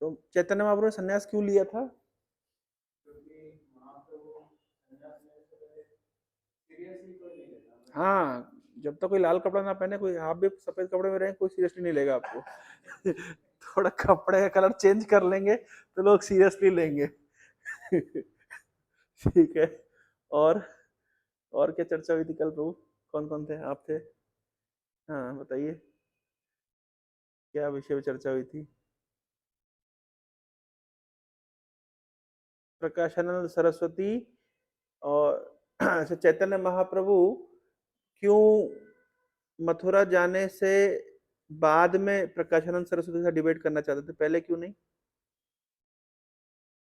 तो चैतन्य महाप्रभु ने संन्यास क्यों लिया था? हाँ, जब तक कोई लाल कपड़ा ना पहने, कोई आप भी सफेद कपड़े में रहे, कोई सीरियसली नहीं लेगा आपको। थोड़ा कपड़े का कलर चेंज कर लेंगे तो लोग सीरियसली लेंगे। ठीक है। और और क्या चर्चा हुई थी कल प्रभु? कौन कौन थे? आप थे? हाँ बताइए, क्या विषय पे चर्चा हुई थी? प्रकाशानंद सरस्वती और अच्छा, चैतन्य महाप्रभु क्यों मथुरा जाने से बाद में प्रकाशानंद सरस्वती से डिबेट करना चाहते थे, पहले क्यों नहीं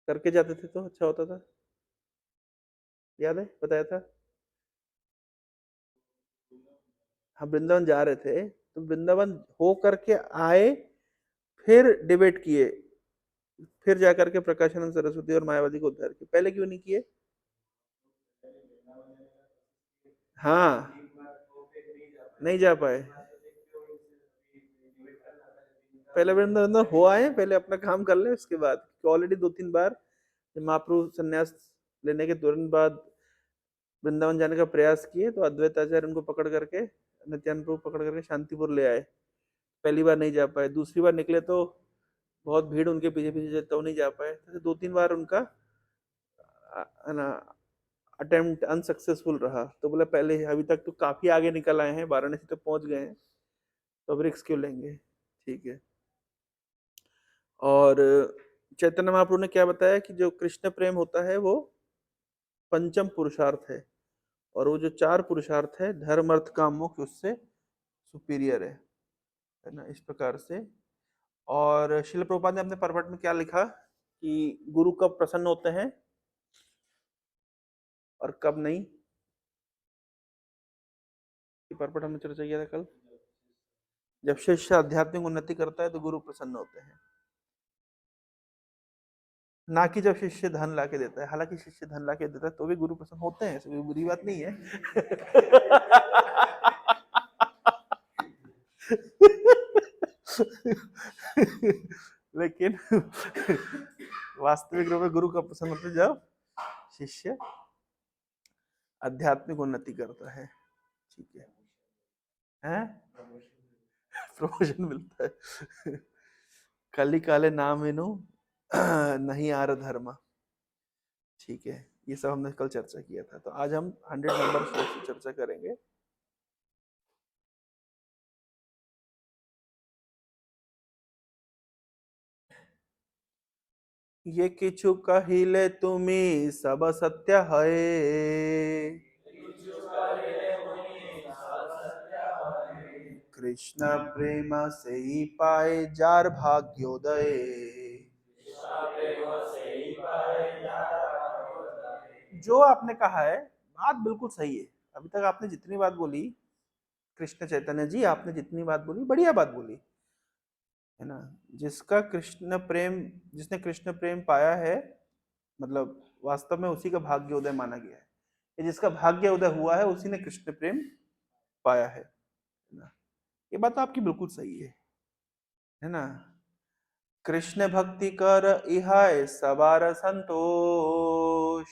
करके जाते थे तो अच्छा होता था? याद है, बताया था। हम वृंदावन जा रहे थे तो वृंदावन हो करके आए, फिर डिबेट किए, फिर जाकर के प्रकाशानंद सरस्वती और मायावती को उद्धार किए, पहले क्यों नहीं किए? हाँ, नहीं जा पाए। पहले वृंदावन हो आए, पहले अपना काम कर ले, उसके बाद ऑलरेडी 2-3 बार जब महाप्रभु संन्यास लेने के तुरंत बाद वृंदावन जाने का प्रयास किए तो अद्वैत आचार्य उनको पकड़ करके, नित्यानंद प्रभु पकड़ करके शांतिपुर ले आए। पहली बार नहीं जा पाए, दूसरी बार निकले तो बहुत भीड़ उनके पीछे पीछे, तो नहीं जा पाए। तो 2-3 बार उनका है ना अटेम्प्ट अनसक्सेसफुल रहा। तो बोला पहले, अभी तक तो काफी आगे निकल आए हैं, वाराणसी तक पहुंच गए हैं, तो अब रिस्क क्यों लेंगे? ठीक है। और चैतन्य महाप्रभु ने क्या बताया कि जो कृष्ण प्रेम होता है वो पंचम पुरुषार्थ है, और वो जो 4 पुरुषार्थ है, धर्म अर्थ काम मोक्ष, उससे सुपीरियर है ना, इस प्रकार से। और शिल प्रभुपाद ने अपने परपट में क्या लिखा कि गुरु कब प्रसन्न होते हैं और कब नहीं? परपट हमने चर्चा किया था कल। जब शिष्य आध्यात्मिक उन्नति करता है तो गुरु प्रसन्न होते हैं, ना कि जब शिष्य धन ला के देता है। हालांकि शिष्य धन ला के देता है तो भी गुरु प्रसन्न होते हैं, ऐसी कोई बुरी बात नहीं है। लेकिन वास्तविक रूप में गुरु का प्रसन्न होते हैं जब शिष्य आध्यात्मिक उन्नति करता है। ठीक है, हैं? प्रमोशन मिलता है। कली काले नाम इनु नहीं आर धर्म। ठीक है, ये सब हमने कल चर्चा किया था। तो आज हम 100 नंबर श्लोक से चर्चा करेंगे। ये किछु कहिले तुमी सब सत्य है, कृष्ण प्रेम से ही पाए जार भाग्योदय। जो आपने कहा है बात बिल्कुल सही है। अभी तक आपने जितनी बात बोली, कृष्ण चैतन्य जी आपने जितनी बात बोली, बढ़िया बात बोली है ना। जिसका कृष्ण प्रेम, जिसने कृष्ण प्रेम पाया है, मतलब वास्तव में उसी का भाग्य उदय माना गया है। ये जिसका भाग्य उदय हुआ है उसी ने कृष्ण प्रेम पाया है ना। ये बात तो आपकी बिल्कुल सही है ना। कृष्ण भक्ति कर इहाय सवार संतोष,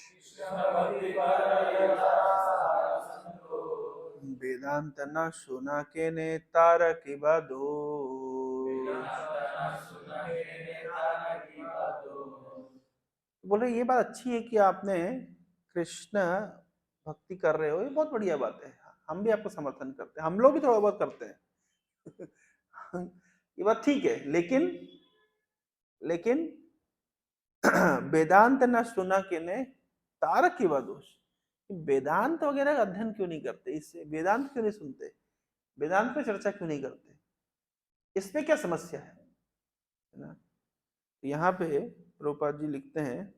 वेदांत न सुना के ने तारक दोष। बोले ये बात अच्छी है कि आपने कृष्ण भक्ति कर रहे हो, ये बहुत बढ़िया बात है। हम भी आपको समर्थन करते हैं, हम लोग भी थोड़ा बहुत करते हैं। ये बात ठीक है, लेकिन लेकिन वेदांत न सुना के ने तारक की दोष। वेदांत वगैरह का अध्ययन क्यों नहीं करते? इससे वेदांत क्यों नहीं सुनते? वेदांत पे चर्चा क्यों नहीं करते? इसमें क्या समस्या है ना। यहाँ पे प्रभुपाद जी लिखते हैं,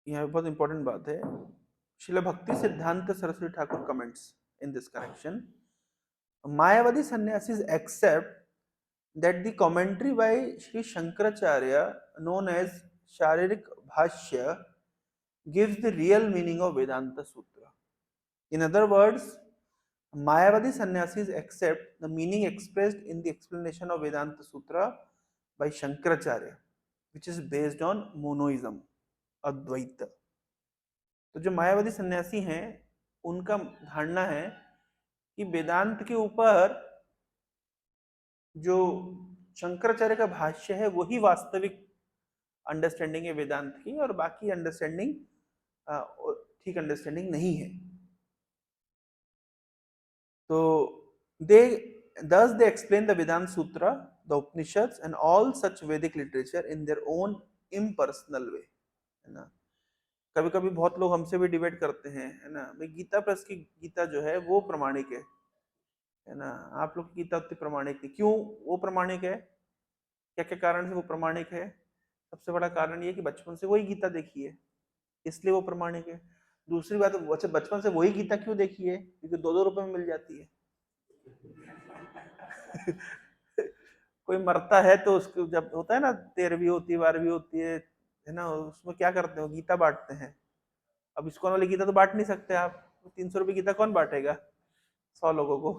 यहाँ पे बहुत इंपॉर्टेंट बात है। शिला भक्ति सिद्धांत Saraswati Thakur comments in this connection, Mayavadi sannyasis accept that the commentary by Sri Shankaracharya, known as Sharirik Bhashya, gives the real meaning of Vedanta Sutra. In other words, Mayavadi sannyasis accept the meaning expressed in the explanation of Vedanta Sutra by Shankaracharya, which is based on monoism, Advaita. तो जो मायावादी सन्यासी हैं उनका धारणा है कि वेदांत के ऊपर जो शंकराचार्य का भाष्य है वही वास्तविक अंडरस्टैंडिंग है वेदांत की, और बाकी अंडरस्टैंडिंग ठीक अंडरस्टैंडिंग नहीं है. तो they explain the Vedanta Sutra, the Upanishads and all such Vedic literature in their own impersonal way, है ना. कभी कभी बहुत लोग हमसे भी डिबेट करते हैं, है ना, भाई गीता प्रेस की गीता जो है वो प्रमाणिक है ना, आप लोग की गीता उतनी प्रमाणिक नहीं. क्यों वो प्रमाणिक है, क्या क्या कारण से वो प्रमाणिक है? सबसे बड़ा कारण ये कि बचपन से वही गीता देखी है, इसलिए वो प्रमाणिक है. दूसरी बात, अच्छा बचपन से वही गीता क्यों देखी है? क्योंकि 2-2 रुपए में मिल जाती है. कोई मरता है तो उसको जब होता है ना 13वीं होती है 12वीं होती है ना, उसमें क्या करते हो, गीता बांटते हैं. अब इसको वाली गीता तो बांट नहीं सकते आप, 300 रुपए गीता कौन बांटेगा 100 लोगों को.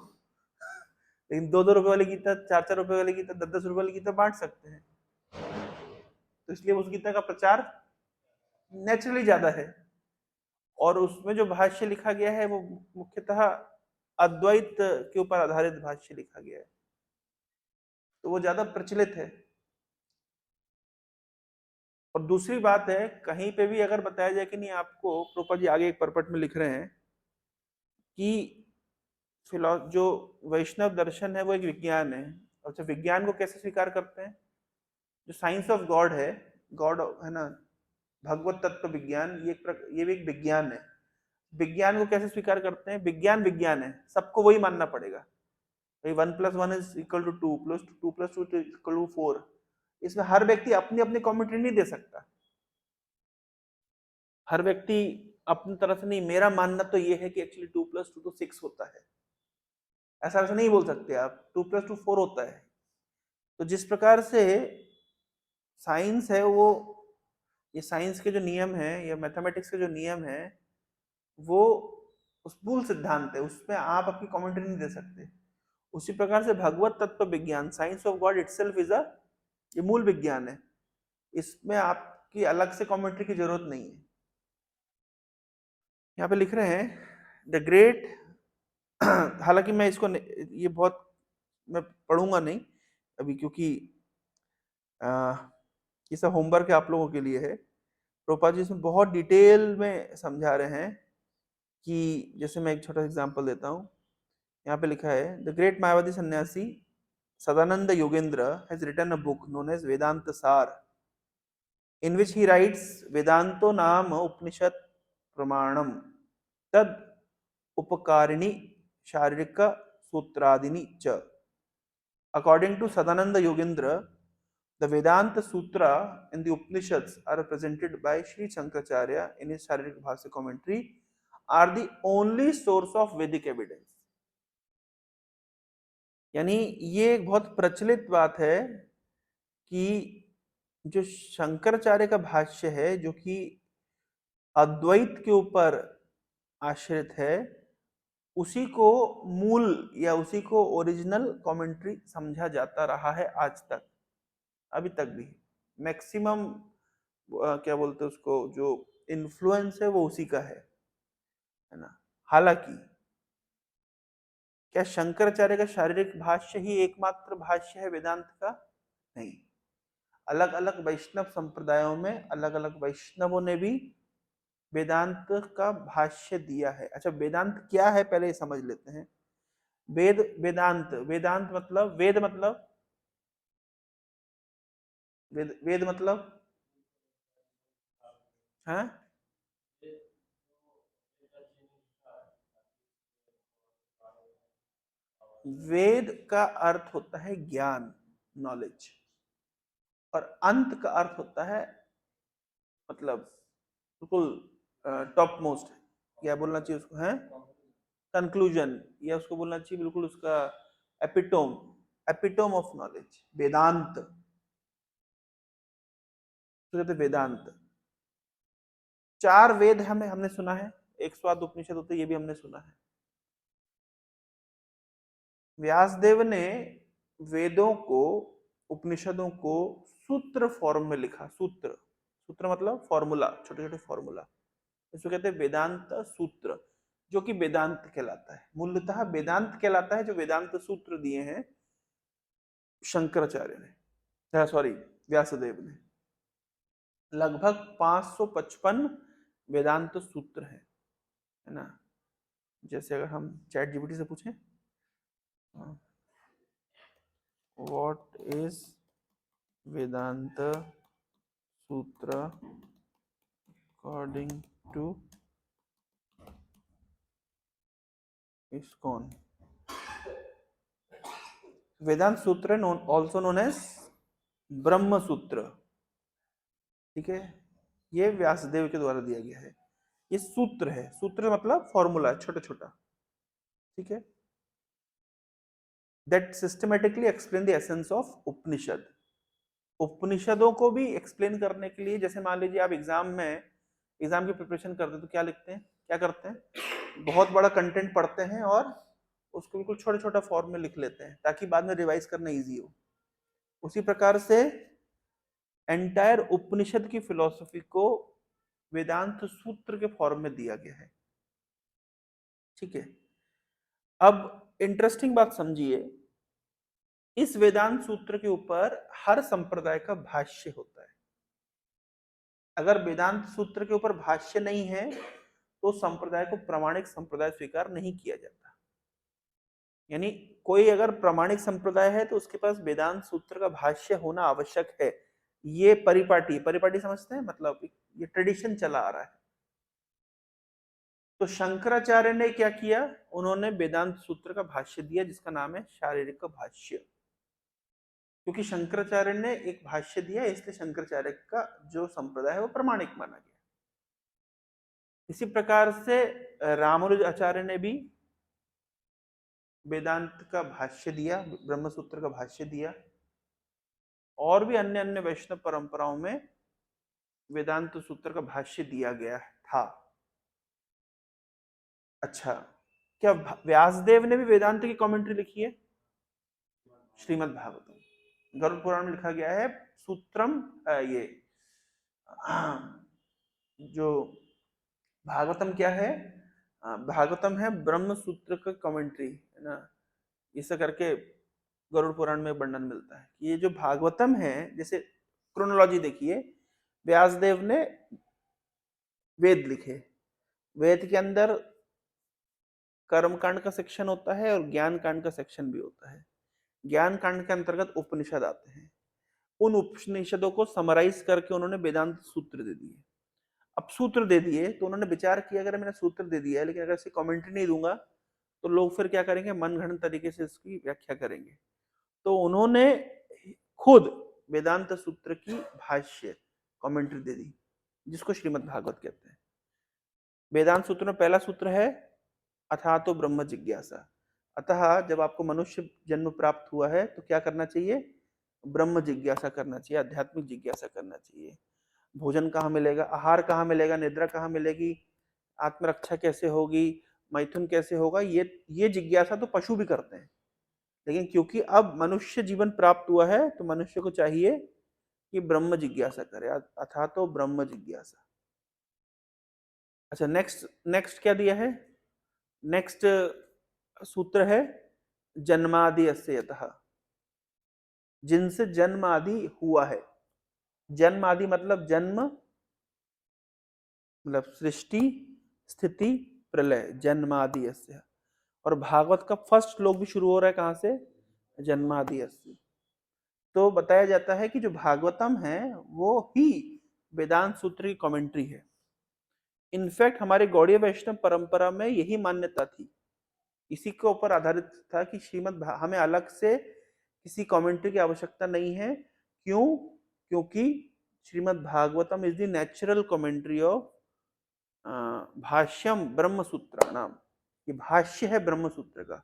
लेकिन 2-2 रुपए वाली गीता, 4-4 रुपए वाली गीता, 10-10 रुपए वाली गीता बांट सकते हैं. तो इसलिए उस गीता का प्रचार नेचुरली ज्यादा है. और उसमें जो भाष्य लिखा गया है वो मुख्यतः अद्वैत के ऊपर आधारित भाष्य लिखा गया है, तो वो ज्यादा प्रचलित है. और दूसरी बात है, कहीं पे भी अगर बताया जाए कि नहीं आपको, प्रोपा जी आगे एक परपट में लिख रहे हैं कि जो वैष्णव दर्शन है वो एक विज्ञान है. अच्छा, विज्ञान को कैसे स्वीकार करते हैं? जो साइंस ऑफ गॉड है, गॉड है ना, भगवत तत्व विज्ञान, ये भी एक विज्ञान है. विज्ञान को कैसे स्वीकार करते हैं? विज्ञान विज्ञान है, सबको वही मानना पड़ेगा. भाई 1+1 is equal to 2, +2 is equal to 4. इसमें हर व्यक्ति अपनी अपनी कमेंट्री नहीं दे सकता. हर व्यक्ति अपनी तरफ से नहीं, मेरा मानना तो ये है कि एक्चुअली 2+2 तो 6 होता है, ऐसा वैसा नहीं बोल सकते आप. 2+2 4 होता है. तो जिस प्रकार से साइंस है वो, ये साइंस के जो नियम है या मैथमेटिक्स के जो नियम है वो उस मूल सिद्धांत है, उसमें आप अपनी कमेंट्री नहीं दे सकते. उसी प्रकार से भगवत तत्व विज्ञान, science of God itself is a, ये मूल विज्ञान है, इसमें आपकी अलग से कमेंट्री की जरूरत नहीं है. यहाँ पे लिख रहे हैं द ग्रेट, हालांकि मैं इसको ये बहुत मैं पढ़ूंगा नहीं अभी, क्योंकि ये सब होमवर्क है आप लोगों के लिए है. प्रोपा जी इसमें बहुत डिटेल में समझा रहे हैं कि, जैसे मैं एक छोटा एग्जांपल देता हूँ. यहाँ पे लिखा है the great Mayavadi sannyasi Sadananda Yogendra has written a book known as Vedanta Sara, in which he writes Vedanto नाम उपनिषद प्रमाणम तद उपकारिणी शारीरिक सूत्रादिनी च. According to Sadananda Yogendra, the Vedanta Sutra and the Upanishads are represented by Sri Shankaracharya in his Sharirik Bhasya commentary are the only source of Vedic evidence. यानी ये एक बहुत प्रचलित बात है कि जो शंकराचार्य का भाष्य है जो कि अद्वैत के ऊपर आश्रित है, उसी को मूल या उसी को ओरिजिनल कमेंट्री समझा जाता रहा है आज तक, अभी तक भी. मैक्सिमम क्या बोलते हैं उसको, जो इन्फ्लुएंस है वो उसी का है ना. हालांकि क्या शंकराचार्य का शारीरिक भाष्य ही एकमात्र भाष्य है वेदांत का? नहीं. अलग अलग वैष्णव संप्रदायों में अलग अलग वैष्णवों ने भी वेदांत का भाष्य दिया है. अच्छा, वेदांत क्या है पहले ये समझ लेते हैं. वेदांत, वेदांत मतलब, वेद मतलब है, वेद का अर्थ होता है ज्ञान, नॉलेज, और अंत का अर्थ होता है मतलब बिल्कुल टॉप मोस्ट, क्या बोलना चाहिए उसको, है कंक्लूजन, या उसको बोलना चाहिए बिल्कुल उसका एपिटोम, एपिटोम ऑफ नॉलेज, वेदांत. तो कहते वेदांत. 4 वेद हमने सुना है, 108 उपनिषद होते, ये भी हमने सुना है. व्यासदेव ने वेदों को, उपनिषदों को सूत्र फॉर्म में लिखा। सूत्र, सूत्र मतलब फॉर्मूला, छोटे छोटे फॉर्मूला, इसको कहते हैं वेदांत सूत्र, जो कि वेदांत कहलाता है। मूलतः वेदांत कहलाता है जो वेदांत सूत्र दिए हैं शंकराचार्य ने, सॉरी व्यासदेव ने। लगभग 555 वेदांत सूत्र है ना। जैसे अगर हम चैट जीपीटी से पूछें व्हाट इज वेदांत सूत्र अकॉर्डिंग टू ISKCON, वेदांत सूत्र ऑल्सो नोन एज ब्रह्म सूत्र, ठीक है। ये व्यासदेव के द्वारा दिया गया है। ये सूत्र है, सूत्र मतलब फॉर्मूला, छोटा छोटा, ठीक है। That systematically explain the essence of Upanishad. उपनिषदों को भी एक्सप्लेन करने के लिए, जैसे मान लीजिए आप एग्जाम की प्रिपरेशन करते हैं तो क्या लिखते हैं, क्या करते हैं, बहुत बड़ा कंटेंट पढ़ते हैं और उसको बिल्कुल छोटा छोटा फॉर्म में लिख लेते हैं ताकि बाद में रिवाइज करना इजी हो। उसी प्रकार से एंटायर उपनिषद की फिलॉसफी को वेदांत सूत्र के फॉर्म में दिया गया है, ठीक है। अब इंटरेस्टिंग बात समझिए, इस वेदांत सूत्र के ऊपर हर संप्रदाय का भाष्य होता है। अगर वेदांत सूत्र के ऊपर भाष्य नहीं है तो संप्रदाय को प्रामाणिक संप्रदाय स्वीकार नहीं किया जाता। यानी कोई अगर प्रामाणिक संप्रदाय है तो उसके पास वेदांत सूत्र का भाष्य होना आवश्यक है। ये परिपाटी, परिपाटी समझते हैं, मतलब ये ट्रेडिशन चला आ रहा है। तो शंकराचार्य ने क्या किया, उन्होंने वेदांत सूत्र का भाष्य दिया जिसका नाम है शारीरिक का भाष्य। क्योंकि शंकराचार्य ने एक भाष्य दिया इसलिए शंकराचार्य का जो संप्रदाय है वो प्रामाणिक माना गया। इसी प्रकार से रामानुज आचार्य ने भी वेदांत का भाष्य दिया, ब्रह्मसूत्र का भाष्य दिया, और भी अन्य अन्य वैष्णव परंपराओं में वेदांत सूत्र का भाष्य दिया गया था। अच्छा, क्या व्यासदेव ने भी वेदांत की कमेंट्री लिखी है? श्रीमद् भागवतम, गरुड़ पुराण में लिखा गया है सूत्रम, ये जो भागवतम क्या है, भागवतम है ब्रह्म सूत्र का कमेंट्री, है ना। इसे करके गरुड़ पुराण में वर्णन मिलता है कि ये जो भागवतम है, जैसे क्रोनोलॉजी देखिए, व्यासदेव ने वेद लिखे, वेद के अंदर कर्म कांड का सेक्शन होता है और ज्ञान कांड का सेक्शन भी होता है। ज्ञान कांड के अंतर्गत उपनिषद आते हैं। उन उपनिषदों को समराइज करके उन्होंने वेदांत सूत्र दे दिए। अब सूत्र दे दिए तो उन्होंने विचार किया, अगर मैंने सूत्र दे दिया है लेकिन अगर इसकी कमेंट्री नहीं दूंगा तो लोग फिर क्या करेंगे, मनगढ़ंत तरीके से इसकी व्याख्या करेंगे। तो उन्होंने खुद वेदांत सूत्र की भाष्य कमेंट्री दे दी, जिसको श्रीमद् भागवत कहते हैं। वेदांत सूत्र में पहला सूत्र है अथा तो ब्रह्म जिज्ञासा। अतः जब आपको मनुष्य जन्म प्राप्त हुआ है तो क्या करना चाहिए, ब्रह्म जिज्ञासा करना चाहिए, आध्यात्मिक जिज्ञासा करना चाहिए। भोजन कहाँ मिलेगा, आहार कहाँ मिलेगा, निद्रा कहाँ मिलेगी, आत्मरक्षा कैसे होगी, मैथुन कैसे होगा, ये जिज्ञासा तो पशु भी करते हैं। लेकिन क्योंकि अब मनुष्य जीवन प्राप्त हुआ है तो मनुष्य को चाहिए कि ब्रह्म जिज्ञासा करे, अथा तो ब्रह्म जिज्ञासा। अच्छा, नेक्स्ट नेक्स्ट क्या दिया है, नेक्स्ट सूत्र है जन्मादि अस्य यतः, जिनसे जन्म आदि हुआ है। जन्म आदि मतलब जन्म मतलब सृष्टि स्थिति प्रलय, जन्मादि अस्य। और भागवत का फर्स्ट श्लोक भी शुरू हो रहा है कहां से, जन्मादि अस्य। तो बताया जाता है कि जो भागवतम है वो ही वेदांत सूत्र की कमेंट्री है। इनफैक्ट हमारे गौड़ीय वैष्णव परंपरा में यही मान्यता थी, इसी के ऊपर आधारित था कि हमें अलग से किसी कमेंट्री की आवश्यकता नहीं है। क्यों? क्योंकि Srimad Bhagavatam is the natural commentary of bhashyam Brahma Sutra नाम। ये भाष्य है ब्रह्म सूत्र का।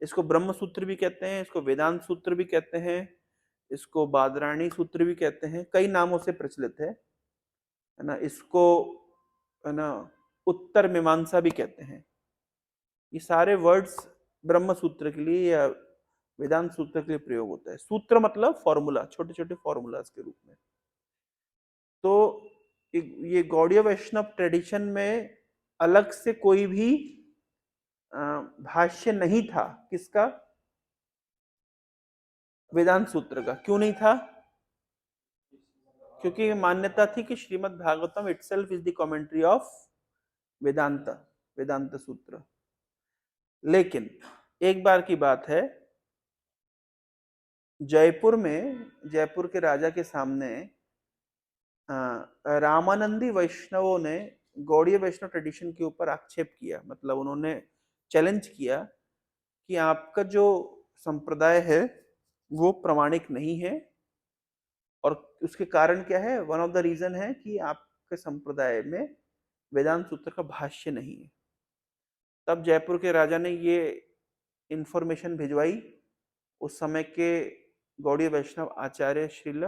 इसको ब्रह्म सूत्र भी कहते हैं, इसको वेदांत सूत्र भी कहते हैं, इसको बादरायणी सूत्र भी कहते हैं, कई नामों से प्रचलित है ना। इसको है ना उत्तर मीमांसा भी कहते हैं। ये सारे वर्ड्स ब्रह्म सूत्र के लिए या वेदांत सूत्र के लिए प्रयोग होता है। सूत्र मतलब फॉर्मूला, छोटे छोटे फॉर्मूलाज के रूप में। तो ये गौड़ीय वैष्णव ट्रेडिशन में अलग से कोई भी भाष्य नहीं था। किसका? वेदांत सूत्र का। क्यों नहीं था? क्योंकि मान्यता थी कि Srimad Bhagavatam itself is the commentary of Vedanta, Vedanta Sutra. लेकिन एक बार की बात है, जयपुर में, जयपुर के राजा के सामने रामानंदी वैष्णवों ने गौड़ीय वैष्णव ट्रेडिशन के ऊपर आक्षेप किया। मतलब उन्होंने चैलेंज किया कि आपका जो संप्रदाय है वो प्रमाणिक नहीं है। और उसके कारण क्या है? वन ऑफ द रीजन है कि आपके संप्रदाय में वेदांत सूत्र का भाष्य नहीं है। तब जयपुर के राजा ने ये इंफॉर्मेशन भिजवाई उस समय के गौड़ीय वैष्णव आचार्य श्रील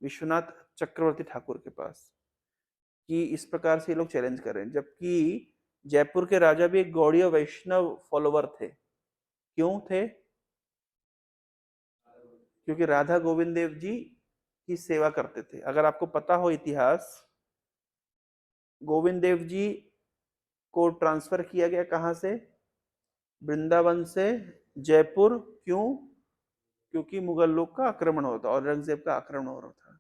विश्वनाथ चक्रवर्ती ठाकुर के पास, कि इस प्रकार से ये लोग चैलेंज कर रहे हैं। जबकि जयपुर के राजा भी एक गौड़ीय वैष्णव फॉलोवर थे। क्यों थे? क्योंकि राधा गोविंद देव जी की सेवा करते थे। अगर आपको पता हो इतिहास, गोविंद देव जी को ट्रांसफर किया गया कहां से? वृंदावन से जयपुर। क्यों? क्योंकि मुगल लोग का आक्रमण होता, औरंगजेब का आक्रमण हो रहा था।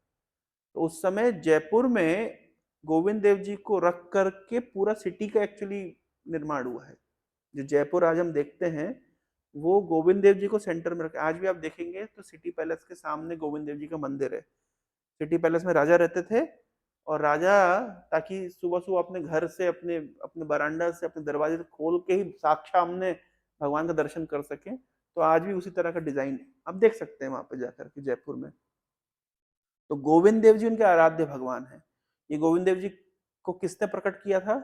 तो उस समय जयपुर में गोविंद देव जी को रख करके पूरा सिटी का एक्चुअली निर्माण हुआ है। जो जयपुर आज हम देखते हैं वो गोविंद देव जी को सेंटर में रखा। आज भी आप देखेंगे तो सिटी पैलेस के सामने गोविंद देव जी का मंदिर है। सिटी पैलेस में राजा रहते थे, और राजा ताकि सुबह सुबह अपने घर से, अपने अपने बरांडा से, अपने दरवाजे से खोल के ही सामने भगवान का दर्शन कर सके। तो आज भी उसी तरह का डिजाइन आप देख सकते हैं वहां पे जाकर के जयपुर में। तो गोविंद देव जी उनके आराध्य भगवान है। ये गोविंद देव जी को किसने प्रकट किया था?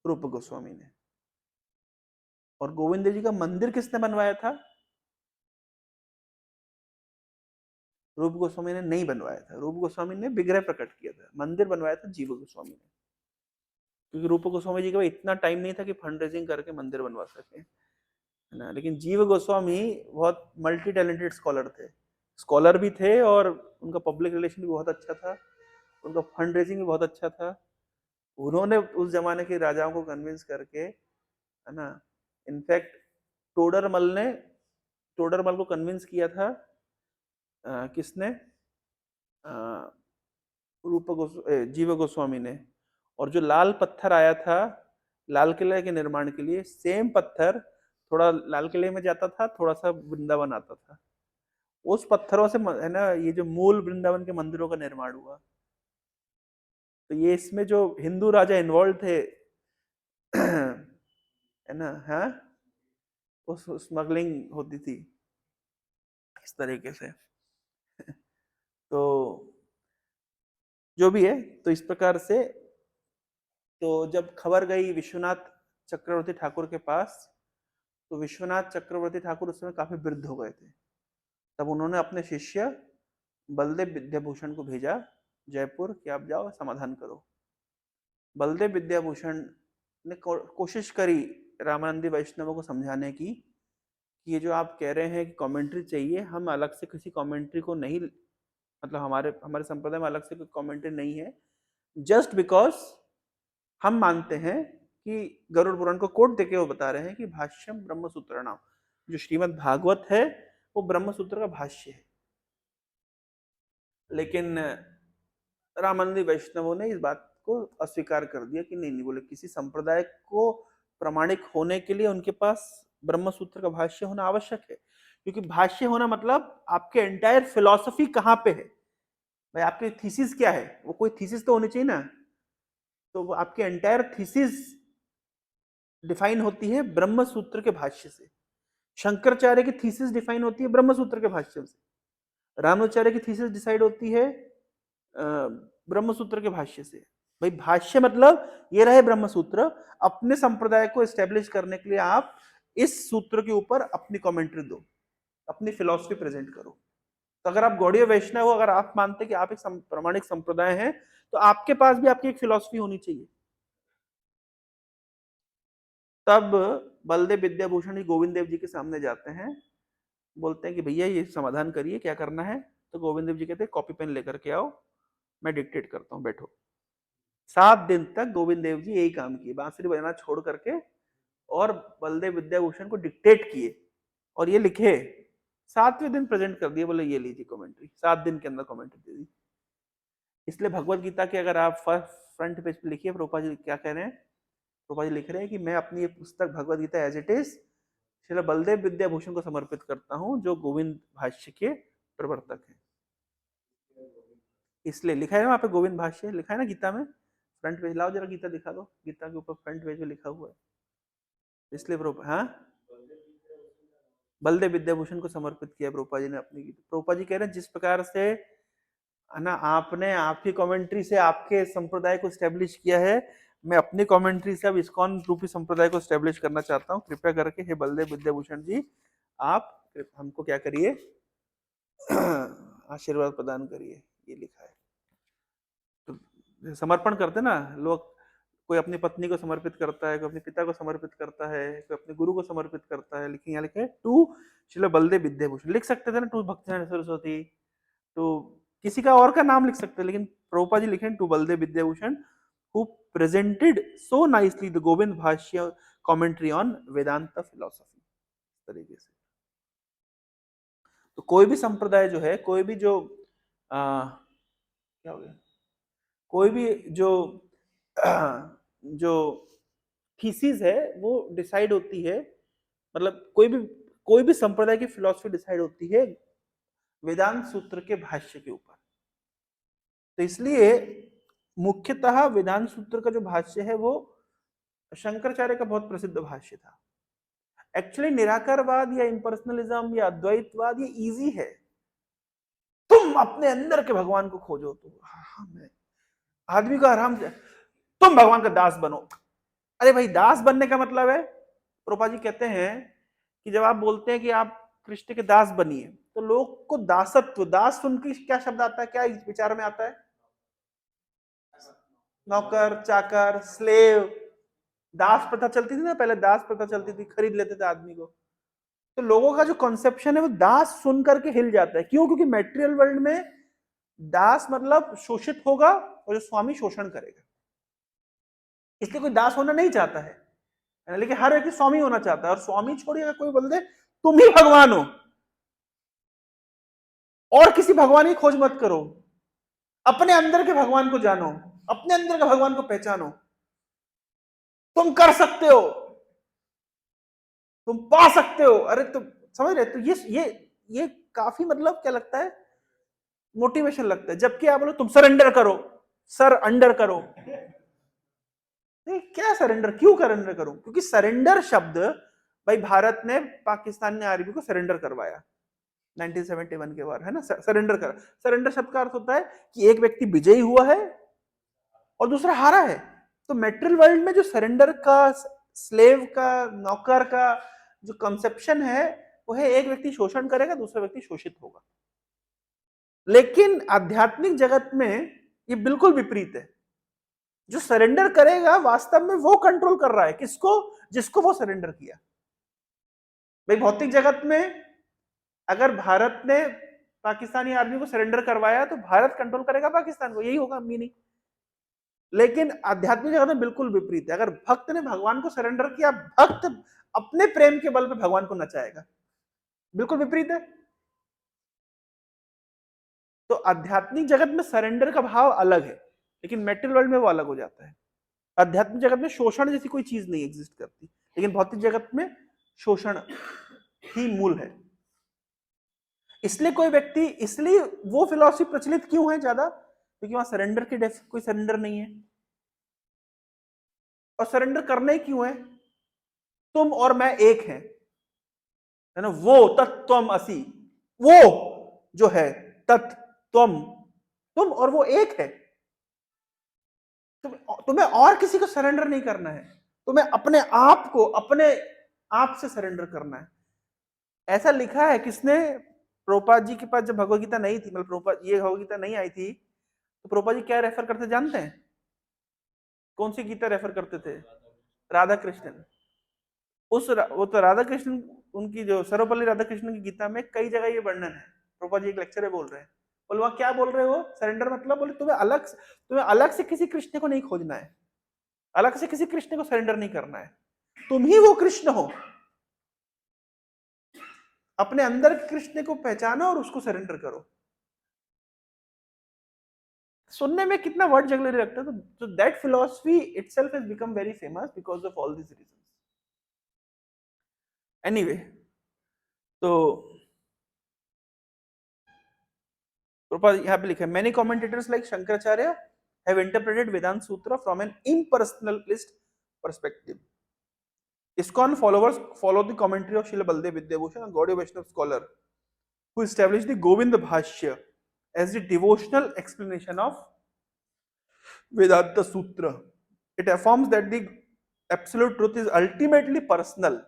रूप गोस्वामी ने। और गोविंद देव जी का मंदिर किसने बनवाया था? रूप गोस्वामी ने नहीं बनवाया था। रूप गोस्वामी ने विग्रह प्रकट किया था। मंदिर बनवाया था जीव गोस्वामी ने। क्योंकि रूप गोस्वामी जी का इतना टाइम नहीं था कि फंड रेजिंग करके मंदिर बनवा सके, है ना। लेकिन जीव गोस्वामी बहुत मल्टी टैलेंटेड स्कॉलर थे। स्कॉलर भी थे और उनका पब्लिक रिलेशन भी बहुत अच्छा था, उनका फंड रेजिंग भी बहुत अच्छा था। उन्होंने उस जमाने के राजाओं को कन्विंस करके, है ना, इनफैक्ट टोडरमल को कन्विंस किया था किसने? जीव गोस्वामी ने। और जो लाल पत्थर आया था लाल किले के निर्माण के लिए, सेम पत्थर थोड़ा लाल किले में जाता था, थोड़ा सा वृंदावन आता था। उस पत्थरों से, है ना, ये जो मूल वृंदावन के मंदिरों का निर्माण हुआ। तो ये इसमें जो हिंदू राजा इन्वॉल्व थे, है ना, हाँ, उस स्मगलिंग होती थी इस तरीके से। तो जो भी है, तो इस प्रकार से, तो जब खबर गई विश्वनाथ चक्रवर्ती ठाकुर के पास, तो विश्वनाथ चक्रवर्ती ठाकुर उस समय काफी वृद्ध हो गए थे। तब उन्होंने अपने शिष्य बलदेव विद्याभूषण को भेजा जयपुर कि आप जाओ समाधान करो। बलदेव विद्याभूषण ने कोशिश करी रामानंदी वैष्णवों को समझाने की कि ये जो आप कह रहे हैं कि कमेंट्री चाहिए, हम अलग से किसी कमेंट्री को नहीं, मतलब हमारे हमारे संप्रदाय में अलग से कोई कमेंट्री नहीं है। जस्ट बिकॉज हम मानते हैं कि गरुड़ पुराण को कोट देके वो बता रहे हैं कि भाष्यम ब्रह्म सूत्र नाम, जो श्रीमद् भागवत है वो ब्रह्म सूत्र का भाष्य है। लेकिन रामानंदी वैष्णवों ने इस बात को अस्वीकार कर दिया कि नहीं नहीं, बोले किसी संप्रदाय को प्रमाणिक होने के लिए उनके पास ब्रह्म सूत्र का भाष्य होना आवश्यक है। क्योंकि भाष्य होना मतलब आपके एंटायर फिलॉसफी कहां पे है, भाई आपके थीसिस क्या है, वो कोई थीसिस तो होनी चाहिए ना। तो आपके एंटायर थीसिस डिफाइन होती है ब्रह्म सूत्र के भाष्य से। शंकराचार्य की थीसिस डिफाइन होती है ब्रह्म सूत्र के भाष्य से। रामाचार्य की थीसिस डिसाइड होती है ब्रह्म सूत्र के भाष्य से। भाई भाष्य मतलब ये रहे ब्रह्म सूत्र। अपने संप्रदाय को एस्टेब्लिश करने के लिए आप इस सूत्र के ऊपर अपनी कमेंट्री दो, अपनी फिलॉसफी प्रेजेंट करो। तो अगर आप गौड़ीय वैष्णव हो, अगर आप मानते हैं कि आप एक प्रमाणिक संप्रदाय हैं, तो आपके पास भी आपकी एक फिलॉसफी होनी चाहिए। तब बलदेव विद्याभूषण जी गोविंद देव जी के सामने जाते हैं, बोलते हैं कि भैया ये समाधान करिए, क्या करना है। तो गोविंद देव जी कहते हैं कॉपी पेन लेकर के आओ, मैं डिक्टेट करता हूँ, बैठो। 7 दिन तक गोविंद देव जी यही काम किए, बांसुरी बजाना छोड़ करके और बलदेव विद्याभूषण को डिक्टेट किए और ये लिखे। 7वें दिन प्रेजेंट कर दिए, बोले ये लीजिए कमेंट्री, 7 दिन के अंदर कमेंट्री दे दी। इसलिए भगवत गीता के अगर आप फ्रंट पेज पे लिखिए प्रभुपाद जी क्या कह रहे हैं, प्रभुपाद जी लिख रहे हैं कि मैं अपनी ये पुस्तक Bhagavad Gita as it is Shri Baladeva Vidyabhushana को समर्पित करता हूं, जो गोविंद भाष्य के प्रवर्तक हैं। इसलिए लिखा है वहां पे गोविंद भाष्य लिखा है ना गीता में, फ्रंट पेज लाओ जरा, गीता दिखा दो, गीता के ऊपर फ्रंट पेज में लिखा हुआ है। इसलिए हाँ, बलदेव विद्याभूषण को समर्पित किया प्रभुपाद जी ने अपनी गीता। प्रभुपाद जी कह रहे हैं जिस प्रकार से है ना आपने आपकी कमेंट्री से आपके संप्रदाय को स्टैब्लिश किया है, मैं अपनी कमेंट्री से अब इस्कॉन रूपी संप्रदाय को स्टैब्लिश करना चाहता हूँ। कृपया करके हे बलदेव विद्याभूषण जी आप हमको क्या करिए, आशीर्वाद प्रदान करिए। ये लिखा है। तो समर्पण करते ना लोग, कोई अपनी पत्नी को समर्पित करता है, कोई अपने पिता को समर्पित करता है, कोई अपने गुरु को समर्पित करता है। लेकिन यहाँ लिखे टू श्रील बलदेव विद्याभूषण, लिख सकते थे ना टू भक्तिनारायण सरस्वती, तो किसी का और का नाम लिख सकते हैं, लेकिन प्रभुपाद जी लिखे to Baladeva Vidyabhushana who presented so nicely the Govinda Bhashya commentary on Vedanta philosophy. तरीके से तो कोई भी संप्रदाय जो है, कोई भी जो क्या हो गया, कोई भी जो जो थीसिस है वो डिसाइड होती है, मतलब कोई भी संप्रदाय की फिलोसफी डिसाइड होती है वेदांत सूत्र के भाष्य के ऊपर। तो इसलिए मुख्यतः वेदांत सूत्र का जो भाष्य है वो शंकराचार्य का बहुत प्रसिद्ध भाष्य था। एक्चुअली निराकारवाद या इम्पर्सनलिज्म या अद्वैतवाद ये इजी है, तुम अपने अंदर के भगवान को खोजो। तो मैं आदमी को आराम से तुम भगवान का दास बनो। अरे भाई दास बनने का मतलब है, प्रभुपाद जी कहते हैं कि जब आप बोलते हैं कि आप कृष्ण के दास बनिए, तो लोग को दासत्व, दास सुन के क्या शब्द आता है, क्या विचार में आता है? नौकर, चाकर, स्लेव। दास प्रथा चलती थी ना पहले, दास प्रथा चलती थी, खरीद लेते थे आदमी को। तो लोगों का जो कॉन्सेप्शन है वो दास सुन करके हिल जाता है। क्यों? क्योंकि मेटेरियल वर्ल्ड में दास मतलब शोषित होगा और जो स्वामी शोषण करेगा, इसलिए कोई दास होना नहीं चाहता है। लेकिन हर व्यक्ति स्वामी होना चाहता है, और स्वामी छोड़िए अगर कोई बोल दे तुम ही भगवान हो और किसी भगवान की खोज मत करो, अपने अंदर के भगवान को जानो, अपने अंदर के भगवान को पहचानो, तुम कर सकते हो, तुम पा सकते हो। अरे तुम समझ रहे? तो ये काफी मतलब क्या लगता है, मोटिवेशन लगता है। जबकि आप बोलो तुम सरेंडर करो, सर अंडर करो, नहीं क्या सरेंडर, क्यों सरेंडर करूं? क्योंकि सरेंडर शब्द भाई भारत ने पाकिस्तान ने आर्मी को सरेंडर करवाया 1971 के बाद, है ना, सरेंडर करा। सरेंडर शब्द का अर्थ होता है कि एक व्यक्ति विजयी हुआ है और दूसरा हारा है। तो मेटेरियल वर्ल्ड में जो सरेंडर का, स्लेव का, नौकर का जो कंसेप्शन है वो है एक व्यक्ति शोषण करेगा, दूसरा व्यक्ति शोषित होगा। लेकिन आध्यात्मिक जगत में ये बिल्कुल विपरीत है। जो सरेंडर करेगा वास्तव में वो कंट्रोल कर रहा है किसको? जिसको वो सरेंडर किया। भाई भौतिक जगत में अगर भारत ने पाकिस्तानी आर्मी को सरेंडर करवाया तो भारत कंट्रोल करेगा पाकिस्तान को, यही होगा मीनिंग। लेकिन आध्यात्मिक जगत में बिल्कुल विपरीत है। अगर भक्त ने भगवान को सरेंडर किया, भक्त अपने प्रेम के बल पे भगवान को नचाएगा, बिल्कुल विपरीत है। तो आध्यात्मिक जगत में सरेंडर का भाव अलग है, लेकिन मेटेरियल वर्ल्ड में वो अलग हो जाता है। आध्यात्मिक जगत में शोषण जैसी कोई चीज नहीं एग्जिस्ट करती, लेकिन भौतिक जगत में शोषण ही मूल है। इसलिए कोई व्यक्ति, इसलिए वो फिलॉसफी प्रचलित क्यों है ज्यादा? क्योंकि वहां सरेंडर की कोई सरेंडर नहीं है। और सरेंडर करना ही क्यों है? तुम और मैं एक हैं, है ना, वो तत्त्वम असि, वो जो है तत्त्वम, तुम और वो एक है। तुम्हें और किसी को सरेंडर नहीं करना है, तुम्हें अपने आप को अपने आप से सरेंडर करना है। ऐसा लिखा है किसने? प्रभुपाद जी के पास जब भगवत गीता नहीं थी, मतलब प्रभुपाद ये भगवत गीता नहीं आई थी, तो प्रभुपाद जी क्या रेफर करते जानते हैं? कौन सी गीता रेफर करते थे? राधा कृष्ण। वो तो राधा कृष्ण, उनकी जो सर्वपल्ली राधा कृष्ण की गीता में कई जगह ये वर्णन है। प्रभुपाद जी एक लेक्चर में बोल रहे हैं, बोले वहां क्या बोल रहे हो, सरेंडर मतलब बोले तुम्हें अलग से किसी कृष्ण को नहीं खोजना है, अलग से किसी कृष्ण को सरेंडर नहीं करना है, तुम ही वो कृष्ण हो, अपने अंदर कृष्ण को पहचानो और उसको सरेंडर करो। सुनने में कितना वर्ड जंगलरी लगता है, तो that philosophy itself has become very famous because of all this reasons. Anyway, तो यहाँ पे लिखा है many commentators like Shankaracharya have interpreted Vedanta Sutra from an impersonalist perspective. ISKCON followers follow the commentary of Srila Baldev Vidyabhushan, a Gaudiya Vaishnava scholar, who established the Govind Bhashya as the devotional explanation of Vedanta Sutra. It affirms that the absolute truth is ultimately personal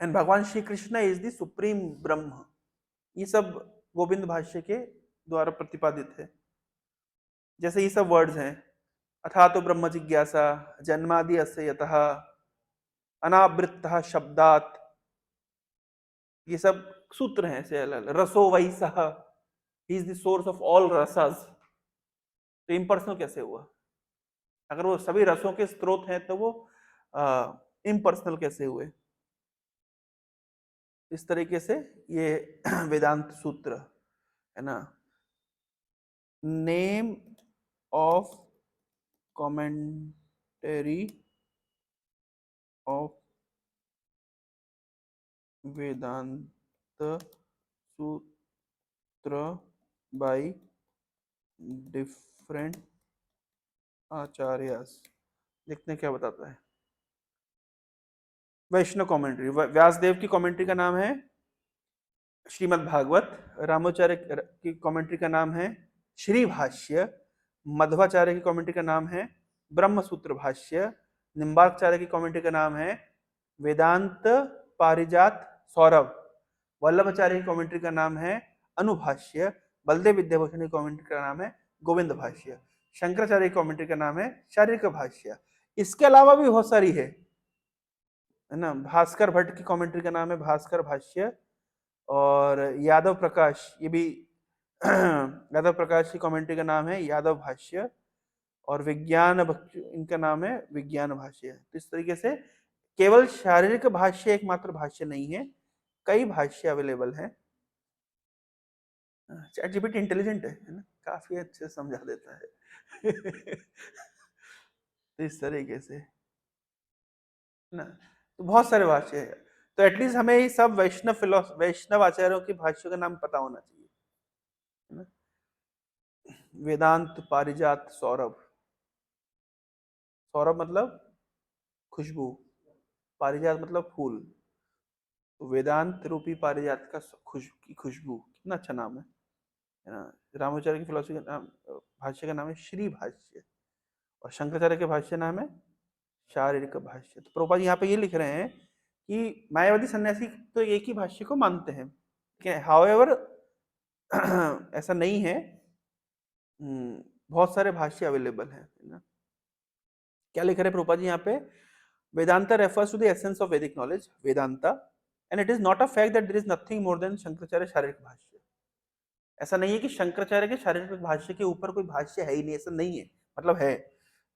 and Bhagwan Shri Krishna is the supreme Brahma. ये सब गोविंद भाष्य के द्वारा प्रतिपादित है। जैसे ये सब वर्ड्स हैं, अथा तो ब्रह्म जिज्ञासा, जन्मादि अस्य यतः, अनावृत्तः शब्दात्, ये सब सूत्र हैं से अलग। रसो वही सह, he is the source of all rasas. तो इम्पर्सनल कैसे हुआ? अगर वो सभी रसों के स्रोत हैं तो वो इम्पर्सनल कैसे हुए? इस तरीके से ये वेदांत सूत्र है ना। नेम ऑफ कमेंटरी ऑफ वेदांत सूत्र बाय डिफरेंट आचार्यस। देखते हैं क्या बताता है। वैष्णव कमेंट्री, व्यासदेव की कमेंट्री का नाम है श्रीमद् भागवत, रामाचार्य की कमेंट्री का नाम है श्री भाष्य, मध्वाचार्य की कमेंट्री का नाम है ब्रह्म सूत्र भाष्य, निम्बाचार्य की कमेंट्री का नाम है वेदांत पारिजात सौरभ, वल्लभाचार्य की कमेंट्री का नाम है अनुभाष्य, बलदेव विद्याभूषण की कमेंट्री का नाम है गोविंद भाष्य, शंकराचार्य की कमेंट्री का नाम है शारीरिक भाष्य। इसके अलावा भी बहुत सारी है ना। भास्कर भट्ट की कमेंट्री का नाम है भास्कर भाष्य, और यादव प्रकाश, ये भी यादव प्रकाश की कमेंट्री का नाम है यादव भाष्य, और विज्ञान इनका नाम है विज्ञान भाष्य। तो इस तरीके से केवल शारीरिक भाष्य एकमात्र भाष्य नहीं है, कई भाष्य अवेलेबल हैं। ChatGPT इंटेलिजेंट है ना, काफी अच्छे समझा देता है। तो इस तरीके से ना, तो बहुत सारे भाष्य है। तो एटलीस्ट हमें ये सब वैष्णव आचार्यों के भाष्यों का नाम पता होना चाहिए, है ना। वेदांत पारिजात सौरभ, सौरभ मतलब खुशबू, पारिजात मतलब फूल, तो वेदांत रूपी पारिजात का खुशबू, कितना अच्छा नाम है ना। रामाचार्य की फिलोसफी का नाम, भाष्य का नाम है श्री भाष्य, और शंकराचार्य के भाष्य नाम है शारीरिक भाष्य। तो प्रभुपाद यहाँ पे ये लिख रहे हैं कि मायावादी सन्यासी तो एक ही भाष्य को मानते हैं, हाउएवर ऐसा नहीं है, बहुत सारे भाष्य अवेलेबल हैं ना। क्या लिख रहे हैं प्रभुपाद जी यहाँ पे? Vedanta refers to the essence of Vedic knowledge, Vedanta, and it is not a fact that there is nothing more than Shankaracharya शारीरिक भाष्य। ऐसा नहीं है कि शंकराचार्य के शारीरिक भाष्य के ऊपर कोई भाष्य है ही नहीं, ऐसा नहीं है, मतलब है,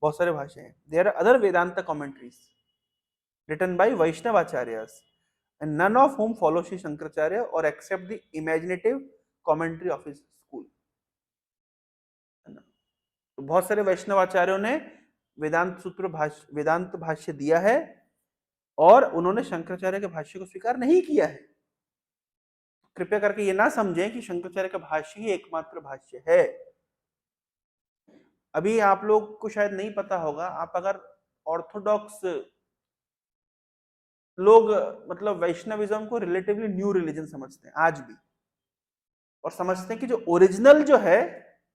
बहुत सारे भाष्य हैं। There are other Vedanta commentaries written by Vaishnavacharyas, and none of whom follow Sri Shankaracharya or accept the imaginative commentary of his school। तो बहुत सारे वैष्णवाचार्यों ने वेदांत भाष्य दिया है, और उन्होंने शंकराचार्य के भाष्य को स्वीकार नहीं किया है। कृपया करके ये ना समझें कि शंकराचार्य का भाष्य ही एकमात्र भाष्य है। अभी आप लोग को शायद नहीं पता होगा, आप अगर ऑर्थोडॉक्स लोग, मतलब वैष्णविज्म को रिलेटिवली न्यू रिलीजन समझते हैं आज भी, और समझते हैं कि जो ओरिजिनल जो है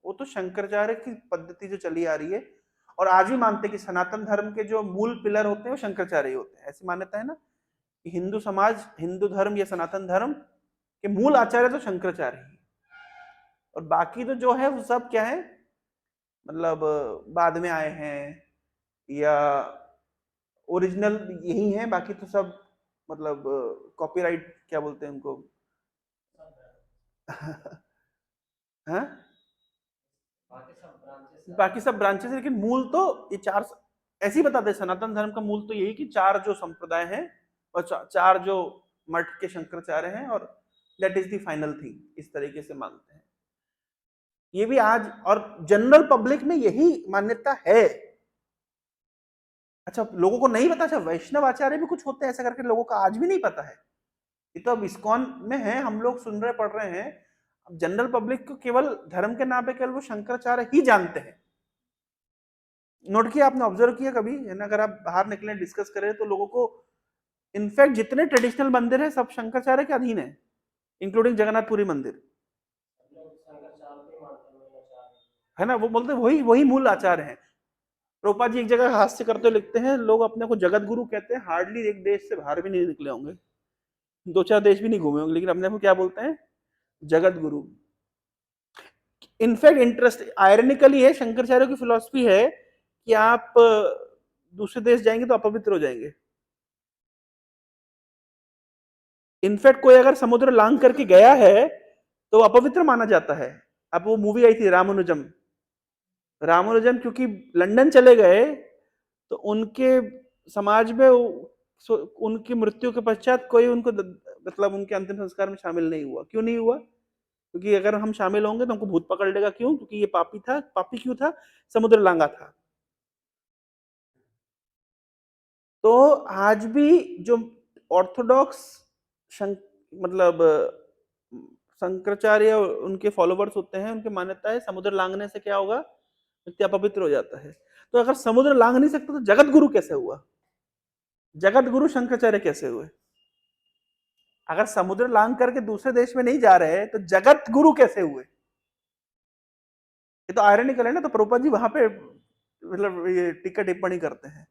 वो तो शंकराचार्य की पद्धति जो चली आ रही है, और आज भी मानते हैं कि सनातन धर्म के जो मूल पिलर होते हैं वो शंकराचार्य होते हैं। ऐसी मान्यता है ना कि हिंदू समाज, हिंदू धर्म या सनातन धर्म के मूल आचार्य तो शंकराचार्य ही, और बाकी तो जो है वो सब क्या है, मतलब बाद में आए हैं, या ओरिजिनल यही है, बाकी तो सब मतलब कॉपीराइट क्या बोलते हैं उनको हाँ बाकी सब ब्रांचेस है, लेकिन मूल तो ये चार ऐसे ही बताते हैं। सनातन धर्म का मूल तो यही कि चार जो संप्रदाय हैं और चार जो मठ के शंकराचार्य हैं, और that is the final thing, इस तरीके से मानते हैं। ये भी आज और जनरल पब्लिक में यही मान्यता है। अच्छा, लोगों को नहीं पता। अच्छा, वैष्णव आचार्य भी कुछ होते हैं ऐसा करके लोगों को आज भी नहीं पता है। ये तो अब इस्कॉन में है, हम लोग सुन रहे पढ़ रहे हैं। अब जनरल पब्लिक को केवल धर्म के नाम पे केवल वो शंकराचार्य ही जानते हैं। नोट किया आपने, ऑब्जर्व किया कभी है ना? अगर आप बाहर निकले डिस्कस करें तो लोगों को इनफैक्ट जितने ट्रेडिशनल मंदिर है सब शंकराचार्य के अधीन है, इंक्लूडिंग जगन्नाथपुरी मंदिर, है ना? वो बोलते वही वही मूल आचार्य हैं। प्रोपा जी एक जगह हास्य करते लिखते हैं, लोग अपने को जगत गुरु कहते हैं, हार्डली एक देश से बाहर भी नहीं निकले होंगे, दो चार देश भी नहीं घूमे होंगे, लेकिन अपने को क्या बोलते हैं? Jagat Guru. In fact interest ironically है, शंकराचार्य की फिलॉसफी है कि आप दूसरे देश जाएंगे तो अपवित्र हो जाएंगे। इनफैक्ट कोई अगर समुद्र लांग करके गया है तो अपवित्र माना जाता है। अब वो मूवी आई थी रामानुजम, रामानुजम क्योंकि लंदन चले गए तो उनके समाज में उनकी मृत्यु के पश्चात कोई उनको मतलब उनके अंतिम संस्कार में शामिल नहीं हुआ। क्यों नहीं हुआ? क्योंकि अगर हम शामिल होंगे तो हमको भूत पकड़ लेगा। क्यों? क्योंकि ये पापी था। पापी क्यों था? समुद्र लांगा था। तो आज भी जो ऑर्थोडॉक्स मतलब शंकराचार्य उनके फॉलोवर्स होते हैं, उनकी मान्यता है समुद्र लांघने से क्या होगा? व्यक्ति अपवित्र हो जाता है। तो अगर समुद्र लांघ नहीं सकता तो जगत गुरु कैसे हुआ? जगत गुरु शंकराचार्य कैसे हुए? अगर समुद्र लांघ करके दूसरे देश में नहीं जा रहे तो जगत गुरु कैसे हुए? ये तो आयरनिकल है ना। तो प्रभुपाद जी वहां पे मतलब ये टीका टिप्पणी करते हैं।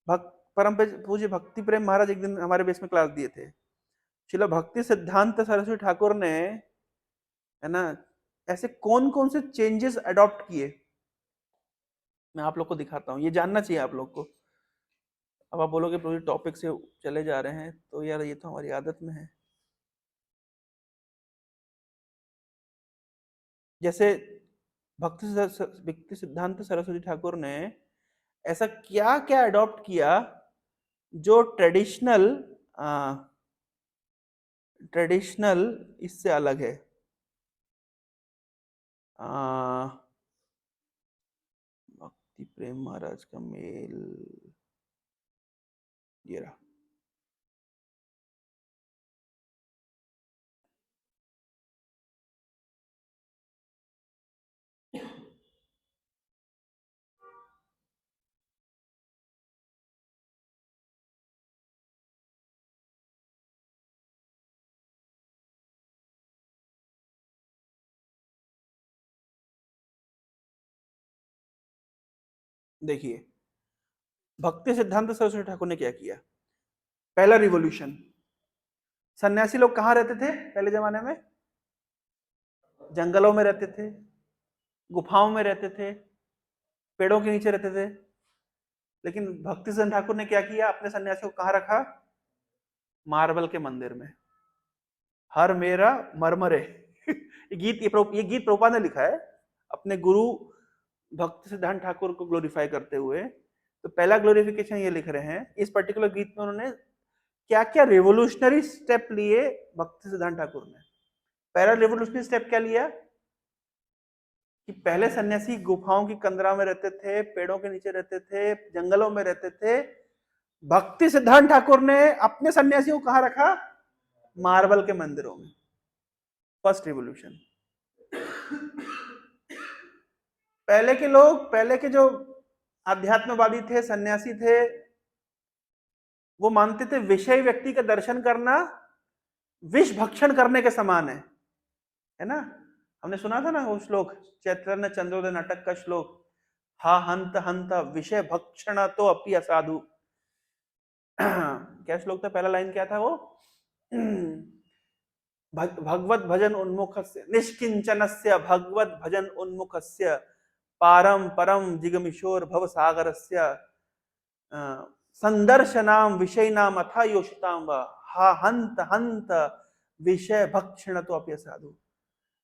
भक्त परम पूज्य भक्ति प्रेम महाराज एक दिन हमारे बेस में क्लास दिए थे। शिला भक्ति सिद्धांत सरस्वती ठाकुर ने, है ना, ऐसे कौन कौन से चेंजेस अडॉप्ट किए, मैं आप लोग को दिखाता हूँ, ये जानना चाहिए आप लोग को। अब आप बोलोगे पूरी टॉपिक से चले जा रहे हैं, तो यार ये तो हमारी आदत में है। जैसे भक्ति सिद्धांत सरस्वती ठाकुर ने ऐसा क्या क्या अडॉप्ट किया जो ट्रेडिशनल ट्रेडिशनल इससे अलग है। भक्ति प्रेम महाराज का मेल ये रहा। देखिए भक्ति सिद्धांत सरस्वती ठाकुर ने क्या किया। पहला रिवॉल्यूशन, सन्यासी लोग कहाँ रहते थे पहले जमाने में? जंगलों में रहते थे, गुफाओं में रहते थे, पेड़ों के नीचे रहते थे। लेकिन भक्ति सिद्धांत ठाकुर ने क्या किया? अपने सन्यासी को कहाँ रखा? मार्बल के मंदिर में। हर मेरा मरमरे ये गीत प्रभुपाद ने लिखा है अपने गुरु भक्ति सिद्धांत ठाकुर को ग्लोरीफाई करते हुए। तो पहला ग्लोरिफिकेशन ये लिख रहे हैं इस पर्टिकुलर गीत में, उन्होंने क्या क्या रेवोल्यूशनरी स्टेप लिए भक्ति सिद्धांत ठाकुर ने। पहला रेवोल्यूशनरी स्टेप क्या लिया कि पहले सन्यासी गुफाओं की कंदरा में रहते थे, पेड़ों के नीचे रहते थे, जंगलों में रहते थे। भक्ति सिद्धांत ठाकुर ने अपने सन्यासियों को कहां रखा? मार्बल के मंदिरों में। First revolution. पहले के लोग, पहले के जो अध्यात्मवादी थे, सन्यासी थे, वो मानते थे विषय व्यक्ति का दर्शन करना विष भक्षण करने के समान है ना? हमने सुना था ना वो श्लोक, चैतन्य चंद्रोदय नाटक का श्लोक, हा हंत हंत विषय भक्षण तो अपि असाधु। क्या श्लोक था? पहला लाइन क्या था वो? भगवत भजन उन्मुखस्य निष्किंचनस्य भगवत भजन उन्मुखस्य पारम परम जिगमिशोर भव सागरस्य संदर्शनाम विषय नाम अथा योषिताम हा हंत हंत विषय भक्षण तो अपय साधु।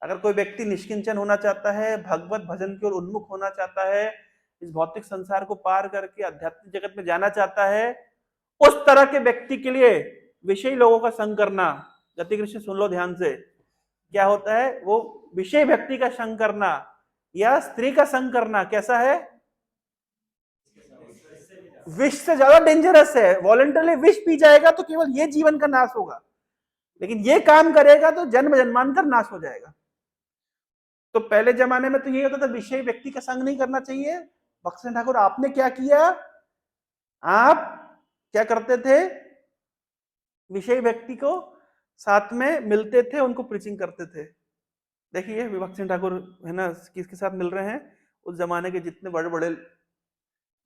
अगर कोई व्यक्ति निष्किंचन होना चाहता है, भगवत भजन की ओर उन्मुख होना चाहता है, इस भौतिक संसार को पार करके आध्यात्मिक जगत में जाना चाहता है, उस तरह के व्यक्ति के लिए विषयी लोगों का संग करना, गति कृष्ण सुन लो ध्यान से, क्या होता है, वो विषय व्यक्ति का संग करना या स्त्री का संग करना कैसा है, विष से ज्यादा डेंजरस है। वॉलंटरली विष पी जाएगा तो केवल ये जीवन का नाश होगा, लेकिन ये काम करेगा तो जन्म जन्मांतर नाश हो जाएगा। तो पहले जमाने में तो ये होता था विषय व्यक्ति का संग नहीं करना चाहिए। भक्तसिंह ठाकुर आपने क्या किया, आप क्या करते थे, विषय व्यक्ति को साथ में मिलते थे, उनको प्रीचिंग करते थे। देखिए भक्तसिंह ठाकुर है ना किसके साथ मिल रहे हैं, उस जमाने के जितने बड़े बड़े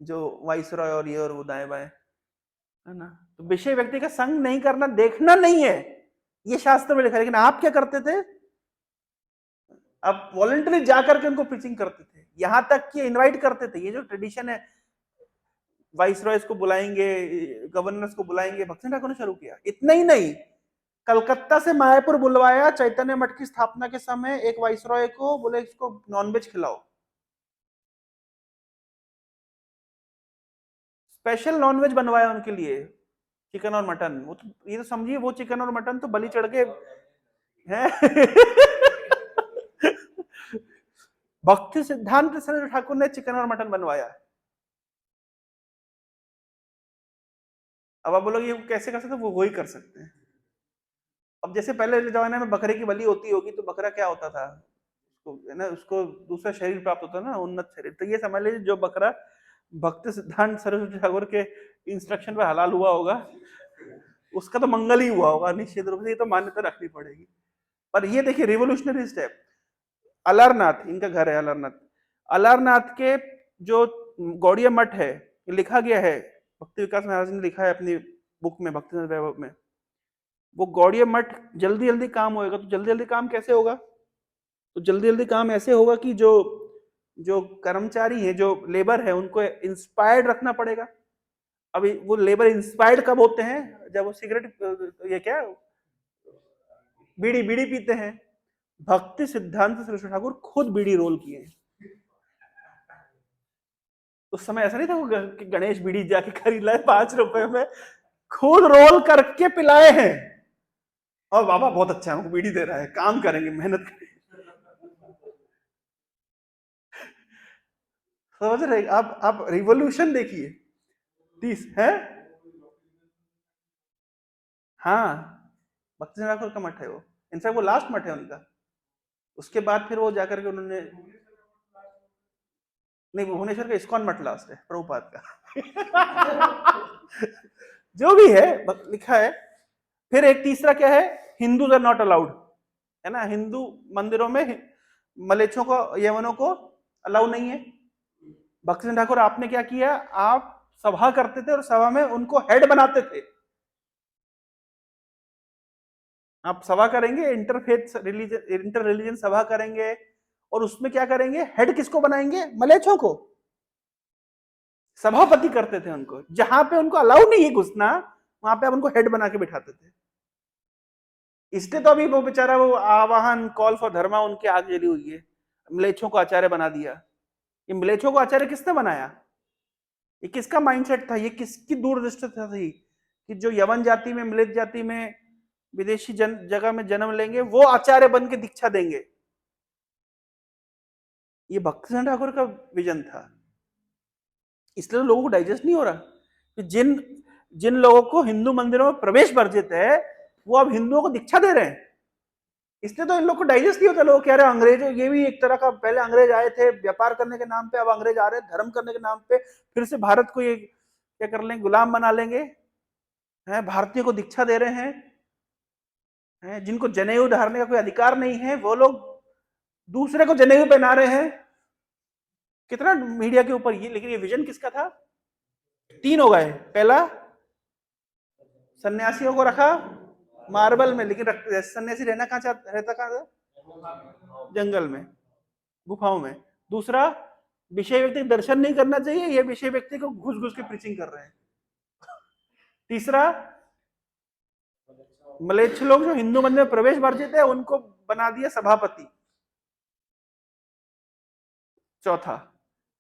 जो वाइसरॉय और ये और वो दाएं बाएं है ना, तो विषय व्यक्ति का संग नहीं करना, देखना नहीं है, ये शास्त्र में लिखा है। लेकिन आप क्या करते थे, आप वॉलंटरी जाकर के उनको प्रीचिंग करते थे, यहां तक कि इनवाइट करते थे। ये जो ट्रेडिशन है, वाइसरॉयज को बुलाएंगे, गवर्नर्स को बुलाएंगे, भक्तसिंह ठाकुर ने शुरू किया। इतना ही नहीं, कलकत्ता से मायापुर बुलवाया चैतन्य मठ की स्थापना के समय एक वाइसरॉय को, बोले इसको नॉनवेज खिलाओ, स्पेशल नॉनवेज बनवाया उनके लिए, चिकन और मटन। वो तो ये तो समझिए, वो चिकन और मटन तो बलि चढ़ के है। भक्ति सिद्धांत सरस्वती ठाकुर ने चिकन और मटन बनवाया। अब आप बोलोगे ये कैसे कर सकते, वो वही कर सकते हैं। अब जैसे पहले जमाने में बकरे की बलि होती होगी, तो बकरा क्या होता था, उसको है ना, उसको दूसरा शरीर प्राप्त होता ना, उन्नत शरीर। तो ये समझ लीजिए जो बकरा भक्ति सिद्धांत सरस्वती ठाकुर के इंस्ट्रक्शन पे हलाल हुआ होगा, उसका तो मंगल ही हुआ होगा निश्चित रूप से, ये तो मान्यता रखनी पड़ेगी। पर ये देखिए रिवोल्यूशनरी स्टेप। अलारनाथ, इनका घर है अलारनाथ, अलारनाथ के जो गौड़िया मठ है, लिखा गया है, भक्ति विकास महाराज ने लिखा है अपनी बुक में, भक्ति वैभव में, वो गौड़िया मठ जल्दी जल्दी काम होएगा। तो जल्दी जल्दी काम कैसे होगा, तो जल्दी जल्दी काम ऐसे होगा कि जो जो कर्मचारी है, जो लेबर है, उनको इंस्पायर्ड रखना पड़ेगा। अभी वो लेबर इंस्पायर्ड कब होते हैं, जब वो सिगरेट, ये क्या, बीड़ी बीड़ी पीते हैं। भक्ति सिद्धांत सरस्वती ठाकुर खुद बीड़ी रोल किए। उस समय ऐसा नहीं था कि गणेश बीड़ी जाके खरीद लाए 5 रुपए में, खुद रोल करके पिलाए हैं। और बाबा बहुत अच्छा है, हमको बीड़ी दे रहा है, काम करेंगे, मेहनत करेंगे। समझ रहे आप रिवोल्यूशन देखिए 30 है। हाँ, भक्ति ठाकुर का मठ है वो, इनफैक्ट वो लास्ट मठ है उनका। उसके बाद फिर वो जाकर के उन्होंने, नहीं भुवनेश्वर का इस्कॉन मठ लास्ट है, प्रभुपाद का। जो भी है लिखा है। फिर एक तीसरा क्या है, हिंदूज आर नॉट अलाउड, है ना, हिंदू मंदिरों में मलेच्छों को, यवनों को अलाउ नहीं है। भक्ति ठाकुर आपने क्या किया, आप सभा करते थे और सभा में उनको हेड बनाते थे। आप सभा करेंगे, इंटरफेथ रिलीजन, इंटर रिलीजन सभा करेंगे, और उसमें क्या करेंगे, हेड किसको बनाएंगे, मलेच्छों को। सभापति करते थे उनको, जहां पे उनको अलाउ नहीं है घुसना, वहां पे आप उनको हेड बना के बिठाते थे। इसलिए तो अभी वो बेचारा, वो आवाहन कॉल फॉर धर्मा उनकी आग जली हुई है, मलेच्छों को आचार्य बना दिया। ये मलेच्छों को आचार्य किसने बनाया, ये किसका माइंडसेट था, ये किसकी दूरदृष्टि थी कि जो यवन जाति में, मलेच्छ जाति में, विदेशी जगह में जन्म लेंगे, वो आचार्य बन के दीक्षा देंगे। ये भक्ति ठाकुर का विजन था। इसलिए लोगों को डाइजेस्ट नहीं हो रहा कि जिन जिन लोगों को हिंदू मंदिरों में प्रवेश वर्जित है, वो अब हिंदुओं को दीक्षा दे रहे हैं। इसलिए तो इन लोगों को डाइजेस्ट नहीं होता। लोग कह रहे हैं अंग्रेजों, ये भी एक तरह का, पहले अंग्रेज आए थे व्यापार करने के नाम पे, अब अंग्रेज आ रहे हैं धर्म करने के नाम पे, फिर से भारत को ये क्या कर लेंगे, गुलाम बना लेंगे, हैं, भारतीयों को दीक्षा दे रहे हैं, जिनको जनेऊ धारने का कोई अधिकार नहीं है, वो लोग दूसरे को जनेऊ पहना रहे हैं। कितना मीडिया के ऊपर ये, लेकिन ये विजन किसका था। 3 हो गए। पहला, सन्यासियों को रखा मार्बल में, लेकिन सन्यासी रहना कहाँ रहता, कहाँ था, जंगल में, गुफाओं में। दूसरा, विषय व्यक्ति दर्शन नहीं करना चाहिए, ये विषय व्यक्ति को घुस घुस के प्रीचिंग कर रहे हैं। तीसरा, मलेच्छ लोग जो हिंदू मंदिर में प्रवेश वर्जित है उनको बना दिया सभापति। चौथा,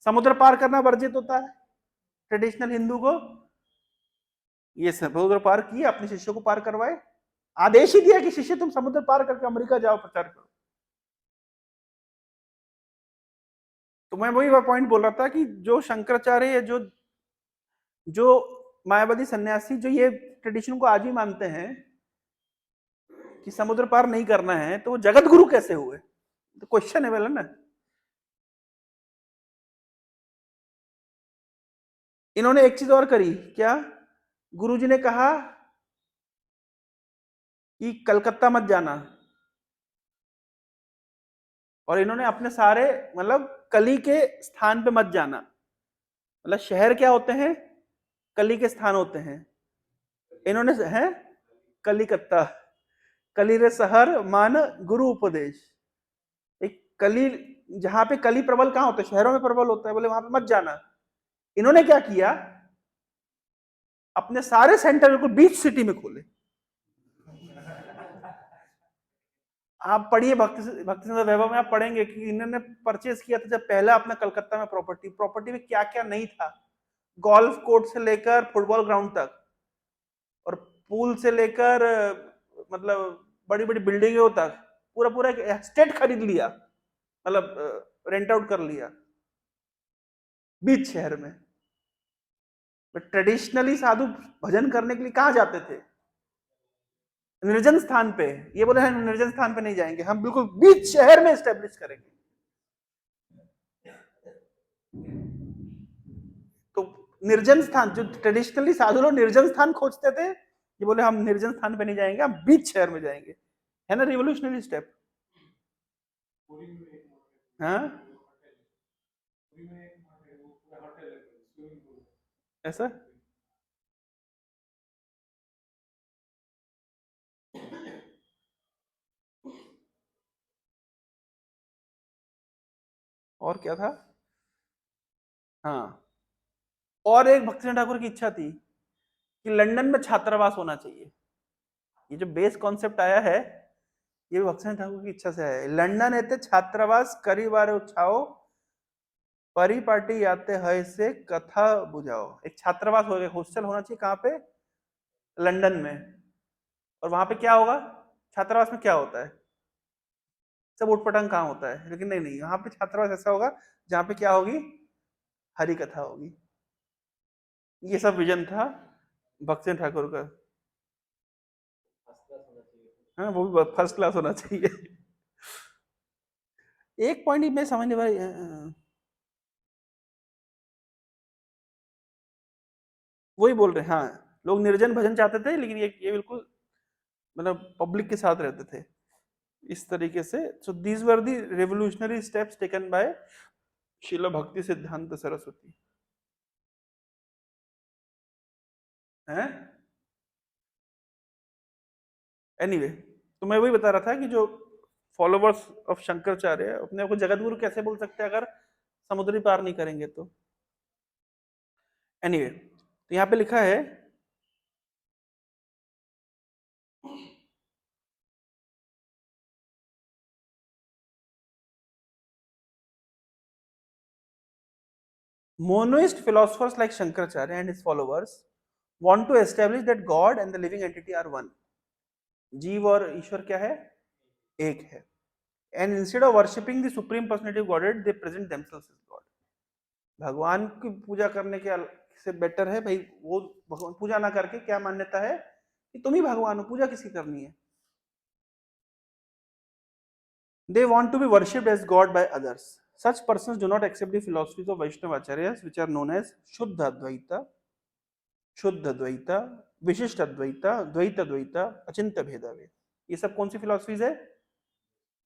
समुद्र पार करना वर्जित होता है ट्रेडिशनल हिंदू को, ये समुद्र पार किए, अपने शिष्यों को पार करवाए, आदेश ही दिया कि शिष्य तुम समुद्र पार करके अमेरिका जाओ, प्रचार करो। तो मैं वही पॉइंट बोल रहा था कि जो शंकराचार्य, जो मायावादी सन्यासी जो ये ट्रेडिशन को आज भी मानते हैं कि समुद्र पार नहीं करना है, तो वो जगत गुरु कैसे हुए? तो क्वेश्चन है वाला ना। इन्होंने एक चीज और करी, क्या? गुरुजी ने कहा कि कलकत्ता मत जाना, और इन्होंने अपने सारे मतलब कली के स्थान पे मत जाना। मतलब शहर क्या होते हैं? कली के स्थान होते हैं। इन्होंने है कलिकत्ता, कली रे शहर मान गुरु उपदेश। एक कली, जहां पे कली प्रबल कहां होता है? शहरों में प्रबल होता है, बोले वहां पे मत जाना। इन्होंने क्या किया, अपने सारे सेंटर बिल्कुल बीच सिटी में खोले। आप पढ़िए भक्ति सिंह वैभव में आप पढ़ेंगे कि इन्होंने परचेज किया था जब पहला अपना कलकत्ता में प्रॉपर्टी में क्या क्या नहीं था, गोल्फ कोर्ट से लेकर फुटबॉल ग्राउंड तक, और पूल से लेकर मतलब बड़ी बड़ी बिल्डिंगों तक, पूरा पूरा एक स्टेट खरीद लिया, मतलब रेंट आउट कर लिया बीच शहर में। ट्रेडिशनली साधु भजन करने के लिए कहां जाते थे? निर्जन स्थान पे। ये बोले हम निर्जन स्थान पे नहीं जाएंगे, हम बिल्कुल बीच शहर में एस्टेब्लिश करेंगे। तो निर्जन स्थान, जो ट्रेडिशनली साधु लोग निर्जन स्थान खोजते थे, ये बोले हम निर्जन स्थान पे नहीं जाएंगे, हम बीच शहर में जाएंगे। है ना रिवोल्यूशनरी स्टेप? हाँ, ऐसा। और क्या था? हाँ, और एक भक्ति ठाकुर की इच्छा थी कि लंदन में छात्रावास होना चाहिए। ये जो बेस कॉन्सेप्ट आया है, ये भी भक्ति ठाकुर की इच्छा से आया है। लंदन एते छात्रावास करी बारे उछाओ, परिपाटी आते है से कथा बुझाओ। एक छात्रावास हो, हॉस्टल होना चाहिए, कहाँ पे? लंदन में। और वहां पे क्या होगा? छात्रावास में क्या होता है? सब उठपटांग कहाँ होता है, लेकिन नहीं नहीं, यहाँ पे छात्रावास ऐसा होगा जहाँ पे क्या होगी? हरी कथा होगी। ये सब विजन था भक्ति ठाकुर का। हाँ, वो भी फर्स्ट क्लास होना चाहिए। एक पॉइंट में समझने भाई, वही बोल रहे हैं, हाँ, लोग निर्जन भजन चाहते थे, लेकिन ये बिल्कुल मतलब पब्लिक के साथ रहते थे इस तरीके से। So these were the revolutionary steps taken by शिला भक्ति सिद्धांत सरस्वती। हैं? एनीवे, तो मैं वही बता रहा था कि जो फॉलोवर्स ऑफ शंकराचार्य अपने को जगत गुरु कैसे बोल सकते हैं अगर समुद्री पार नहीं करेंगे तो? एनीवे, तो यहाँ पे लिखा है, monoist philosophers like Shankaracharya and his followers want to establish that God and the living entity are one. जीव और ईश्वर क्या है? एक है। And instead of worshipping the supreme personality of Godhead, they present themselves as God. भगवान की पूजा करने के से बेटर है भाई वो भगवान पूजा ना करके क्या मान्यता है कि तुम ही भगवान हो, पूजा किसी करनी है। They want to be worshipped as God by others. Such persons do not accept the philosophies of Vaishnava acharyas, which are known as Shuddha Advaita, शुद्ध द्वैता, विशिष्ट अद्वैता, द्वैत द्वैता, अचिंत्य भेदाभेद। ये सब कौन सी फिलोसफीज है?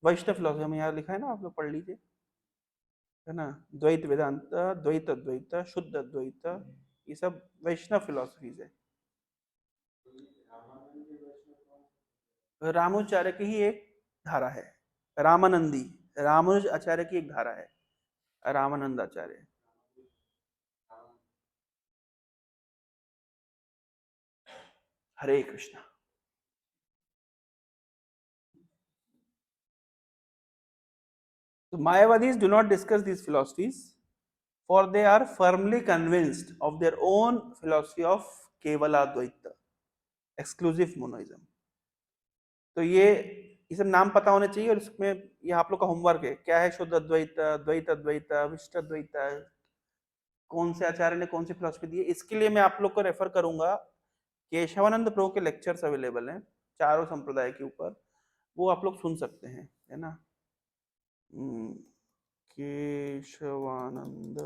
वैष्णव फिलोसफी। हमें यहाँ लिखा है ना, आप लोग पढ़ लीजिए, है ना? द्वैत वेदांत, द्वैत अद्वैता, शुद्ध अद्वैता, ये सब वैष्णव फिलोसफीज है। रामानुजाचार्य की ही एक धारा है, रामानंदी, रामानुज आचार्य की एक धारा है, रामानंद आचार्य। हरे Krishna. So Mayavadis do not discuss these philosophies, for they are firmly convinced of their own philosophy of Kevala Dvaita, exclusive monism. तो ये सब नाम पता होने चाहिए, और इसमें ये आप लोग का होमवर्क है, क्या है शुद्ध अद्वैत, द्वैत अद्वैत, विशिष्ट अद्वैत, कौन से आचार्य ने कौन सी फिलोसफी दी है। इसके लिए मैं आप लोग को रेफर करूंगा, केशवानंद प्रभु के लेक्चर्स अवेलेबल हैं चारों संप्रदाय के ऊपर, वो आप लोग सुन सकते हैं, है ना। केशवानंद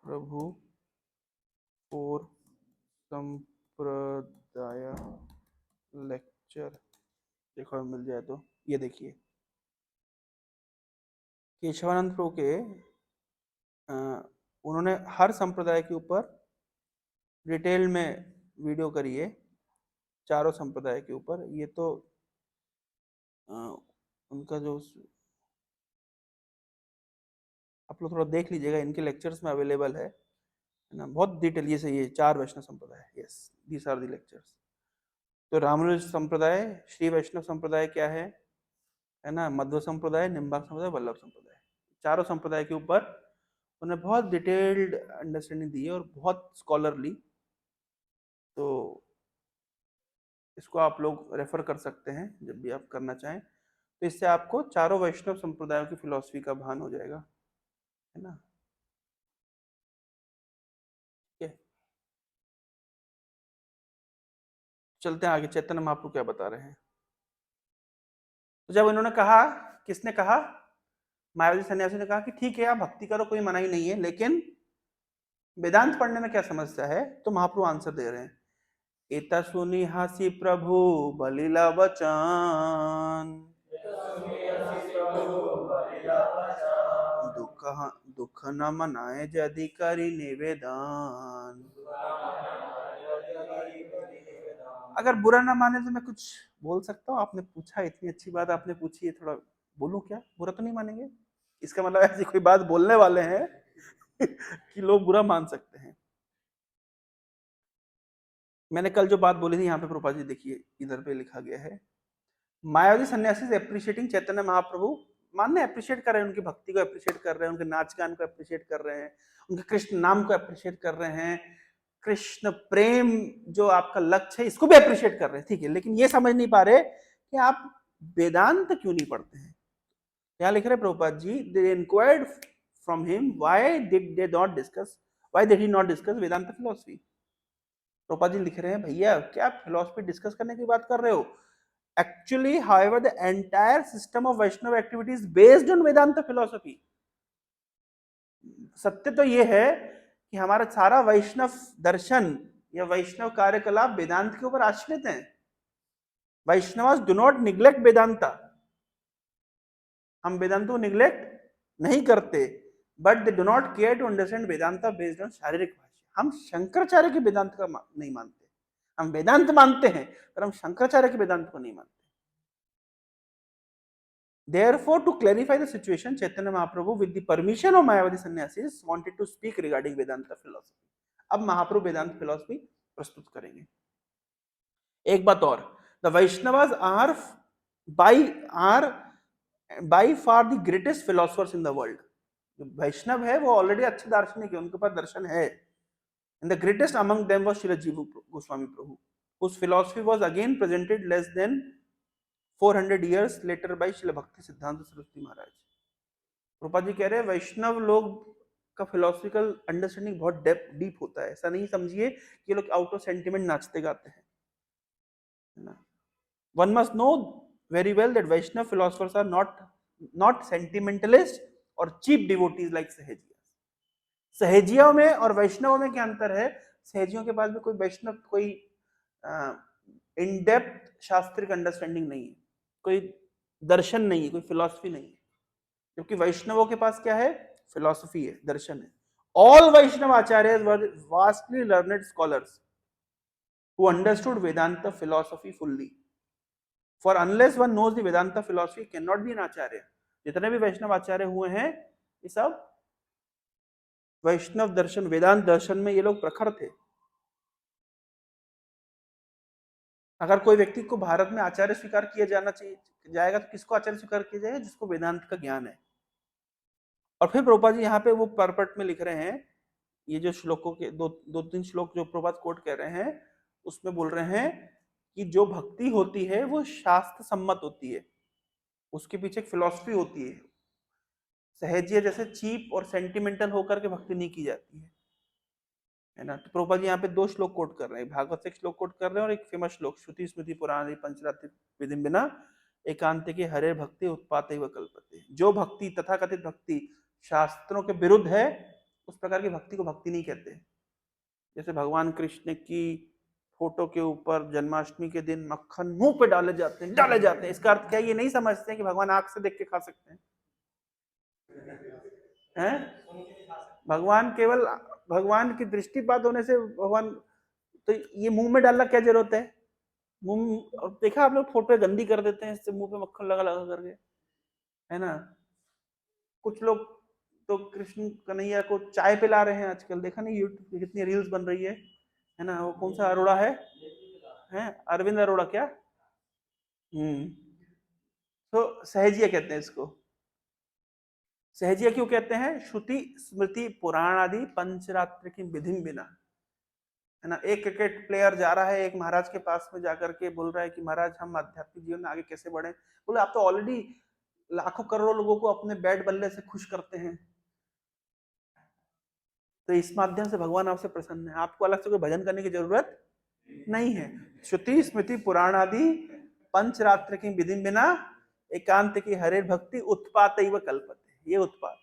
प्रभु और संप्रदाय लेक्चर, देखो मिल जाए तो ये देखिए, केशवानंद प्रभु के उन्होंने हर संप्रदाय के ऊपर डिटेल में वीडियो करी है, चारों संप्रदाय के ऊपर। ये तो उनका जो, आप लोग थोड़ा देख लीजिएगा, इनके लेक्चर्स में अवेलेबल है ना, बहुत डिटेल। ये सही है, 4 वैष्णव संप्रदाय, yes these are the lectures. तो रामानुज संप्रदाय, श्री वैष्णव संप्रदाय क्या है ना, मध्व संप्रदाय, निम्बार्क संप्रदाय, वल्लभ संप्रदाय, चारों संप्रदाय के ऊपर उन्होंने बहुत डिटेल्ड अंडरस्टैंडिंग दी है और बहुत स्कॉलरली। तो इसको आप लोग रेफर कर सकते हैं जब भी आप करना चाहें, तो इससे आपको चारों वैष्णव संप्रदायों की फिलॉसफी का भान हो जाएगा, है ना। ठीक है, चलते हैं आगे, चैतन्य महाप्रभु क्या बता रहे हैं। तो जब इन्होंने कहा, किसने कहा, मायावती सन्यासी ने कहा कि ठीक है आप भक्ति करो, कोई मनाही नहीं है, लेकिन वेदांत पढ़ने में क्या समस्या है, तो महाप्रभु आंसर दे रहे हैं, एता सुनी हासी प्रभु बलिला वचन, दुख दुख न मनाए यदि करी निवेदन। अगर बुरा ना माने तो मैं कुछ बोल सकता हूँ, आपने पूछा, इतनी अच्छी बात आपने पूछी है, थोड़ा बोलूं क्या, बुरा तो नहीं मानेंगे, इसका मतलब ऐसी कोई बात बोलने वाले हैं कि लोग बुरा मान सकते हैं। मैंने कल जो बात बोली थी यहाँ पे प्रभुपाद जी देखिए, इधर पे लिखा गया है, मायावती सन्यासी अप्रिशिएटिंग चैतन्य महाप्रभु, मानने अप्रिशिएट कर रहे हैं, उनकी भक्ति को अप्रिशिएट कर रहे हैं, उनके नाच गान को अप्रिशिएट कर रहे हैं, उनके कृष्ण नाम को अप्रिशिएट कर रहे हैं, कृष्ण प्रेम जो आपका लक्ष्य है इसको भी अप्रिशिएट कर रहे हैं, ठीक है, लेकिन ये समझ नहीं पा रहे कि आप वेदांत क्यों नहीं पढ़ते हैं। यहाँ लिख रहे Prabhupada ji, they inquired from him why did they not discuss, why did he not discuss Vedanta philosophy. Prabhupada ji लिख रहे हैं, भैया क्या फिलॉसफी डिस्कस करने की बात कर रहे हो, actually however the entire system of Vaishnava activity is based on Vedanta philosophy। सत्य तो ये है कि हमारा सारा वैष्णव दर्शन या वैष्णव कार्यकलाप वेदांत के ऊपर आश्रित हैं। Vaishnavas do not neglect Vedanta, हम वेदांत को निग्लेक्ट नहीं करते, but they do not care to understand Vedanta based on Shariraka Bhashya. हम शंकराचार्य के वेदांत का नहीं मानते, हम वेदांत मानते हैं पर हम शंकराचार्य के वेदांत को नहीं मानते। Therefore, to clarify the situation, Chaitanya Mahaprabhu, with the permission of Mayavadi sannyasis, wanted to speak regarding Vedanta philosophy. अब महाप्रभु वेदांत फिलॉसफी प्रस्तुत करेंगे। एक बात और, the Vaishnavas are by far the greatest philosophers in the world। जो वैष्णव है वो already अच्छे दार्शनिक है, उनके पास दर्शन है। And the greatest among them was Srila Jiva Goswami Prabhu, whose philosophy was again presented less than 400 years later by Srila भक्ति सिद्धांत सरस्वती महाराज। रूपा जी कह रहे हैं वैष्णव लोग का फिलोसफिकल अंडरस्टैंडिंग बहुत डीप होता है, ऐसा नहीं समझिए कि लोग आउट ऑफ सेंटिमेंट नाचते गाते हैं, है ना। One must know very well that Vaishnava philosophers are not sentimentalists or cheap devotees like Sahajiya। सहेजियों में और वैष्णवों में क्या अंतर है, सहेजियों के पास भी कोई वैष्णव कोई इन डेप्थ शास्त्रिक अंडरस्टैंडिंग नहीं है, कोई दर्शन नहीं है, कोई फिलॉसफी नहीं है, जबकि वैष्णवों के पास क्या है, फिलॉसफी है, दर्शन है। All Vaishnava acharya were vastly learned scholars who understood Vedanta philosophy fully, for unless one knows the Vedanta philosophy can not be an acharya. जितने भी वैष्णव आचार्य हुए हैं ये सब वैष्णव दर्शन वेदांत दर्शन में ये लोग प्रखर थे। अगर कोई व्यक्ति को भारत में आचार्य स्वीकार किया जाना चाहिए जाएगा तो किसको आचार्य स्वीकार किया जाएगा? जिसको वेदांत का ज्ञान है। और फिर प्रभुपाद जी यहाँ पे वो परपट में लिख रहे हैं, ये जो श्लोकों के दो तीन श्लोक जो प्रभुपाद कोट कर रहे हैं, उसमें बोल रहे हैं कि जो भक्ति होती है वो शास्त्र सम्मत होती है, उसके पीछे एक फिलॉसफी होती है। सहजिया जैसे चीप और सेंटिमेंटल होकर के भक्ति नहीं की जाती है ना। तो प्रभुपाद जी यहाँ पे दो श्लोक कोट कर रहे हैं, भागवत से एक श्लोक कोट कर रहे हैं और एक फेमस श्लोक, श्रुति स्मृति पुराण पंचरात्रि विधिम्बिना एकांत के हरे भक्ति उत्पाते व कल्पते। जो भक्ति तथाकथित भक्ति शास्त्रों के विरुद्ध है, उस प्रकार की भक्ति को भक्ति नहीं कहते। जैसे भगवान कृष्ण की फोटो के ऊपर जन्माष्टमी के दिन मक्खन मुंह पे डाले जाते हैं, इसका अर्थ क्या? ये नहीं समझते हैं कि भगवान आंख से देख के खा सकते हैं? भगवान केवल भगवान की दृष्टिपात होने से भगवान, तो ये मुंह में डालना क्या जरूरत है? मुंह देखा आप लोग फोटो गंदी कर देते हैं इससे, मुंह पे मक्खन लगा लगा करके, है ना। कुछ लोग तो कृष्ण कन्हैया को चाय पिला रहे हैं आजकल, देखा नहीं यूट्यूब पे कितनी रील्स बन रही है ना। वो कौन सा अरोड़ा है अरविंद अरोड़ा क्या? तो सहजिया कहते हैं इसको। सहजिया क्यों कहते हैं? श्रुति स्मृति पुराण आदि पंचरात्र की विधि बिना, है ना। एक क्रिकेट प्लेयर जा रहा है एक महाराज के पास में जाकर के बोल रहा है कि महाराज हम आध्यात्मिक जीवन में आगे कैसे बढ़े? बोले आप तो ऑलरेडी लाखों करोड़ों लोगों को अपने बैट बल्ले से खुश करते हैं, तो इस माध्यम से भगवान आपसे प्रसन्न है, आपको अलग से कोई भजन करने की जरूरत नहीं है। श्रुति स्मृति पुराण आदि पंचरात्र की विधि बिना एकांत की हरे भक्ति उत्पात व कल्पते। ये उत्पात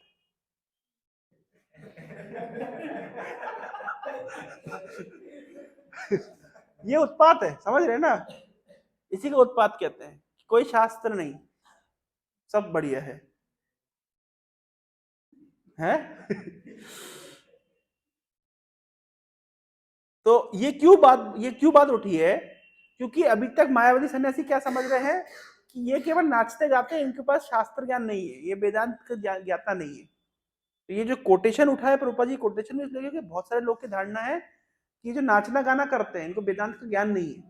ये उत्पात है, समझ रहे ना? इसी को उत्पात कहते हैं। कोई शास्त्र नहीं, सब बढ़िया है? तो ये क्यों बात उठी है? क्योंकि अभी तक मायावादी सन्यासी क्या समझ रहे हैं कि ये केवल नाचते गाते, इनके पास शास्त्र ज्ञान नहीं है, ये वेदांत का ज्ञाता नहीं है। तो ये जो कोटेशन उठा है प्रभुपाद जी, कोटेशन में इसलिए कि बहुत सारे लोग की धारणा है कि जो नाचना गाना करते हैं इनको वेदांत का ज्ञान नहीं है।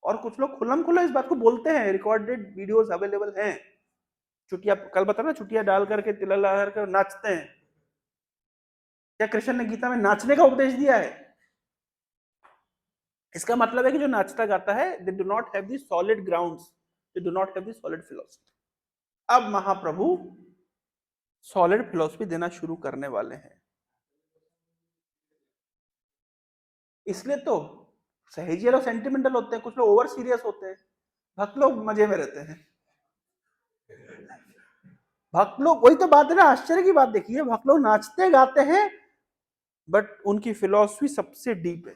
और कुछ लोग खुल्लम खुल्ला इस बात को बोलते हैं, रिकॉर्डेड वीडियोस अवेलेबल हैं। चुटिया, कल बता ना, चुटिया डाल करके तिलक लगा करके नाचते हैं। क्या कृष्ण ने गीता में नाचने का उपदेश दिया है? इसका मतलब है कि जो नाचता गाता है दे do not have the solid grounds, they do not have the solid philosophy. अब महाप्रभु सॉलिड फिलॉसफी देना शुरू करने वाले हैं। इसलिए तो सहजी लोग सेंटिमेंटल होते हैं, कुछ लोग ओवर सीरियस होते हैं, भक्त लोग मजे में रहते हैं। भक्त लोग, वही तो बात है ना, आश्चर्य की बात देखिए, भक्त लोग नाचते गाते हैं बट उनकी फिलॉसफी सबसे डीप है।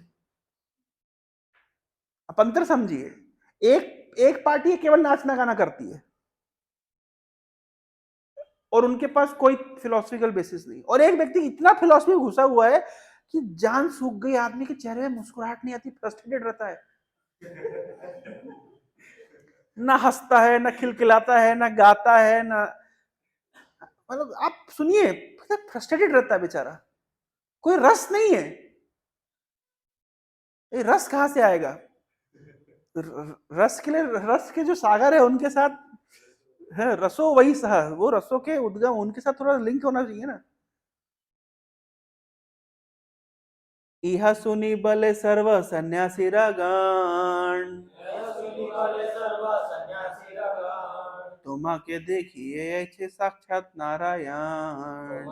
आप अंतर समझिए, एक पार्टी केवल नाचना गाना करती है और उनके पास कोई फिलोसफिकल बेसिस नहीं, और एक व्यक्ति इतना फिलोसफी घुसा हुआ है कि जान सूख गई, आदमी के चेहरे में मुस्कुराहट नहीं आती, फ्रस्ट्रेटेड रहता है, ना हंसता है, ना खिलखिलाता है, ना गाता है, ना, मतलब आप सुनिए, फ्रस्ट्रेटेड रहता है बेचारा, कोई रस नहीं है। ये रस कहां से आएगा? रस के लिए, रस के जो सागर है उनके साथ है, रसो वही सह, वो रसों के उद्गम, उनके साथ थोड़ा लिंक होना चाहिए ना। इहा सुनी बले सर्व सन्यासी रगण, तुम्हाके देखिए ऐसे साक्षात नारायण।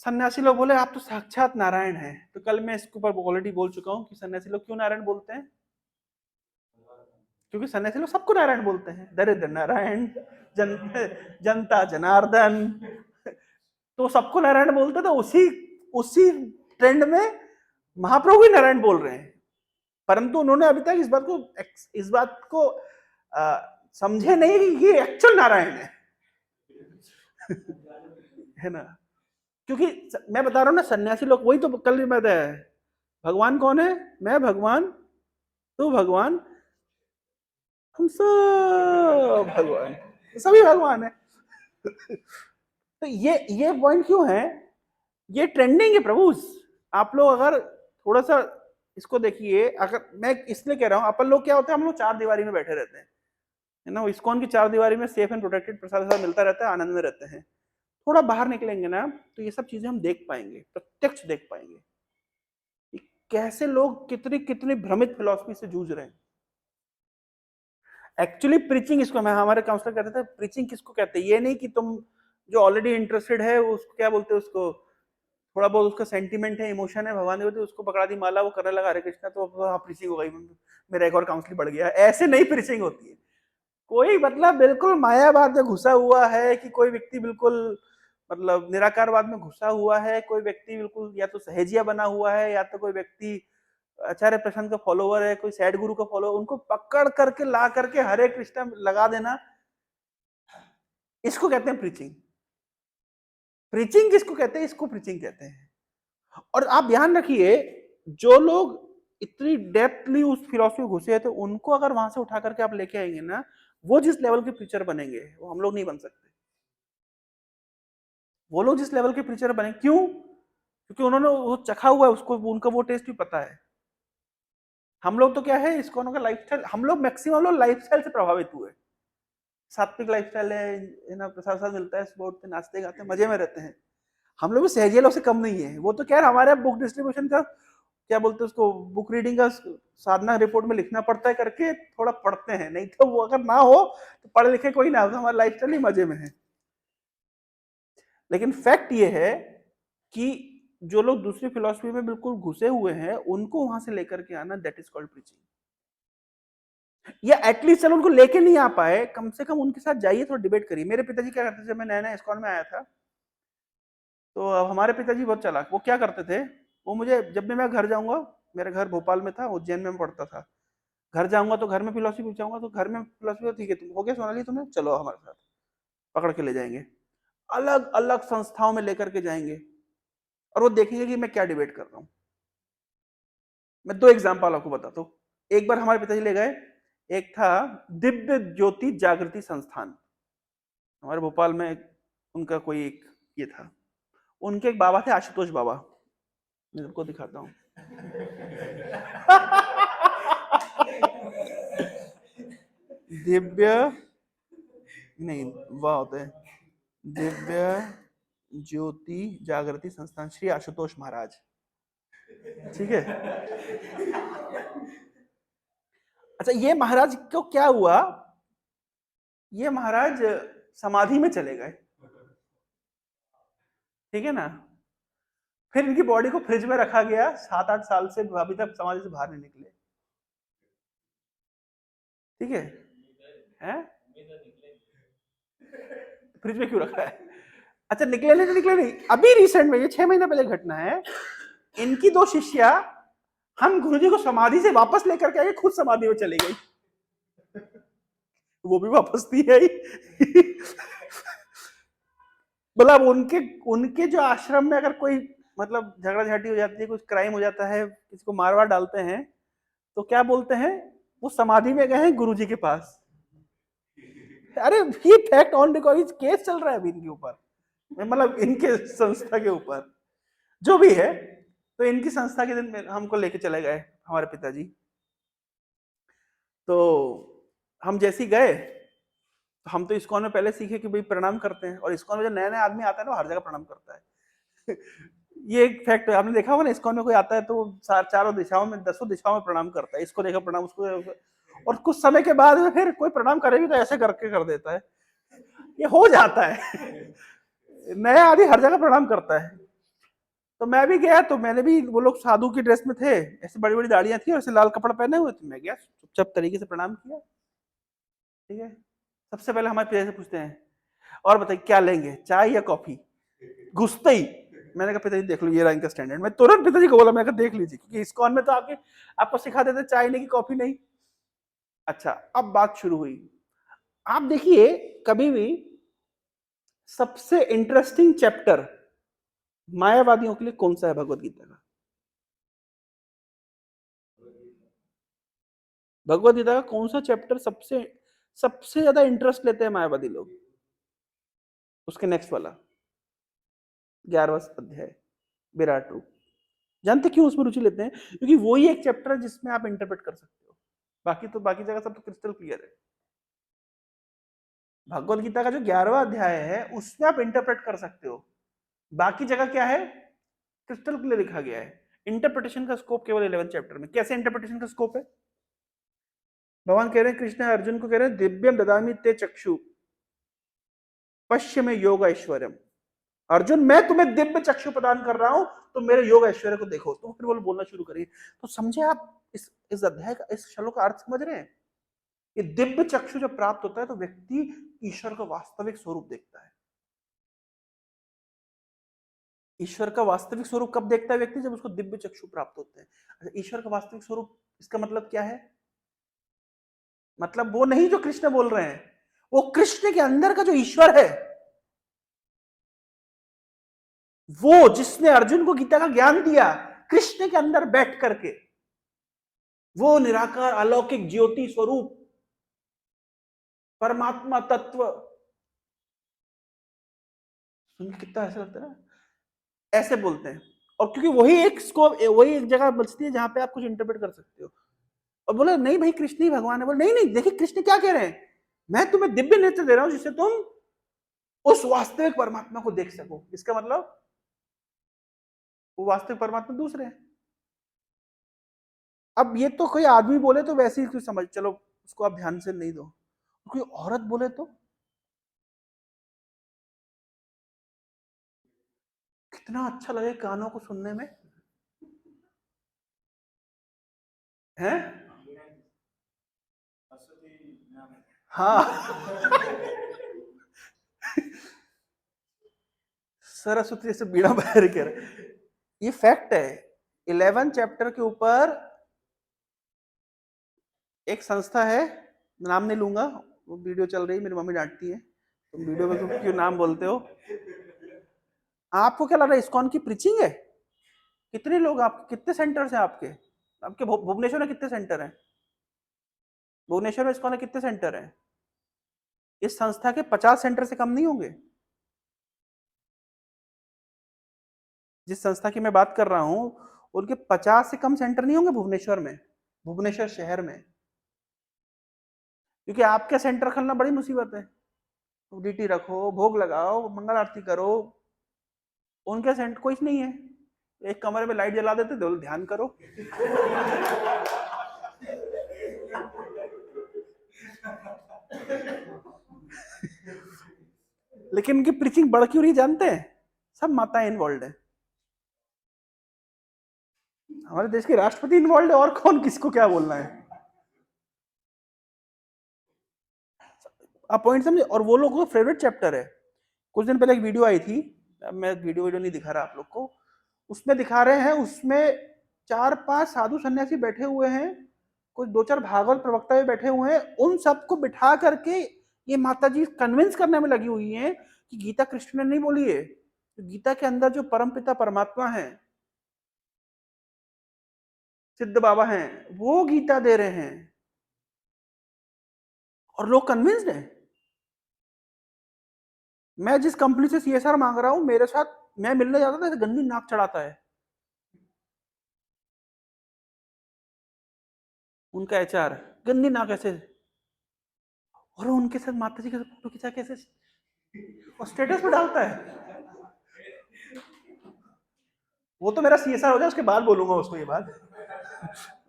सन्यासी लोग बोले आप तो साक्षात नारायण हैं। तो कल मैं इसके ऊपर ऑलरेडी बोल चुका हूं कि सन्यासी लोग क्यों नारायण बोलते हैं। क्योंकि सन्यासी लोग सबको नारायण बोलते हैं, दरिद्र नारायण, जनता जनार्दन, तो सबको नारायण बोलते, तो उसी ट्रेंड में महाप्रभु भी नारायण बोल रहे हैं। परंतु उन्होंने अभी तक इस बात को समझे नहीं कि ये एक्चुअल नारायण है ना। क्योंकि मैं बता रहा हूं ना, सन्यासी लोग, वही तो कल भी बताया है, भगवान कौन है? मैं भगवान, तू भगवान, हम सब भगवान, सभी भगवान है। तो ये पॉइंट क्यों है? ये ट्रेंडिंग है प्रभु। आप लोग अगर थोड़ा सा इसको देखिए, अगर मैं इसलिए कह रहा हूँ, अपन लोग क्या होते हैं, हम लोग चार दीवारी में बैठे रहते हैं, है ना, इस्कॉन की चार दीवारी में सेफ एंड प्रोटेक्टेड प्रसाद मिलता रहता है, आनंद में रहते हैं। थोड़ा बाहर निकलेंगे ना तो ये सब चीजें हम देख पाएंगे, प्रत्यक्ष देख पाएंगे कि कैसे लोग कितनी कितनी भ्रमित फिलॉसफी से जूझ रहे हैं। एक्चुअली प्रीचिंग इसको, मैं हमारे काउंसलर कहते थे, प्रीचिंग किसको कहते हैं, ये नहीं कि तुम जो ऑलरेडी इंटरेस्टेड है उसको क्या बोलते हैं, उसको थोड़ा बहुत उसका सेंटीमेंट है, इमोशन है, भगवान देवते, उसको पकड़ा दी माला, वो करने लगा हरे कृष्णा, तो हाँ प्रीचिंग हो गई, मेरा एक और काउंसलिंग बढ़ गया। ऐसे नहीं प्रीचिंग होती है। कोई मतलब बिल्कुल मायावाद में घुसा हुआ है, कि कोई व्यक्ति बिल्कुल मतलब निराकारवाद में घुसा हुआ है, कोई व्यक्ति बिल्कुल या तो सहेजिया बना हुआ है, या तो कोई व्यक्ति आचार्य प्रशांत का फॉलोवर है, कोई सैड गुरु का फॉलोवर, उनको पकड़ करके ला करके हरे कृष्णा लगा देना, इसको कहते हैं प्रीचिंग। प्रीचिंग किसको कहते हैं, इसको प्रीचिंग कहते हैं। और आप ध्यान रखिए, जो लोग इतनी डेप्थली उस फिलॉसफी में घुसे हैं, तो उनको अगर वहां से उठा करके आप लेके आएंगे ना, वो जिस लेवल के प्रीचर बनेंगे वो हम लोग नहीं बन सकते। वो लोग जिस लेवल के प्रीचर बने, क्यों? क्योंकि उन्होंने वो चखा हुआ है, उसको उनका वो टेस्ट भी पता है। हम लोग तो क्या है, इसको का लाइफस्टाइल, हम लोग मैक्सिमम लोग लाइफस्टाइल से प्रभावित हुए। सात्विक लाइफस्टाइल है ना, प्रसाद साथ मिलता है, स्पोर्ट नाचते गाते मजे में रहते हैं। हम लोग भी सहजिया लोग से कम नहीं है। वो तो क्या है, हमारे बुक डिस्ट्रीब्यूशन का क्या बोलते हैं उसको, बुक रीडिंग का साधना रिपोर्ट में लिखना पड़ता है करके थोड़ा पढ़ते हैं, नहीं तो वो अगर ना हो तो पढ़े लिखे कोई ना हो, तो हमारा लाइफस्टाइल ही मजे में है। लेकिन फैक्ट ये है कि जो लोग दूसरी फिलॉसफी में बिल्कुल घुसे हुए हैं, उनको वहां से लेकर के आना, दैट इज कॉल्ड प्रीचिंग। या एटलीस्ट चलो उनको लेके नहीं आ पाए, कम से कम उनके साथ जाइए, थोड़ा डिबेट करिए। मेरे पिताजी क्या करते थे, जब मैं नया नया इस्कॉन में आया था, तो अब हमारे पिताजी बहुत चालाक, वो क्या करते थे, वो मुझे जब भी मैं घर जाऊंगा, मेरा घर भोपाल में था, उज्जैन में पढ़ता था, घर जाऊंगा तो घर में फिलॉसफी पूछाऊंगा, तो घर में फिलॉसफी, ठीक है तुम हो गया सोनाली, तुम्हें चलो हमारे साथ, पकड़ के ले जाएंगे, अलग अलग संस्थाओं में लेकर के जाएंगे, और वो देखेंगे कि मैं क्या डिबेट कर रहा हूँ। मैं दो एग्जाम्पल आपको बताता हूँ। एक बार हमारे पिताजी ले गए, एक था दिव्य ज्योति जागृति संस्थान, हमारे भोपाल में उनका कोई एक ये था, उनके एक बाबा थे आशुतोष बाबा, मैं आपको दिखाता हूँ। दिव्य नहीं, वह होते हैं दिव्य ज्योति जागृति संस्थान, श्री आशुतोष महाराज, ठीक है। अच्छा, ये महाराज को क्या हुआ, ये महाराज समाधि में चले गए, ठीक है ना। फिर इनकी बॉडी को फ्रिज में रखा गया 7-8 साल से, अभी तक समाधि से बाहर नहीं निकले, ठीक है। हैं? फ्रिज में क्यों रखा है? अच्छा, निकले नहीं तो निकले नहीं, अभी रिसेंट में, ये 6 महीने पहले घटना है, इनकी दो शिष्या हम गुरुजी को समाधि से वापस लेकर के आए, खुद समाधि में चली गई, वो भी वापस नहीं आई। मतलब उनके उनके जो आश्रम में अगर कोई मतलब झगड़ा झाटी हो जाती है, कुछ क्राइम हो जाता है, किसी को मारवार डालते हैं, तो क्या बोलते हैं, वो समाधि में गए हैं गुरुजी के पास। अरे ये फैक्ट ऑन रिकॉर्ड, केस चल रहा है अभी इनके ऊपर, मतलब इनके संस्था के ऊपर, जो भी है। तो इनकी संस्था के दिन में हमको लेके चले गए हमारे पिताजी, तो हम जैसे गए, तो हम तो इस्कॉन में पहले सीखे कि भाई प्रणाम करते हैं, और इस्कॉन में जो नया नया आदमी आता है ना, हर जगह प्रणाम करता है। ये एक फैक्ट है, आपने देखा होगा ना, इस्कॉन में कोई आता है तो चारों दिशाओं में, 10 दिशाओं में प्रणाम करता है, इसको देखा प्रणाम, उसको, और कुछ समय के बाद में फिर कोई प्रणाम करेगी तो ऐसे करके कर देता है, ये हो जाता है। नया आदमी हर जगह प्रणाम करता है। तो मैं भी गया, तो मैंने भी, वो लोग साधु की ड्रेस में थे, ऐसे बड़ी बड़ी दाढ़ियां थी और ऐसे लाल कपड़ा पहने हुए थे, मैं गया चुपचाप तरीके से प्रणाम किया, ठीक है। सबसे पहले हमारे पिता से पूछते हैं, और बताइए क्या लेंगे, चाय या कॉफी? घुसते ही मैंने कहा पिताजी देख लो ये रहा इनका स्टैंडर्ड, मैं तुरंत पिताजी को बोला, मैं कहा देख लीजिए, क्योंकि इस्कॉन में तो आके आपको सिखा देते चाय नहीं की कॉफी नहीं। अच्छा, अब बात शुरू हुई। आप देखिए, कभी भी सबसे इंटरेस्टिंग चैप्टर मायावादियों के लिए कौन सा है भगवत गीता का? भगवत गीता का कौन सा चैप्टर सबसे सबसे ज्यादा इंटरेस्ट लेते हैं मायावादी लोग? उसके नेक्स्ट वाला 11वां अध्याय, विराट रूप। जानते क्यों उसमें रुचि लेते हैं? क्योंकि वो ही एक चैप्टर है जिसमें आप इंटरप्रेट कर सकते हो। बाकी जगह सब तो क्रिस्टल क्लियर है। भगवत गीता का जो 11वां अध्याय है उसमें आप इंटरप्रेट कर सकते हो, बाकी जगह क्या है, क्रिस्टल क्लियर लिखा गया है। इंटरप्रिटेशन का स्कोप केवल 11 चैप्टर में। कैसे इंटरप्रिटेशन का स्कोप है? भगवान कह रहे हैं, कृष्ण अर्जुन को कह रहे हैं, दिव्यम ददामि ते चक्षु पश्य में योग ऐश्वर्यम। अर्जुन मैं तुम्हें दिव्य चक्षु प्रदान कर रहा हूं, तो मेरे योग ऐश्वर्य को देखो। तो फिर वो बोलना शुरू करिए। तो समझे आप इस अध्याय का, इस श्लोक का अर्थ समझ रहे हैं? ये दिव्य चक्षु जब प्राप्त होता है तो व्यक्ति ईश्वर का वास्तविक स्वरूप देखता है। ईश्वर का वास्तविक स्वरूप कब देखता है व्यक्ति? जब उसको दिव्य चक्षु प्राप्त होते हैं। अच्छा, ईश्वर का वास्तविक स्वरूप, इसका मतलब क्या है? मतलब वो नहीं जो कृष्ण बोल रहे हैं, वो कृष्ण के अंदर का जो ईश्वर है, वो जिसने अर्जुन को गीता का ज्ञान दिया कृष्ण के अंदर बैठ करके, वो निराकार अलौकिक ज्योति स्वरूप परमात्मा तत्व। सुन के कितना ऐसा लगता है ना, ऐसे बोलते हैं। और क्योंकि वही एक स्कोप, वही एक जगह बचती है जहां पे आप कुछ इंटरप्रेट कर सकते हो। और बोले नहीं भाई कृष्ण ही भगवान है। बोले नहीं नहीं, देखिए कृष्ण क्या कह रहे हैं, मैं तुम्हें दिव्य नेत्र दे रहा हूं जिससे तुम उस वास्तविक परमात्मा को देख सको। इसका मतलब वो वास्तविक परमात्मा दूसरे हैं। अब ये तो कोई आदमी बोले तो वैसे ही कुछ समझ, चलो उसको आप ध्यान से नहीं दो। कोई औरत बोले तो कितना अच्छा लगे कानों को सुनने में, है? हाँ। सरस्वती से बीड़ा बजा के, ये फैक्ट है। 11 चैप्टर के ऊपर एक संस्था है, नाम नहीं लूंगा, वो वीडियो चल रही है, मेरी मम्मी डांटती है, तुम वीडियो में तुम क्यों नाम बोलते हो। आपको क्या लग रहा है इस्कॉन की प्रीचिंग है? कितने लोग, आप कितने सेंटर्स हैं आपके? आपके भुवनेश्वर में कितने सेंटर हैं? भुवनेश्वर में इस्कॉन में कितने सेंटर हैं? इस संस्था के 50 सेंटर से कम नहीं होंगे। जिस संस्था की मैं बात कर रहा हूं उनके 50 से कम सेंटर नहीं होंगे भुवनेश्वर में, भुवनेश्वर शहर में। क्योंकि आपके सेंटर खोलना बड़ी मुसीबत है। डीटी रखो, भोग लगाओ, मंगल आरती करो। उनके सेंटर कुछ नहीं है, एक कमरे में लाइट जला देते, तो ध्यान करो। लेकिन उनकी प्रीचिंग बढ़ क्यों रही जानते हैं? सब माताएं इन्वॉल्व है। हमारे देश के राष्ट्रपति इन्वॉल्व है, और कौन किसको क्या बोलना है। आप पॉइंट समझे? और वो लोगों का फेवरेट चैप्टर है। कुछ दिन पहले एक वीडियो आई थी, मैं वीडियो नहीं दिखा रहा आप लोग को, उसमें दिखा रहे हैं, उसमें 4-5 साधु सन्यासी बैठे हुए हैं, कुछ 2-4 भागवत प्रवक्ता भी बैठे हुए हैं, उन सबको बिठा करके ये माता जी कन्विंस करने में लगी हुई हैं कि गीता कृष्ण ने नहीं बोली है, गीता के अंदर जो परमपिता परमात्मा है, सिद्ध बाबा हैं, वो गीता दे रहे हैं, और लोग कन्विंस्ड हैं। मैं जिस कंपनी से सीएसआर मांग रहा हूं, मेरे साथ मैं मिलने जाता था, गंदी नाक चढ़ाता है उनका एचआर, गंदी नाक ऐसे, और उनके साथ माता जी के साथ फोटो खिंचा कैसे और स्टेटस पे डालता है। वो तो मेरा सीएसआर हो जाए उसके बाद बोलूंगा उसको ये बात,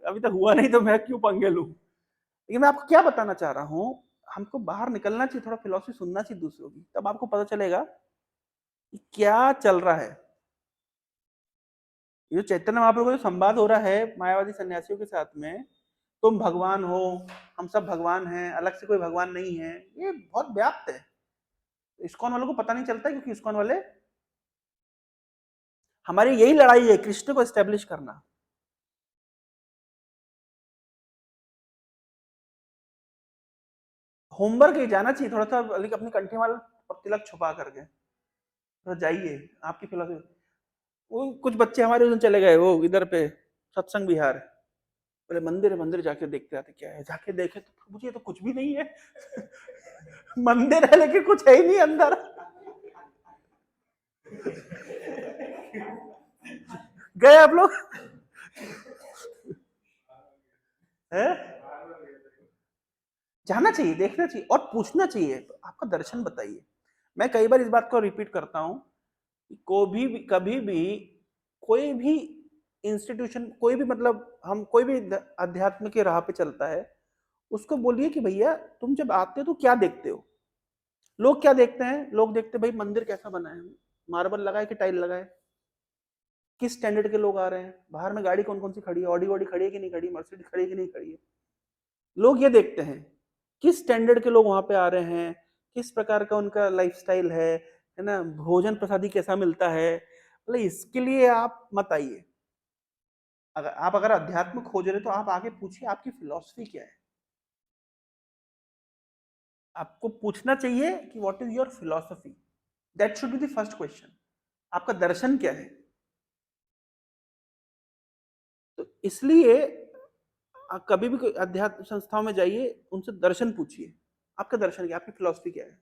अभी तक हुआ नहीं तो मैं क्यों पंगे लूं। लेकिन मैं आपको क्या बताना चाह रहा हूं, हमको बाहर निकलना चाहिए, थोड़ा फिलॉसफी सुनना चाहिए दूसरों की, तब आपको पता चलेगा कि क्या चल रहा है। ये चैतन्य महाप्रभु का जो संवाद हो रहा है मायावादी सन्यासियों के साथ में, तुम भगवान हो, हम सब भगवान हैं, अलग से कोई भगवान नहीं है, ये बहुत व्याप्त है। इस्कॉन वालों को पता नहीं चलता क्योंकि इस्कॉन वाले, हमारी यही लड़ाई है कृष्ण को एस्टेब्लिश करना। होमवर्क ये जाना चाहिए थोड़ा सा, अपनी कंठी वाला और तिलक छुपा करके तो जाइए आपकी फिलोसफी। वो कुछ बच्चे हमारे उधर चले गए, वो इधर पे सत्संग विहार, बोले मंदिर है, मंदिर जाके देखते आते क्या है, जाके देखे तो मुझे तो कुछ भी नहीं है। मंदिर है लेकिन कुछ है ही नहीं अंदर। गए आप लोग? है? जाना चाहिए, देखना चाहिए और पूछना चाहिए, तो आपका दर्शन बताइए। मैं कई बार इस बात को रिपीट करता हूँ कि कभी भी कोई भी इंस्टीट्यूशन, कोई भी मतलब हम कोई भी अध्यात्म के राह पे चलता है, उसको बोलिए कि भैया तुम जब आते हो तो क्या देखते हो। लोग क्या देखते हैं, लोग देखते हैं भाई मंदिर कैसा बना है, मार्बल लगाए कि टाइल लगाए, किस स्टैंडर्ड के लोग आ रहे हैं, बाहर में गाड़ी कौन कौन सी खड़ी है, ऑडी वॉडी खड़ी है कि नहीं खड़ी, मर्सिडीज खड़ी है कि नहीं खड़ी है। लोग ये देखते हैं किस स्टैंडर्ड के लोग वहां पे आ रहे हैं, किस प्रकार का उनका लाइफस्टाइल है ना, भोजन प्रसादी कैसा मिलता है। मतलब इसके लिए आप मत आइए। अगर अध्यात्म खोज रहे तो आप आगे पूछिए आपकी फिलॉसफी क्या है। आपको पूछना चाहिए कि what is your philosophy, that should be the first question. आपका दर्शन क्या है। तो इसलिए कभी भी कोई अध्यात्म संस्थाओं में जाइए, उनसे दर्शन पूछिए, आपका दर्शन क्या, आपकी फिलॉसफी क्या है,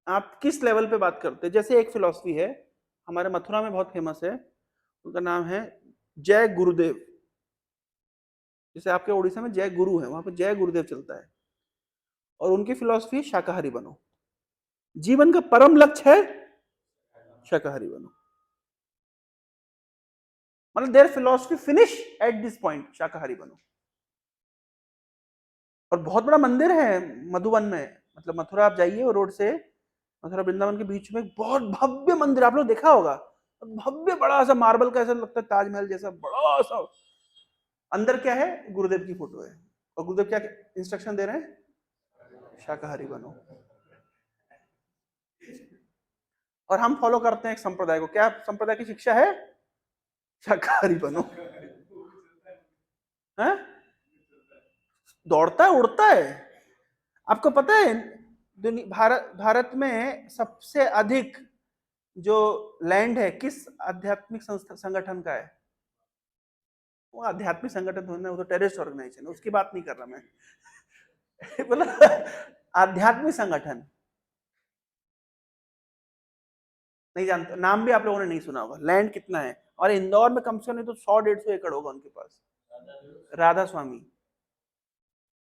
आप किस लेवल पे बात करते हैं। जैसे एक फिलॉसफी है हमारे मथुरा में बहुत फेमस है, उनका नाम है जय गुरुदेव। जैसे आपके उड़ीसा में जय गुरु है, वहां पर जय गुरुदेव चलता है, और उनकी फिलॉसफी शाकाहारी बनो। जीवन का परम लक्ष्य है शाकाहारी बनो। मतलब their philosophy finish at this point, शाकाहारी बनो। और बहुत बड़ा मंदिर है मधुबन में, मतलब मथुरा आप जाइए और रोड से मथुरा वृंदावन के बीच में बहुत भव्य मंदिर, आप लोग देखा होगा, भव्य बड़ा सा मार्बल का, ऐसा लगता है ताजमहल जैसा बड़ा सा। अंदर क्या है, गुरुदेव की फोटो है, और गुरुदेव क्या इंस्ट्रक्शन दे रहे हैं, शाकाहारी बनो। और हम फॉलो करते हैं एक संप्रदाय को, क्या संप्रदाय की शिक्षा है, शाकाहारी बनो। है? दौड़ता है उड़ता है। आपको पता है भारत में सबसे अधिक जो लैंड है किस आध्यात्मिक संगठन का है। वो आध्यात्मिक संगठन तो है, वो तो टेररिस्ट ऑर्गेनाइजेशन है, उसकी बात नहीं कर रहा मैं। मतलब आध्यात्मिक संगठन, नहीं जानते, नाम भी आप लोगों ने नहीं सुना होगा। लैंड कितना है, और इंदौर में कम से कम नहीं तो 100-150 एकड़ होगा उनके पास। राधा स्वामी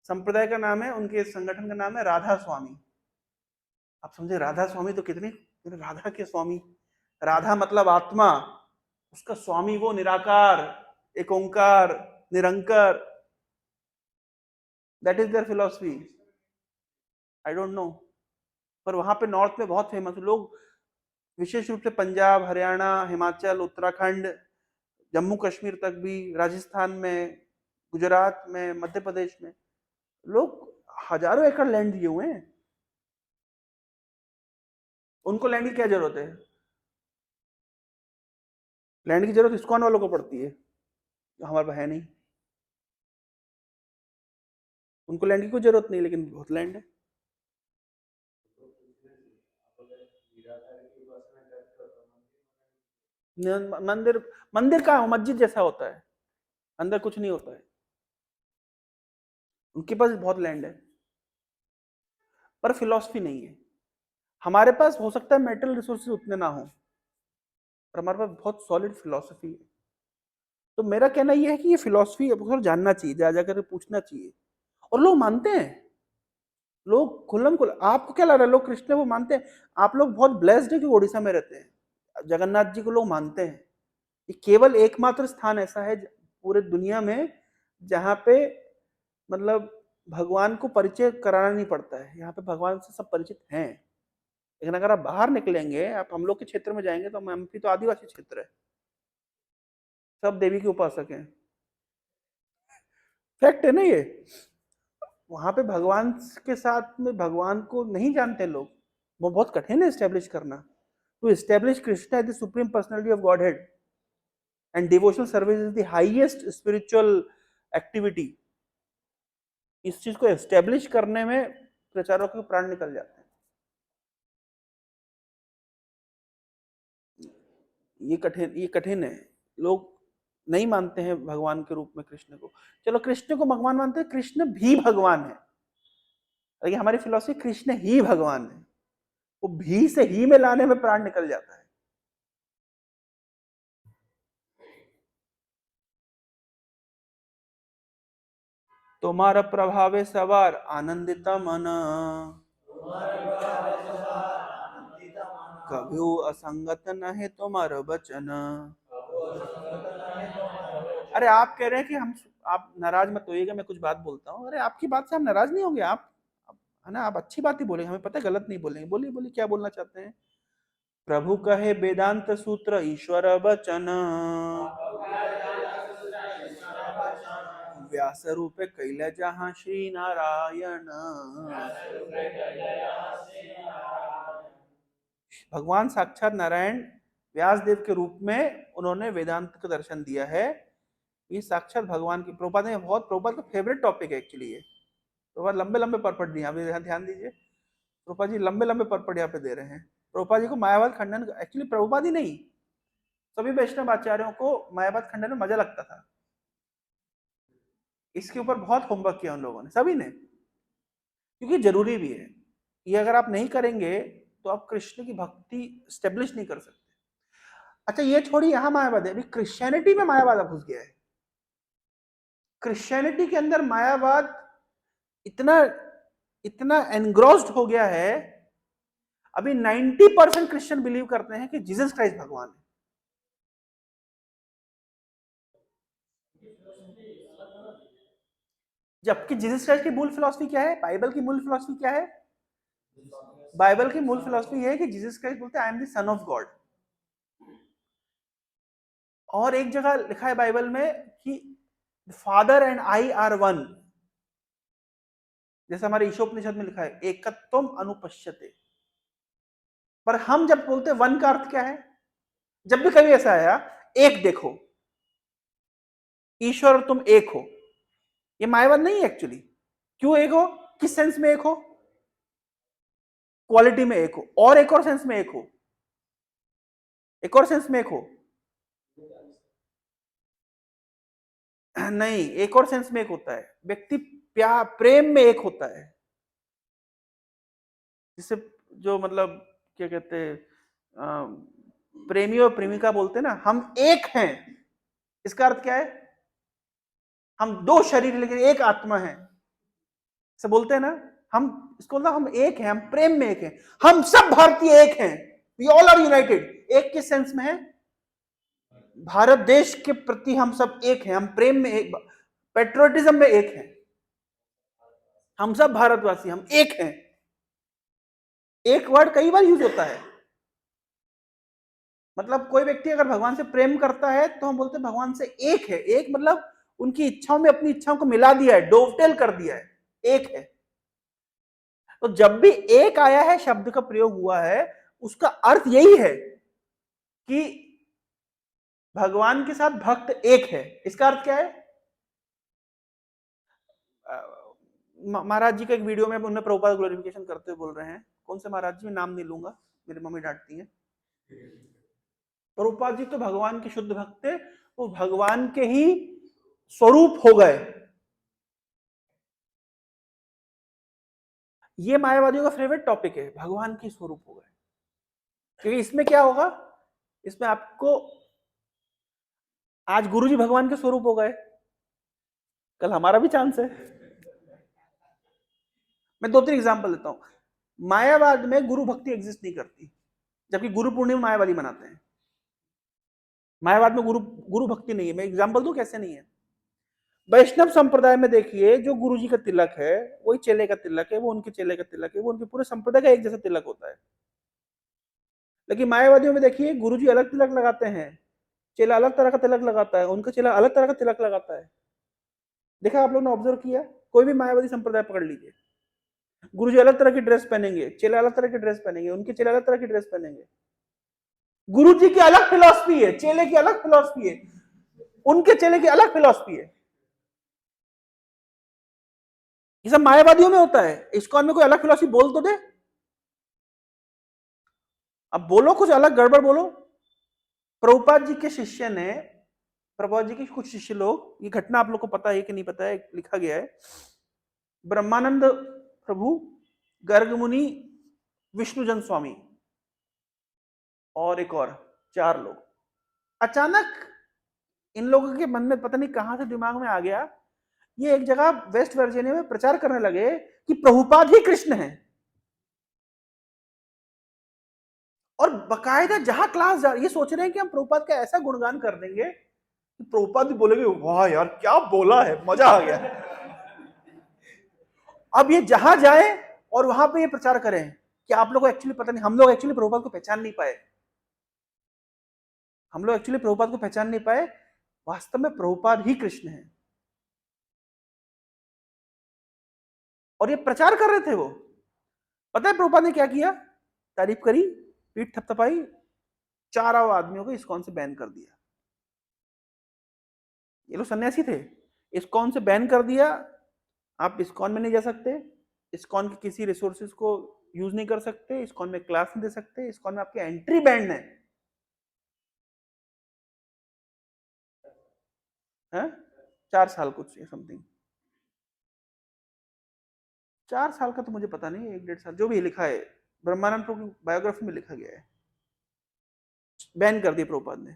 संप्रदाय का नाम है, उनके संगठन का नाम है राधा स्वामी। आप समझे, राधा स्वामी तो कितनी, राधा के स्वामी, राधा मतलब आत्मा, उसका स्वामी वो निराकार, एक ओंकार, निरंकर। That is their philosophy. I don't know, पर वहां पे नॉर्थ में बहुत फेमस लोग, विशेष रूप से पंजाब, हरियाणा, हिमाचल, उत्तराखंड, जम्मू कश्मीर तक भी, राजस्थान में, गुजरात में, मध्य प्रदेश में, लोग हजारों एकड़ लैंड दिए हुए हैं। उनको लैंड की क्या जरूरत है, लैंड की जरूरत इस्कॉन वालों को पड़ती है, हमारे पास है नहीं। उनको लैंड की कोई जरूरत नहीं, लेकिन बहुत लैंड है। मंदिर, मंदिर का मस्जिद जैसा होता है, अंदर कुछ नहीं होता है। उनके पास बहुत लैंड है, पर फिलॉसफी नहीं है। हमारे पास हो सकता है मेटल रिसोर्सेज उतने ना हो, पर हमारे पास बहुत सॉलिड फिलॉसफी है। तो मेरा कहना यह है कि ये फिलॉसफी अब जानना चाहिए, जा जाकर पूछना चाहिए। और लोग मानते हैं, लोग खुल्लम खुल्ला, आपको क्या लग रहा है लोग कृष्ण को मानते हैं। आप लोग बहुत ब्लेस्ड है कि उड़ीसा में रहते हैं, जगन्नाथ जी को लोग मानते हैं। ये केवल एकमात्र स्थान ऐसा है पूरे दुनिया में जहां पे मतलब भगवान को परिचय कराना नहीं पड़ता है, यहाँ पे भगवान से सब परिचित हैं। लेकिन अगर आप बाहर निकलेंगे, आप हम लोग के क्षेत्र में जाएंगे, तो एमपी तो आदिवासी क्षेत्र है, सब देवी के उपासक हैं। फैक्ट है ना ये। वहां पे भगवान के साथ में भगवान को नहीं जानते लोग, वो बहुत कठिन है स्टैब्लिश करना। To establish Krishna is the supreme personality of Godhead, and devotional service is the highest spiritual activity. इस चीज को एस्टेब्लिश करने में प्रचारकों के प्राण निकल जाते हैं। ये कठिन है। लोग नहीं मानते हैं भगवान के रूप में कृष्ण को। चलो कृष्ण को भगवान मानते हैं, कृष्ण भी भगवान है, लेकिन हमारी फिलॉसफी कृष्ण ही भगवान है, वो भी से ही में लाने में प्राण निकल जाता है। तुम्हारा प्रभावे सवार आनंदित मन, कभू असंगत नहीं तुम्हारा वचन। अरे आप कह रहे हैं कि हम, आप नाराज मत होइएगा, मैं कुछ बात बोलता हूँ। अरे आपकी बात से हम नाराज नहीं होंगे, आप है ना, आप अच्छी बात ही बोलेंगे, हमें पता है गलत नहीं बोलेंगे। बोलिए बोलिए क्या बोलना चाहते हैं। प्रभु कहे वेदांत सूत्र ईश्वर वचन, व्यास रूप कैल जहाँ श्री नारायण। भगवान साक्षात नारायण व्यास देव के रूप में उन्होंने वेदांत का दर्शन दिया है। ये साक्षात भगवान की, प्रभुपाद ने बहुत, प्रभुपाद का फेवरेट टॉपिक है एक्चुअली ये। प्रभुपाद लंबे लंबे परपट दिए, आप ध्यान दीजिए, प्रभुपाद जी लंबे लंबे परपट यहाँ पे दे रहे हैं। प्रभुपाद जी को मायावाद खंडन, एक्चुअली प्रभुपाद ही नहीं, सभी वैष्णव आचार्यों को मायावाद खंडन में मजा लगता था। इसके ऊपर बहुत होमवर्क किया उन लोगों ने, सभी ने, क्योंकि जरूरी भी है। ये अगर आप नहीं करेंगे तो आप कृष्ण की भक्ति स्टेब्लिश नहीं कर सकते। अच्छा ये छोड़ी, यहां मायावाद है, अभी क्रिश्चियनिटी में मायावाद घुस गया है। क्रिश्चियनिटी के अंदर मायावाद इतना इतना एनग्रोस्ड हो गया है, अभी 90% क्रिश्चियन बिलीव करते हैं कि जीसस क्राइस्ट भगवान है। जबकि जीसस क्राइस्ट की मूल फिलॉसफी क्या है, बाइबल की मूल फिलॉसफी क्या है? बाइबल की मूल फिलॉसफी यह है कि जीसस क्राइस्ट बोलते हैं आई am the son of God. और एक जगह लिखा है बाइबल में कि father and I R one, जैसे हमारे ईशोपनिषद में लिखा है एकत्वम अनुपश्यते। पर हम जब बोलते हैं वन का अर्थ क्या है, जब भी कभी ऐसा आया, एक देखो, ईश्वर और तुम एक हो, ये मायावाद नहीं है एक्चुअली। क्यों एक हो, किस सेंस में एक हो? क्वालिटी में एक हो, और एक और सेंस में एक हो, एक और सेंस में एक हो, नहीं, एक और सेंस में एक होता है, व्यक्ति प्यार प्रेम में एक होता है, जिसे जो मतलब क्या कहते हैं, प्रेमी और प्रेमिका बोलते हैं ना, हम एक हैं, इसका अर्थ क्या है? हम दो शरीर लेकिन एक आत्मा है, ऐसा बोलते हैं ना। हम इसको बोलते हम एक हैं, हम प्रेम में एक हैं, हम सब भारतीय एक हैं, वी ऑल आर यूनाइटेड। एक किस सेंस में है? भारत देश के प्रति हम सब एक हैं, हम प्रेम में एक, पेट्रोटिज्म में एक हैं, हम सब भारतवासी, हम एक हैं। एक वर्ड कई बार यूज होता है, मतलब कोई व्यक्ति अगर भगवान से प्रेम करता है तो हम बोलते हैं भगवान से एक है। एक मतलब उनकी इच्छाओं में अपनी इच्छाओं को मिला दिया है, डोवटेल कर दिया है, एक है। तो जब भी एक आया है, शब्द का प्रयोग हुआ है, उसका अर्थ यही है कि भगवान के साथ भक्त एक है। इसका अर्थ क्या है? महाराज जी का एक वीडियो में उन्होंने प्रभुपाद ग्लोरिफिकेशन करते हुए बोल रहे हैं, कौन से महाराज जी, मैं नाम नहीं लूंगा, मेरी मम्मी डांटती है। प्रभुपाद जी तो भगवान के शुद्ध भक्त थे, वो भगवान के ही स्वरूप हो गए। ये मायावादियों का फेवरेट टॉपिक है, भगवान के स्वरूप हो गए। क्योंकि इसमें क्या होगा, इसमें आपको, आज गुरुजी भगवान के स्वरूप हो गए, कल हमारा भी चांस है। मैं दो तीन एग्जांपल देता हूं। मायावाद में गुरु भक्ति एग्जिस्ट नहीं करती, जबकि गुरु पूर्णिमा मायावादी मनाते हैं। मायावाद में गुरु गुरु भक्ति नहीं है। मैं एग्जांपल दूं कैसे नहीं है। वैष्णव संप्रदाय में देखिए, जो गुरु जी का तिलक है वही चेले का तिलक है, वो उनके चेले का तिलक है, वो उनके पूरे संप्रदाय का एक जैसा तिलक होता है। लेकिन मायावादियों में देखिए, गुरु जी अलग तिलक लगाते हैं, चेला अलग तरह का तिलक लगाता है, उनका चेला अलग तरह का तिलक लगाता है। देखा आप लोग ने, ऑब्जर्व किया? कोई भी मायावादी संप्रदाय पकड़ लीजिए, गुरुजी अलग तरह की ड्रेस पहनेंगे, चेला अलग तरह की ड्रेस पहनेंगे, उनके चेला अलग तरह की ड्रेस पहनेंगे। गुरुजी की अलग फिलॉसफी है, चेले की अलग फिलॉसफी है, उनके चेले की अलग फिलॉसफी है। ये सब मायावादियों में होता है। इस्कॉन में कोई अलग फिलॉसफी बोल तो दे, अब बोलो कुछ अलग, गड़बड़ बोलो। प्रभुपाद जी के शिष्य ने, प्रभुपाद जी के कुछ शिष्य लोग, ये घटना आप लोग को पता है कि नहीं पता है, लिखा गया है, ब्रह्मानंद प्रभु, गर्ग मुनि, विष्णुजन स्वामी और एक और, चार लोग। अचानक इन लोगों के मन में पता नहीं कहां से दिमाग में आ गया ये एक जगह वेस्ट वर्जीनिया में प्रचार करने लगे कि प्रभुपाद ही कृष्ण है, और बकायदा जहां क्लास जा, ये सोच रहे हैं कि हम प्रभुपाद का ऐसा गुणगान कर देंगे कि प्रभुपाद भी बोलेंगे वाह यार क्या बोला है, मजा आ गया। अब ये जहां जाए और वहां पे ये प्रचार करें कि आप लोगों को एक्चुअली पता नहीं, हम लोग एक्चुअली प्रभुपाद को पहचान नहीं पाए, हम लोग एक्चुअली प्रभुपाद को पहचान नहीं पाए, वास्तव में प्रभुपाद ही कृष्ण है। और ये प्रचार कर रहे थे वो। पता है प्रभुपाद ने क्या किया? तारीफ करी, पीठ थपथपाई, 4 आदमियों को इस्कॉन से बैन कर दिया। ये लोग सन्यासी थे, इस्कॉन से बैन कर दिया, आप इस्कॉन में नहीं जा सकते, इस्कॉन के किसी रिसोर्सेज को यूज नहीं कर सकते, इस्कॉन में क्लास नहीं दे सकते, इस्कॉन में आपकी एंट्री बैंड है 4 साल कुछ समथिंग, 4 साल का तो मुझे पता नहीं, 1-1.5 साल जो भी लिखा है, ब्रह्मानंद प्रभु की बायोग्राफी में लिखा गया है, बैन कर दिया प्रभुपाद ने।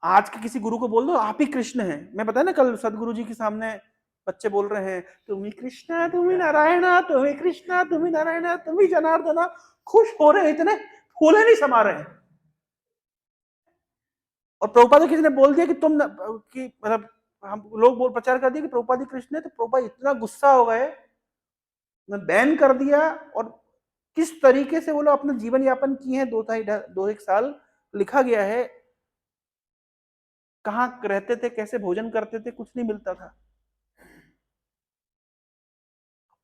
आज के किसी गुरु को बोल दो आप ही कृष्ण हैं, मैं पता है ना कल सदगुरु जी के सामने बच्चे बोल रहे हैं तुम ही कृष्णा तुम ही नारायणा तुम ही कृष्णा तुम ही नारायणा तुम ही जनार्दना, खुश हो रहे हैं, इतने फूले नहीं समा रहे हैं। और प्रभुपाद किसी ने बोल दिया कि तुम कि मतलब हम लोग बोल प्रचार कर दिया कि प्रभुपाद कृष्ण है, तो प्रभुपाद इतना गुस्सा हो गए, बैन कर दिया। और किस तरीके से वो लोग अपना जीवन यापन किए हैं 2-2.5 साल, लिखा गया है, कहाँ रहते थे, कैसे भोजन करते थे, कुछ नहीं मिलता था।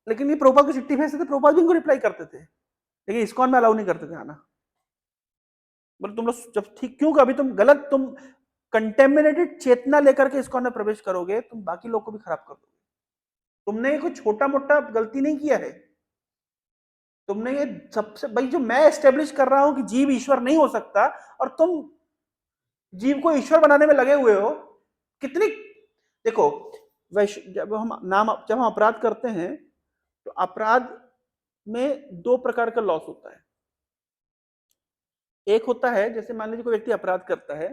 लेकिन ये प्रभुपाद को चिट्ठी भेजते थे, प्रभुपाद भी इनको रिप्लाई करते थे, लेकिन इस्कॉन में अलाउ नहीं करते थे आना। बोले तुम लोग जब ठीक क्यों, अभी तुम गलत, तुम कंटेमिनेटेड चेतना लेकर के इस्कॉन में प्रवेश करोगे, तुम बाकी लोग को भी खराब कर दोगे। तुमने कोई छोटा मोटा गलती नहीं किया है, तुमने ये सबसे भाई जो मैं एस्टेब्लिश कर रहा हूं कि जीव ईश्वर नहीं हो सकता, और तुम जीव को ईश्वर बनाने में लगे हुए हो। कितनी देखो, जब हम अपराध करते हैं तो अपराध में 2 प्रकार का लॉस होता है। एक होता है जैसे मान लीजिए कोई व्यक्ति अपराध करता है,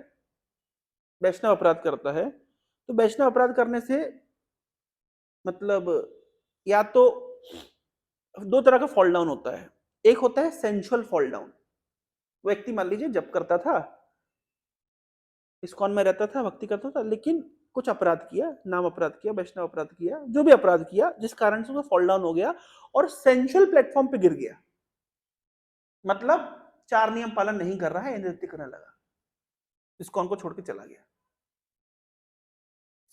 वैष्णव अपराध करता है, तो वैष्णव अपराध करने से मतलब या तो 2 तरह का फॉल डाउन होता है। एक होता है सेंसुअल फॉल डाउन, व्यक्ति मान लीजिए जप करता था, इस्कॉन में रहता था, भक्ति करता था, लेकिन कुछ अपराध किया, नाम अपराध किया, वैष्णव अपराध किया, जो भी अपराध किया, जिस कारण से उसका फॉल डाउन हो गया और सेंसुअल प्लेटफॉर्म पे गिर गया, मतलब 4 नियम पालन नहीं कर रहा है, नृत्य करने लगा, इस्कॉन को छोड़ के चला गया।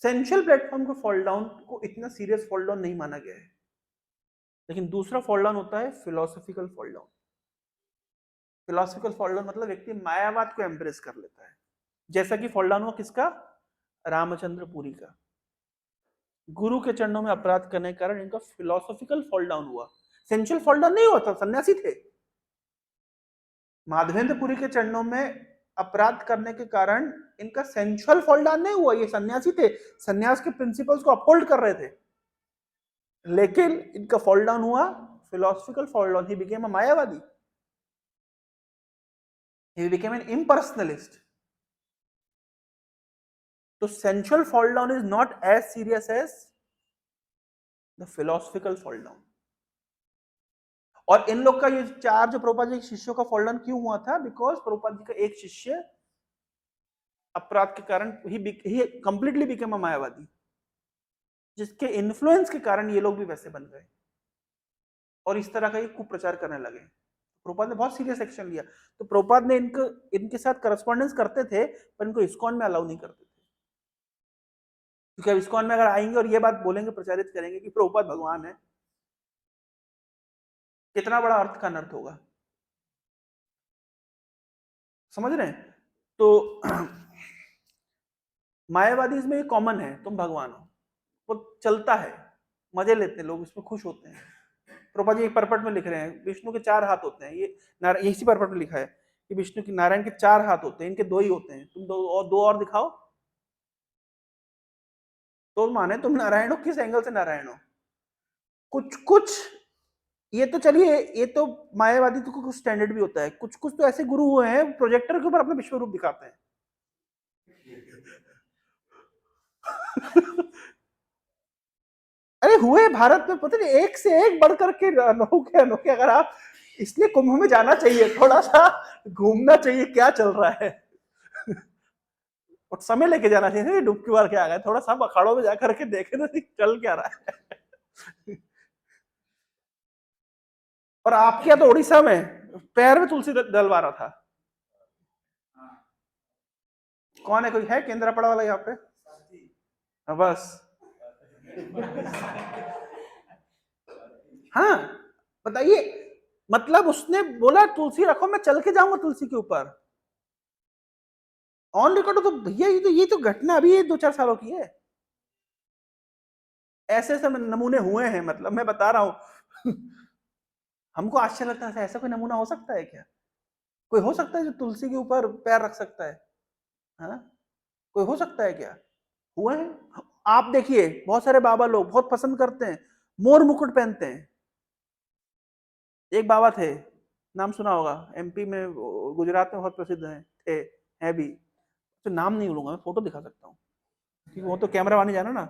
सेंसुअल प्लेटफॉर्म को फॉल डाउन को इतना सीरियस फॉल डाउन नहीं माना गया है। लेकिन दूसरा फॉल डाउन होता है philosophical fall down. Philosophical fall down मतलब व्यक्ति मायावाद को एम्ब्रेस कर लेता है, जैसा कि फॉल डाउन हुआ किसका? रामचंद्र पुरी का। गुरु के चरणों में अपराध करने के कारण इनका फिलोसॉफिकल फॉल डाउन हुआ, सेंसुअल फॉल डाउन नहीं हुआ था, सन्यासी थे। माधवेंद्रपुरी के चरणों में अपराध करने के कारण इनका सेंसुअल फॉल डाउन नहीं हुआ, ये सन्यासी थे, सन्यास के प्रिंसिपल्स को अपहोल्ड कर रहे थे, लेकिन इनका फॉल डाउन हुआ philosophical fall down, he became a Mayavadi, he became an impersonalist. तो sensual fall down is not as serious as the philosophical fall down. और इन लोग का ये 4 जो प्रभुपाद जी के शिष्यों का फॉल डाउन क्यों हुआ था? बिकॉज प्रभुपाद जी का एक शिष्य अपराध के कारण ही कंप्लीटली बिकेम अ मायावादी, जिसके इन्फ्लुएंस के कारण ये लोग भी वैसे बन गए और इस तरह का ये कुप्रचार करने लगे। प्रभुपाद ने बहुत सीरियस एक्शन लिया, तो प्रभुपाद ने इनके साथ करस्पॉन्डेंस करते थे, पर इनको इस्कॉन में अलाउ नहीं करते थे, क्योंकि अब इस्कॉन में अगर आएंगे और ये बात बोलेंगे, प्रचारित करेंगे कि प्रभुपाद भगवान है, कितना बड़ा अर्थ का अनर्थ होगा, समझ रहे हैं? तो मायावादी इसमें ये कॉमन है, तुम भगवान हो, वो चलता है, मजे लेते हैं लोग, इसमें खुश होते हैं। प्रभुपाद जी परपट में लिख रहे हैं विष्णु के 4 हाथ होते हैं, ये इसी परपट में लिखा है कि विष्णु की, नारायण के 4 हाथ होते हैं, इनके 2 ही होते हैं, तुम 2 और दिखाओ तो माने तुम नारायण हो, किस एंगल से नारायण हो? कुछ कुछ ये तो चलिए, ये तो मायावादी तो कुछ स्टैंडर्ड भी होता है, कुछ कुछ तो ऐसे गुरु हुए हैं प्रोजेक्टर के ऊपर अपना विश्व रूप दिखाते हैं। अरे हुए भारत में पता नहीं एक से एक बढ़ करके अनोखे अनोखे। अगर आप, इसलिए कुंभ में जाना चाहिए, थोड़ा सा घूमना चाहिए क्या चल रहा है। और समय लेके जाना चाहिए, डुबकी मार के आ गए, थोड़ा सा अखाड़ों में जाकर के देखे तो चल क्या रहा है। और आपके यहाँ तो उड़ीसा में पैर में तुलसी डलवा रहा था। कौन है, कोई है केंद्रापड़ा वाला यहाँ पे? हाँ, बस हाँ बताइए, मतलब उसने बोला तुलसी रखो, मैं चल के जाऊंगा तुलसी के ऊपर। ऑन रिकॉर्ड तो भैया, ये तो घटना अभी 2-4 सालों की है। ऐसे ऐसे नमूने हुए हैं, मतलब मैं बता रहा हूं। हमको आश्चर्य लगता है, ऐसा कोई नमूना हो सकता है क्या? कोई हो सकता है जो तुलसी के ऊपर पैर रख सकता है? हाँ, कोई हो सकता है क्या? हुए हैं। आप देखिए, बहुत सारे बाबा लोग बहुत पसंद करते हैं, मोर मुकुट पहनते हैं। एक बाबा थे, नाम सुना होगा, एमपी में, गुजरात में बहुत प्रसिद्ध हैं, थे, हैं भी, तो नाम नहीं लूंगा, मैं फोटो दिखा सकता हूँ, क्योंकि वो तो कैमरा वानी जाना ना।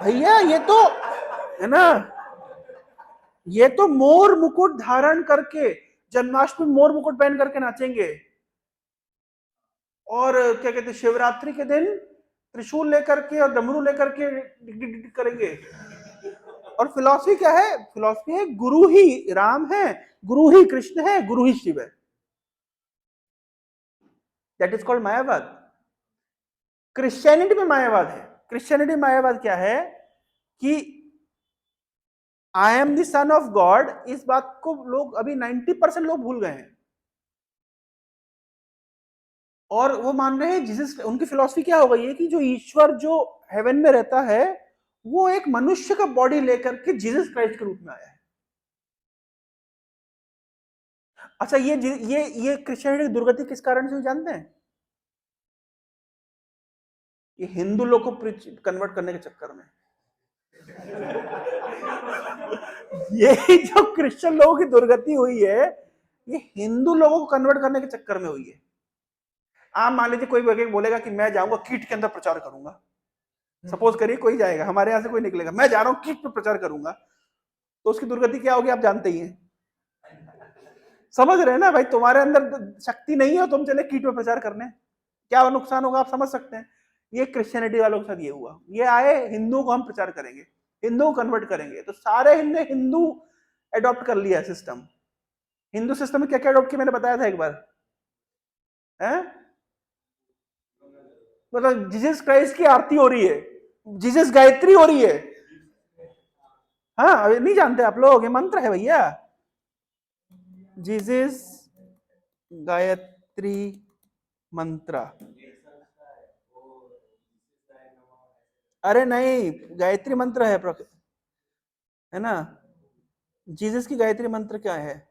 भैया ये तो है ना, ये तो मोर मुकुट धारण करके जन्माष्टमी मोर मुकुट पहन करके नाचेंगे, और क्या कहते हैं, शिवरात्रि के दिन त्रिशूल लेकर के और डमरू लेकर के डिग डिग डिग करेंगे। और फिलॉसफी क्या है? फिलॉसफी है गुरु ही राम है, गुरु ही कृष्ण है, गुरु ही शिव है। That is called मायावाद। क्रिश्चियनिटी में मायावाद है। क्रिश्चियनिटी मायावाद क्या है कि आई am the son of God, इस बात को लोग अभी 90% लोग भूल गए हैं, और वो मान रहे हैं जीसस। उनकी फिलॉसफी क्या हो गई है कि जो ईश्वर जो हेवन में रहता है, वो एक मनुष्य का बॉडी लेकर के जीसस क्राइस्ट के रूप में आया है। अच्छा, ये क्रिश्चियनिटी की दुर्गति किस कारण से जानते हैं? ये हिंदू लोग को कन्वर्ट करने के चक्कर में। ये जो क्रिश्चियन लोगों की दुर्गति हुई है, ये हिंदू लोगों को कन्वर्ट करने के चक्कर में हुई है। आप मान लीजिए कोई व्यक्ति बोलेगा कि मैं जाऊंगा कीट के अंदर प्रचार करूंगा, सपोज करिए कोई जाएगा, हमारे यहां से कोई निकलेगा, मैं जा रहा हूं कीट पे प्रचार करूंगा, तो उसकी दुर्गति क्या होगी आप जानते ही हैं। समझ रहे हैं ना भाई, तुम्हारे अंदर शक्ति नहीं है, तुम चले कीट पे प्रचार करने, क्या नुकसान होगा आप समझ सकते हैं। ये क्रिश्चियनिटी वालों के साथ ये हुआ, ये आए हिंदुओं को हम प्रचार करेंगे, हिंदुओं को कन्वर्ट करेंगे, तो सारे हिंदू अडॉप्ट कर लिया सिस्टम। हिंदू सिस्टम में क्या क्या अडॉप्ट किया मैंने बताया था एक बार, है मतलब जीसस क्राइस्ट की आरती हो रही है, जीसस गायत्री हो रही है। हाँ नहीं जानते आप लोग, ये मंत्र है भैया, जीसस गायत्री मंत्र। अरे नहीं, गायत्री मंत्र है ना, जीसस की गायत्री मंत्र क्या है?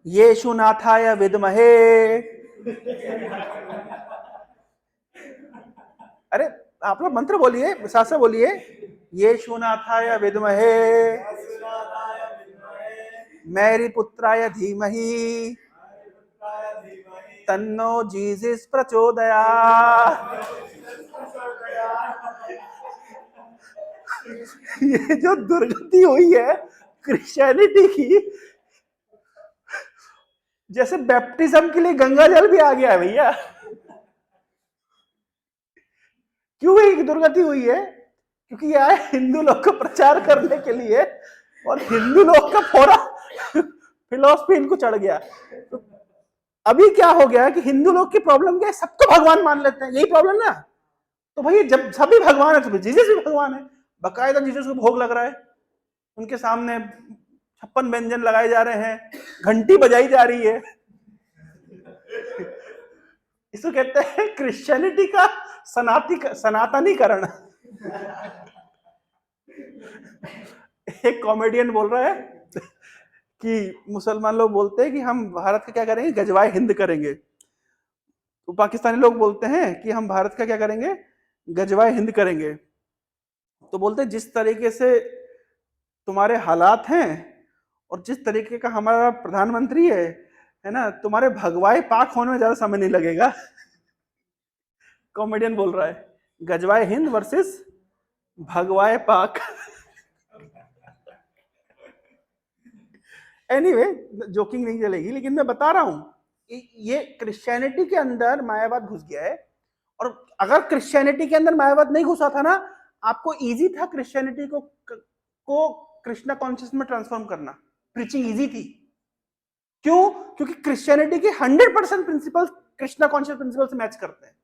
येशुनाथाय विद्महे, अरे आप लोग मंत्र बोलिए, साथ से बोलिए, येशुनाथाय विद्महे मैरी पुत्राय धीमहि तन्नो जीसस प्रचोदयात्। ये जो दुर्गति हुई है क्रिश्चियनिटी की, जैसे बैप्टिज्म के लिए गंगा जल भी आ गया है भैया। क्यों ये दुर्गति हुई है? क्योंकि ये आए हिंदू लोग को प्रचार करने के लिए, और हिंदू लोग का पूरा फिलॉसफी इनको चढ़ गया। तो अभी क्या हो गया कि हिंदू लोग की प्रॉब्लम क्या है, सबको भगवान मान लेते हैं, यही प्रॉब्लम ना। तो भाई जब सभी भगवान है तो जीसस भी भगवान है, बकायदा जीसस को भोग लग रहा है, उनके सामने 56 व्यंजन लगाए जा रहे हैं, घंटी बजाई जा रही है। इसको कहते हैं क्रिश्चियनिटी का सनातनीकरण। एक कॉमेडियन बोल रहा है कि मुसलमान लोग बोलते हैं कि हम भारत का क्या करेंगे, गजवाए हिंद करेंगे, तो पाकिस्तानी लोग बोलते हैं कि हम भारत का क्या करेंगे, गजवाए हिंद करेंगे। तो बोलते हैं जिस तरीके से तुम्हारे हालात हैं और जिस तरीके का हमारा प्रधानमंत्री है, है ना, तुम्हारे भगवाए पाक होने में ज्यादा समय नहीं लगेगा। कॉमेडियन बोल रहा है, गजवाए हिंद वर्सेस भगवाए पाक। एनीवे, जोकिंग नहीं चलेगी, लेकिन मैं बता रहा हूं ये क्रिश्चियनिटी के अंदर मायावाद घुस गया है। और अगर क्रिश्चियनिटी के अंदर मायावाद नहीं घुसा था ना, आपको इजी था क्रिश्चियनिटी को कृष्णा कॉन्शियस में ट्रांसफॉर्म करना। प्रीचिंग इजी थी। क्यों? क्योंकि क्रिश्चियनिटी के 100% प्रिंसिपल कृष्णा कॉन्शियस प्रिंसिपल से मैच करते हैं।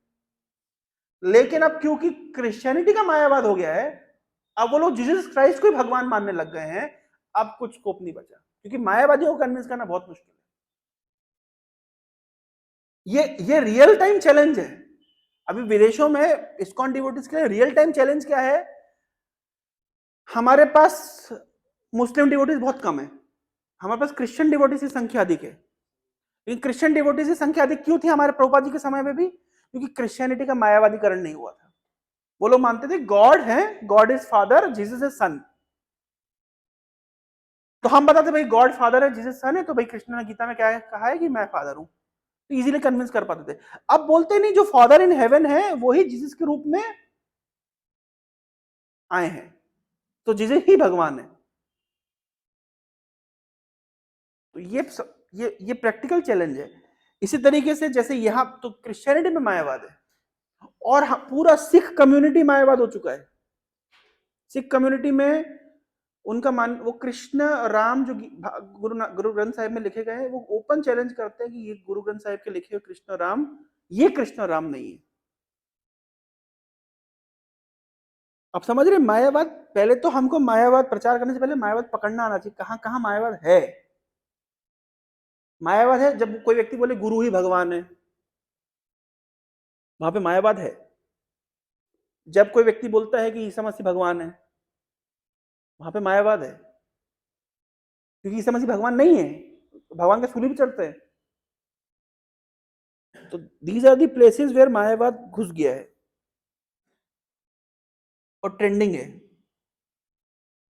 लेकिन अब क्योंकि क्रिश्चियनिटी का मायावाद हो गया है, अब वो लोग जीसस क्राइस्ट को ही भगवान मानने लग गए हैं, अब कुछ स्कोप नहीं बचा, क्योंकि मायावादियों को कन्विंस करना बहुत मुश्किल है। ये रियल टाइम चैलेंज है। अभी विदेशों में इस्कॉन डिवोटीज के लिए रियल टाइम चैलेंज क्या है? हमारे पास मुस्लिम डिवोटीज बहुत कम है, हमारे पास क्रिश्चियन डिवोटीज की संख्या अधिक है। लेकिन क्रिश्चियन डिवोटीज की संख्या अधिक क्यों थी हमारे प्रभुपाद जी के समय में भी? क्योंकि क्रिश्चियनिटी का मायावादीकरण नहीं हुआ था। वो लोग मानते थे गॉड है, God is father, Jesus is son. तो हम बताते भाई गॉड फादर है, जीसस सन है, तो भाई कृष्ण ने गीता में क्या कहा है कि मैं फादर हूं, तो इजीली कन्विंस कर पाते थे। अब बोलते नहीं, जो फादर इन हेवन है वही जीसस के रूप में आए हैं, तो जीसस ही भगवान है। तो ये प्रैक्टिकल चैलेंज है। इसी तरीके से जैसे यहां तो क्रिश्चियनिटी में मायावाद है, और पूरा सिख कम्युनिटी मायावाद हो चुका है। सिख कम्युनिटी में उनका मान, वो कृष्ण राम जो गुरु ग्रंथ साहिब में लिखे गए हैं, वो ओपन चैलेंज करते हैं कि ये गुरु ग्रंथ साहिब के लिखे हुए कृष्ण राम, ये कृष्ण राम नहीं है। अब समझ रहे मायावाद? पहले तो हमको मायावाद प्रचार करने से पहले मायावाद पकड़ना आना चाहिए, कहां कहां मायावाद है। मायावाद है जब कोई व्यक्ति बोले गुरु ही भगवान है, वहां पे मायावाद है। जब कोई व्यक्ति बोलता है कि ईसा मसीह भगवान है, वहां पे मायावाद है, क्योंकि ईसा मसीह भगवान नहीं है, भगवान के सूली भी चढ़ते हैं। तो these are the places where Mayavada घुस गया है और ट्रेंडिंग है।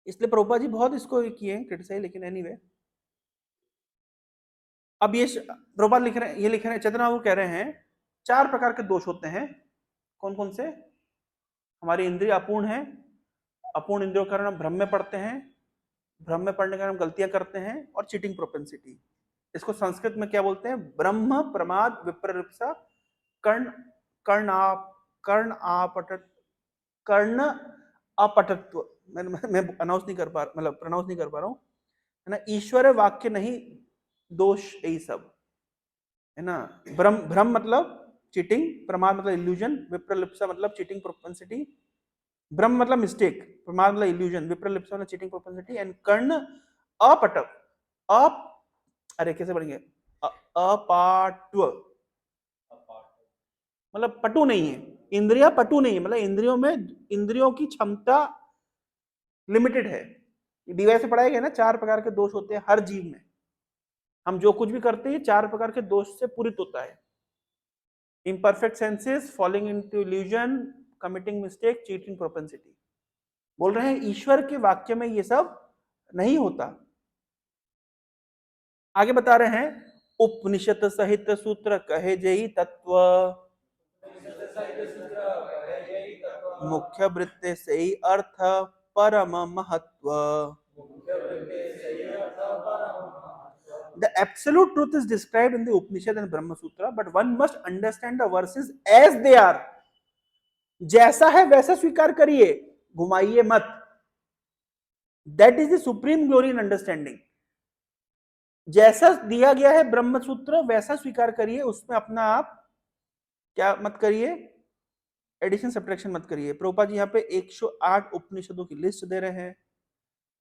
इसलिए प्रभुपाद जी बहुत इसको किए क्रिटिसाइज, लेकिन एनीवे अब ये प्रभुपाद लिख रहे हैं, ये लिख रहे हैं, चेतना वो कह रहे हैं 4 प्रकार के दोष होते हैं। कौन कौन से? हमारी इंद्रिय अपूर्ण है, अपूर्ण इंद्रियों के कारण हम भ्रम में पड़ते हैं, भ्रम में पड़ने के कारण हम गलतियां करते हैं, और चीटिंग प्रोपेंसिटी। इसको संस्कृत में क्या बोलते हैं? ब्रह्म प्रमाद विप्रलिप्सा कर्ण कर्ण आपटत कर्ण अपटत्व। मैं अनाउंस नहीं कर पा, मतलब प्रोनाउंस नहीं कर पा रहा हूं, है ना। ईश्वर वाक्य नहीं, दोष यही सब, है ना। भ्रम भ्रम मतलब चीटिंग, प्रमाद मतलब इल्यूजन, विप्रलिप्सा मतलब चीटिंग प्रोपेंसिटी, ब्रह्म मतलब मिस्टेक, प्रमाद मतलब इल्यूजन, विप्रलिप्सा मतलब चीटिंग प्रोपेंसिटी, एंड कर्ण अपटव, अप अरे कैसे पढ़ेंगे? अपाट्व, मतलब पटु नहीं है, इंद्रिया पटु नहीं है, मतलब इंद्रियों में, इंद्रियों की क्षमता लिमिटेड है। डीवाई से पढ़ाया गया ना, 4 प्रकार के दोष होते हैं हर जीव में। हम जो कुछ भी करते हैं 4 प्रकार के दोष से पूरित होता है। imperfect senses, falling into illusion, committing mistake, cheating propensity। बोल रहे हैं ईश्वर के वाक्य में ये सब नहीं होता। आगे बता रहे हैं, उपनिषद सहित सूत्र कहे जई तत्व, मुख्य वृत्ति से ही अर्थ परम महत्व। The absolute truth is described in the Upanishad and Brahma Sutra, but one must understand the verses as they are। जैसा है वैसा स्वीकार करिए, घुमाइए मत। That is the supreme glory in understanding। जैसा दिया गया है ब्रह्म सूत्र वैसा स्वीकार करिए, उसमें अपना आप क्या मत करिए, एडिशन सब्ट्रैक्शन मत करिए। प्रभुपाद जी यहाँ पे 108 उपनिषदों की लिस्ट दे रहे हैं,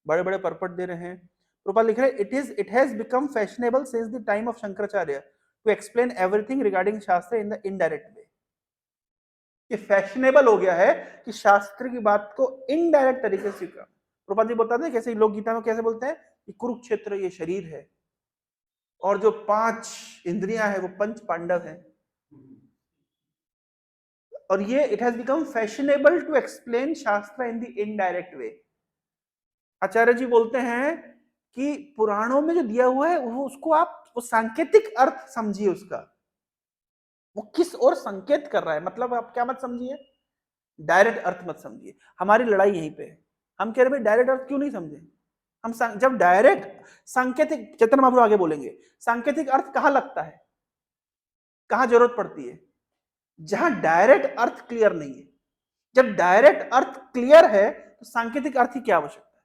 बड़े बड़े पर्पट दे रहे हैं। प्रभुपाद लिख रहे हैं, it has become fashionable since the time of Shankaracharya to explain everything regarding shastra in the indirect way. ये फैशनेबल हो गया है कि शास्त्र की बात को इनडायरेक्ट तरीके से। प्रभुपाद जी बताते हैं कैसे लोग गीता में कैसे बोलते हैं कि कुरुक्षेत्र ये शरीर है, और जो 5 इंद्रियां हैं वो पंच पांडव हैं। और ये it has become fashionable to explain shastra in the indirect way. आचार्य जी बोलते हैं कि पुराणों में जो दिया हुआ है वो उसको आप वो सांकेतिक अर्थ समझिए उसका, वो किस ओर संकेत कर रहा है, मतलब आप क्या मत समझिए, डायरेक्ट अर्थ मत समझिए। हमारी लड़ाई यहीं पे है, हम कह रहे भाई डायरेक्ट अर्थ क्यों नहीं समझे, हम जब डायरेक्ट सांकेतिक, चैतन्य महाप्रभु आगे बोलेंगे सांकेतिक अर्थ कहां लगता है, कहां जरूरत पड़ती है, जहां डायरेक्ट अर्थ क्लियर नहीं है। जब डायरेक्ट अर्थ क्लियर है तो सांकेतिक अर्थ की क्या आवश्यकता है,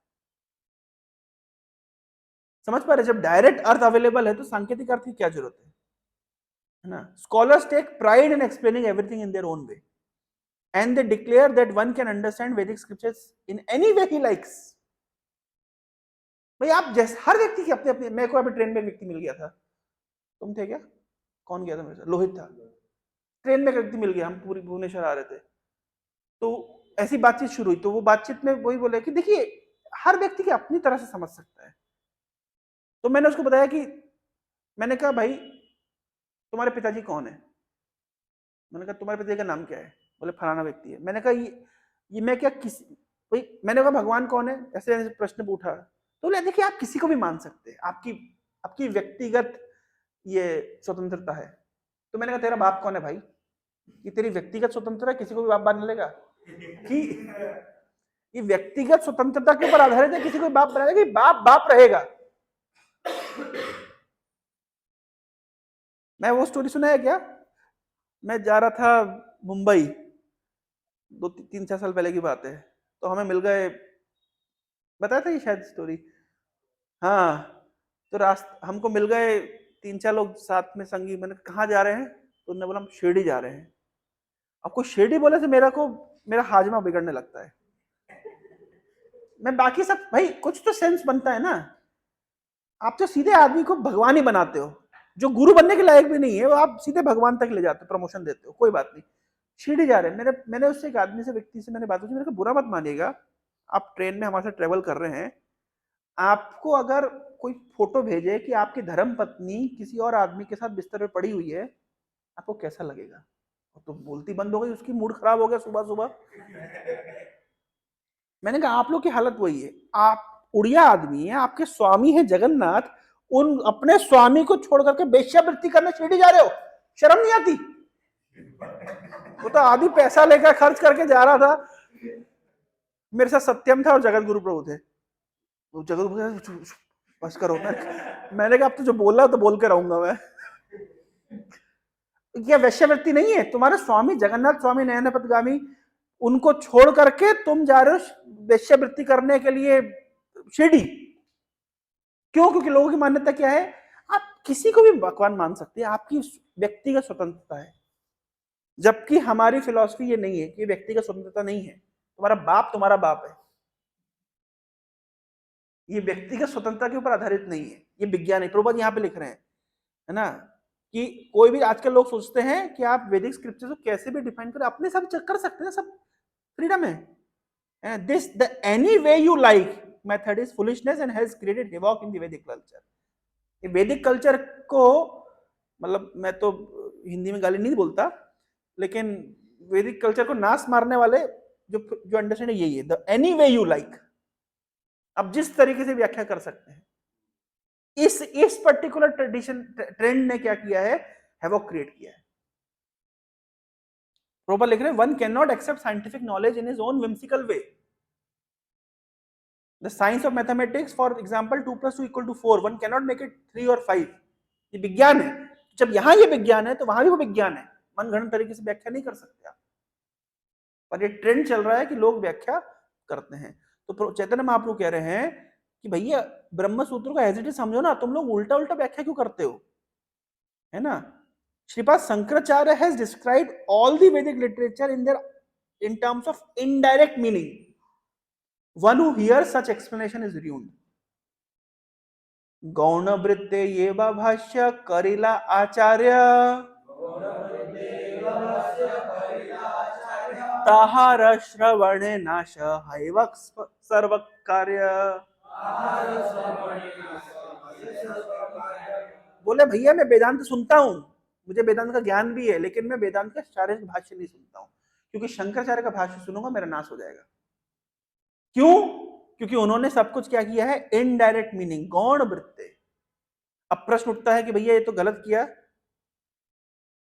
समझ पा रहे, जब डायरेक्ट अर्थ अवेलेबल है तो सांकेतिक अर्थ की क्या जरूरत है ना। Scholars take pride in explaining everything in their own way and they declare that one can understand Vedic scriptures in any way he likes। भाई आप जैसे हर व्यक्ति की अपनी अपनी, मेरे को अभी ट्रेन में एक व्यक्ति मिल गया था, तुम थे क्या, कौन गया था मेरे साथ, लोहित था, ट्रेन में एक व्यक्ति मिल गया, हम पूरी भुवनेश्वर आ रहे थे, तो ऐसी बातचीत शुरू हुई, तो वो बातचीत में वही बोले कि देखिए हर व्यक्ति की अपनी तरह से समझ सकता है। तो मैंने उसको बताया कि, मैंने कहा भाई तुम्हारे पिताजी कौन है, मैंने कहा तुम्हारे पिताजी का नाम क्या है, बोले फलाना व्यक्ति है। मैंने कहा ये मैं क्या किसी, भाई मैंने कहा भगवान कौन है, ऐसे ऐसे प्रश्न पूछा, तो बोले देखिए आप किसी को भी मान सकते हैं, आपकी आपकी व्यक्तिगत ये स्वतंत्रता है। तो मैंने कहा तेरा बाप कौन है भाई, ये तेरी व्यक्तिगत स्वतंत्रता है, किसी को भी बाप मान लेगा, कि ये व्यक्तिगत स्वतंत्रता के ऊपर आधारित है, किसी को बाप बना देगा, बाप बाप रहेगा। मैं वो स्टोरी सुना है क्या, मैं जा रहा था मुंबई, 2-3-4 साल पहले की बात है, तो हमें मिल गए, बताया था ये शायद स्टोरी, हाँ, तो रास्ते हमको मिल गए 3-4 लोग साथ में संगी, मैंने कहाँ जा रहे हैं, तो उन्होंने बोला हम शिरडी जा रहे हैं। आपको शिरडी बोले से मेरा हाजमा बिगड़ने लगता है, मैं बाकी सब भाई कुछ तो सेंस बनता है ना, आप तो सीधे आदमी को भगवान ही बनाते हो, जो गुरु बनने के लायक भी नहीं है वो आप सीधे भगवान तक ले जाते हो, प्रमोशन देते हो, कोई बात नहीं। शिरडी जा रहे हैं, मैंने उससे एक आदमी से, व्यक्ति से मैंने बात की, मैंने कहा बुरा मत मानिएगा, आप ट्रेन में हमारे साथ ट्रेवल कर रहे हैं, आपको अगर कोई फोटो भेजे कि आपकी धर्म पत्नी किसी और आदमी के साथ बिस्तर पे पड़ी हुई है, आपको कैसा लगेगा, तो बोलती बंद हो गई, उसकी मूड खराब हो गया सुबह सुबह। मैंने कहा आप लोग की हालत वही है, आप उड़िया आदमी है, आपके स्वामी है जगन्नाथ, उन अपने स्वामी को छोड़ करके वेश्यावृत्ति करने शिरडी जा रहे हो, शर्म नहीं आती। वो तो आदि पैसा लेकर खर्च करके जा रहा था, मेरे साथ सत्यम था और जगत गुरु प्रभु थे, वो जगत गुरु बस करो, मैंने कहा अब तो जो बोला तो बोल के रहूंगा मैं। यह वैश्यवृत्ति नहीं है, तुम्हारे स्वामी जगन्नाथ स्वामी नयन पथगामी, उनको छोड़ करके तुम जा रहे हो वैश्यवृत्ति करने के लिए शिरडी, क्यों, क्योंकि लोगों की मान्यता क्या है, आप किसी को भी भगवान मान सकते हैं, आपकी व्यक्तिगत स्वतंत्रता है, जबकि हमारी फिलॉसफी ये नहीं है कि व्यक्तिगत स्वतंत्रता नहीं है, तुम्हारा बाप है, ये व्यक्तिगत स्वतंत्रता के ऊपर आधारित नहीं है, ये विज्ञान है, प्रभुपाद यहाँ पे लिख रहे हैं, है ना, कि कोई भी, आजकल लोग सोचते हैं कि आप वैदिक स्क्रिप्चर को कैसे भी डिफाइन करें, अपने सब कर सकते हैं, सब फ्रीडम है। This the any way you like method is foolishness and has created havoc in the Vedic culture. ये वैदिक कल्चर को, मतलब मैं तो हिंदी में गाली नहीं बोलता, लेकिन वैदिक कल्चर को नाश मारने वाले जो अंडरस्टैंडिंग यही है, the any way you like, अब जिस तरीके से व्याख्या कर सकते हैं। इस पर्टिकुलर ट्रेडिशन ट्रेंड ने क्या किया है, हैवॉक क्रिएट किया है। प्रॉपर लिख रहे हैं, one can not accept scientific knowledge in his own whimsical way. The science of mathematics for example 2 + 2 = 4, one can not make it 3 और 5, ये विज्ञान है, जब यहां ये विज्ञान है तो वहां भी वो विज्ञान है, मनगढ़ंत तरीके से व्याख्या नहीं कर सकते आप, पर ये ट्रेंड चल रहा है कि लोग व्याख्या करते हैं। तो चैतन्य महाप्रभु कह रहे हैं कि भैया ब्रह्म सूत्र को एज इट इज समझो ना, तुम लोग उल्टा उल्टा व्याख्या क्यों करते हो, है ना। Shripad Shankaracharya has described all the वैदिक literature in terms of indirect meaning. One who hears such explanation is ruined. गौण वृत्ते ये भाष्य करिला आचार्य, ताहार श्रवणे नाश हैवक सर्व कार्य। बोले भैया मैं वेदांत सुनता हूं, मुझे वेदांत का ज्ञान भी है, लेकिन मैं वेदांत का शारीरिक भाष्य नहीं सुनता हूं, क्योंकि शंकराचार्य का भाष्य सुनूंगा मेरा नाश हो जाएगा। क्यों? क्योंकि उन्होंने सब कुछ क्या किया है, इनडायरेक्ट मीनिंग, गौण वृत्ते। अब प्रश्न उठता है कि भैया ये तो गलत किया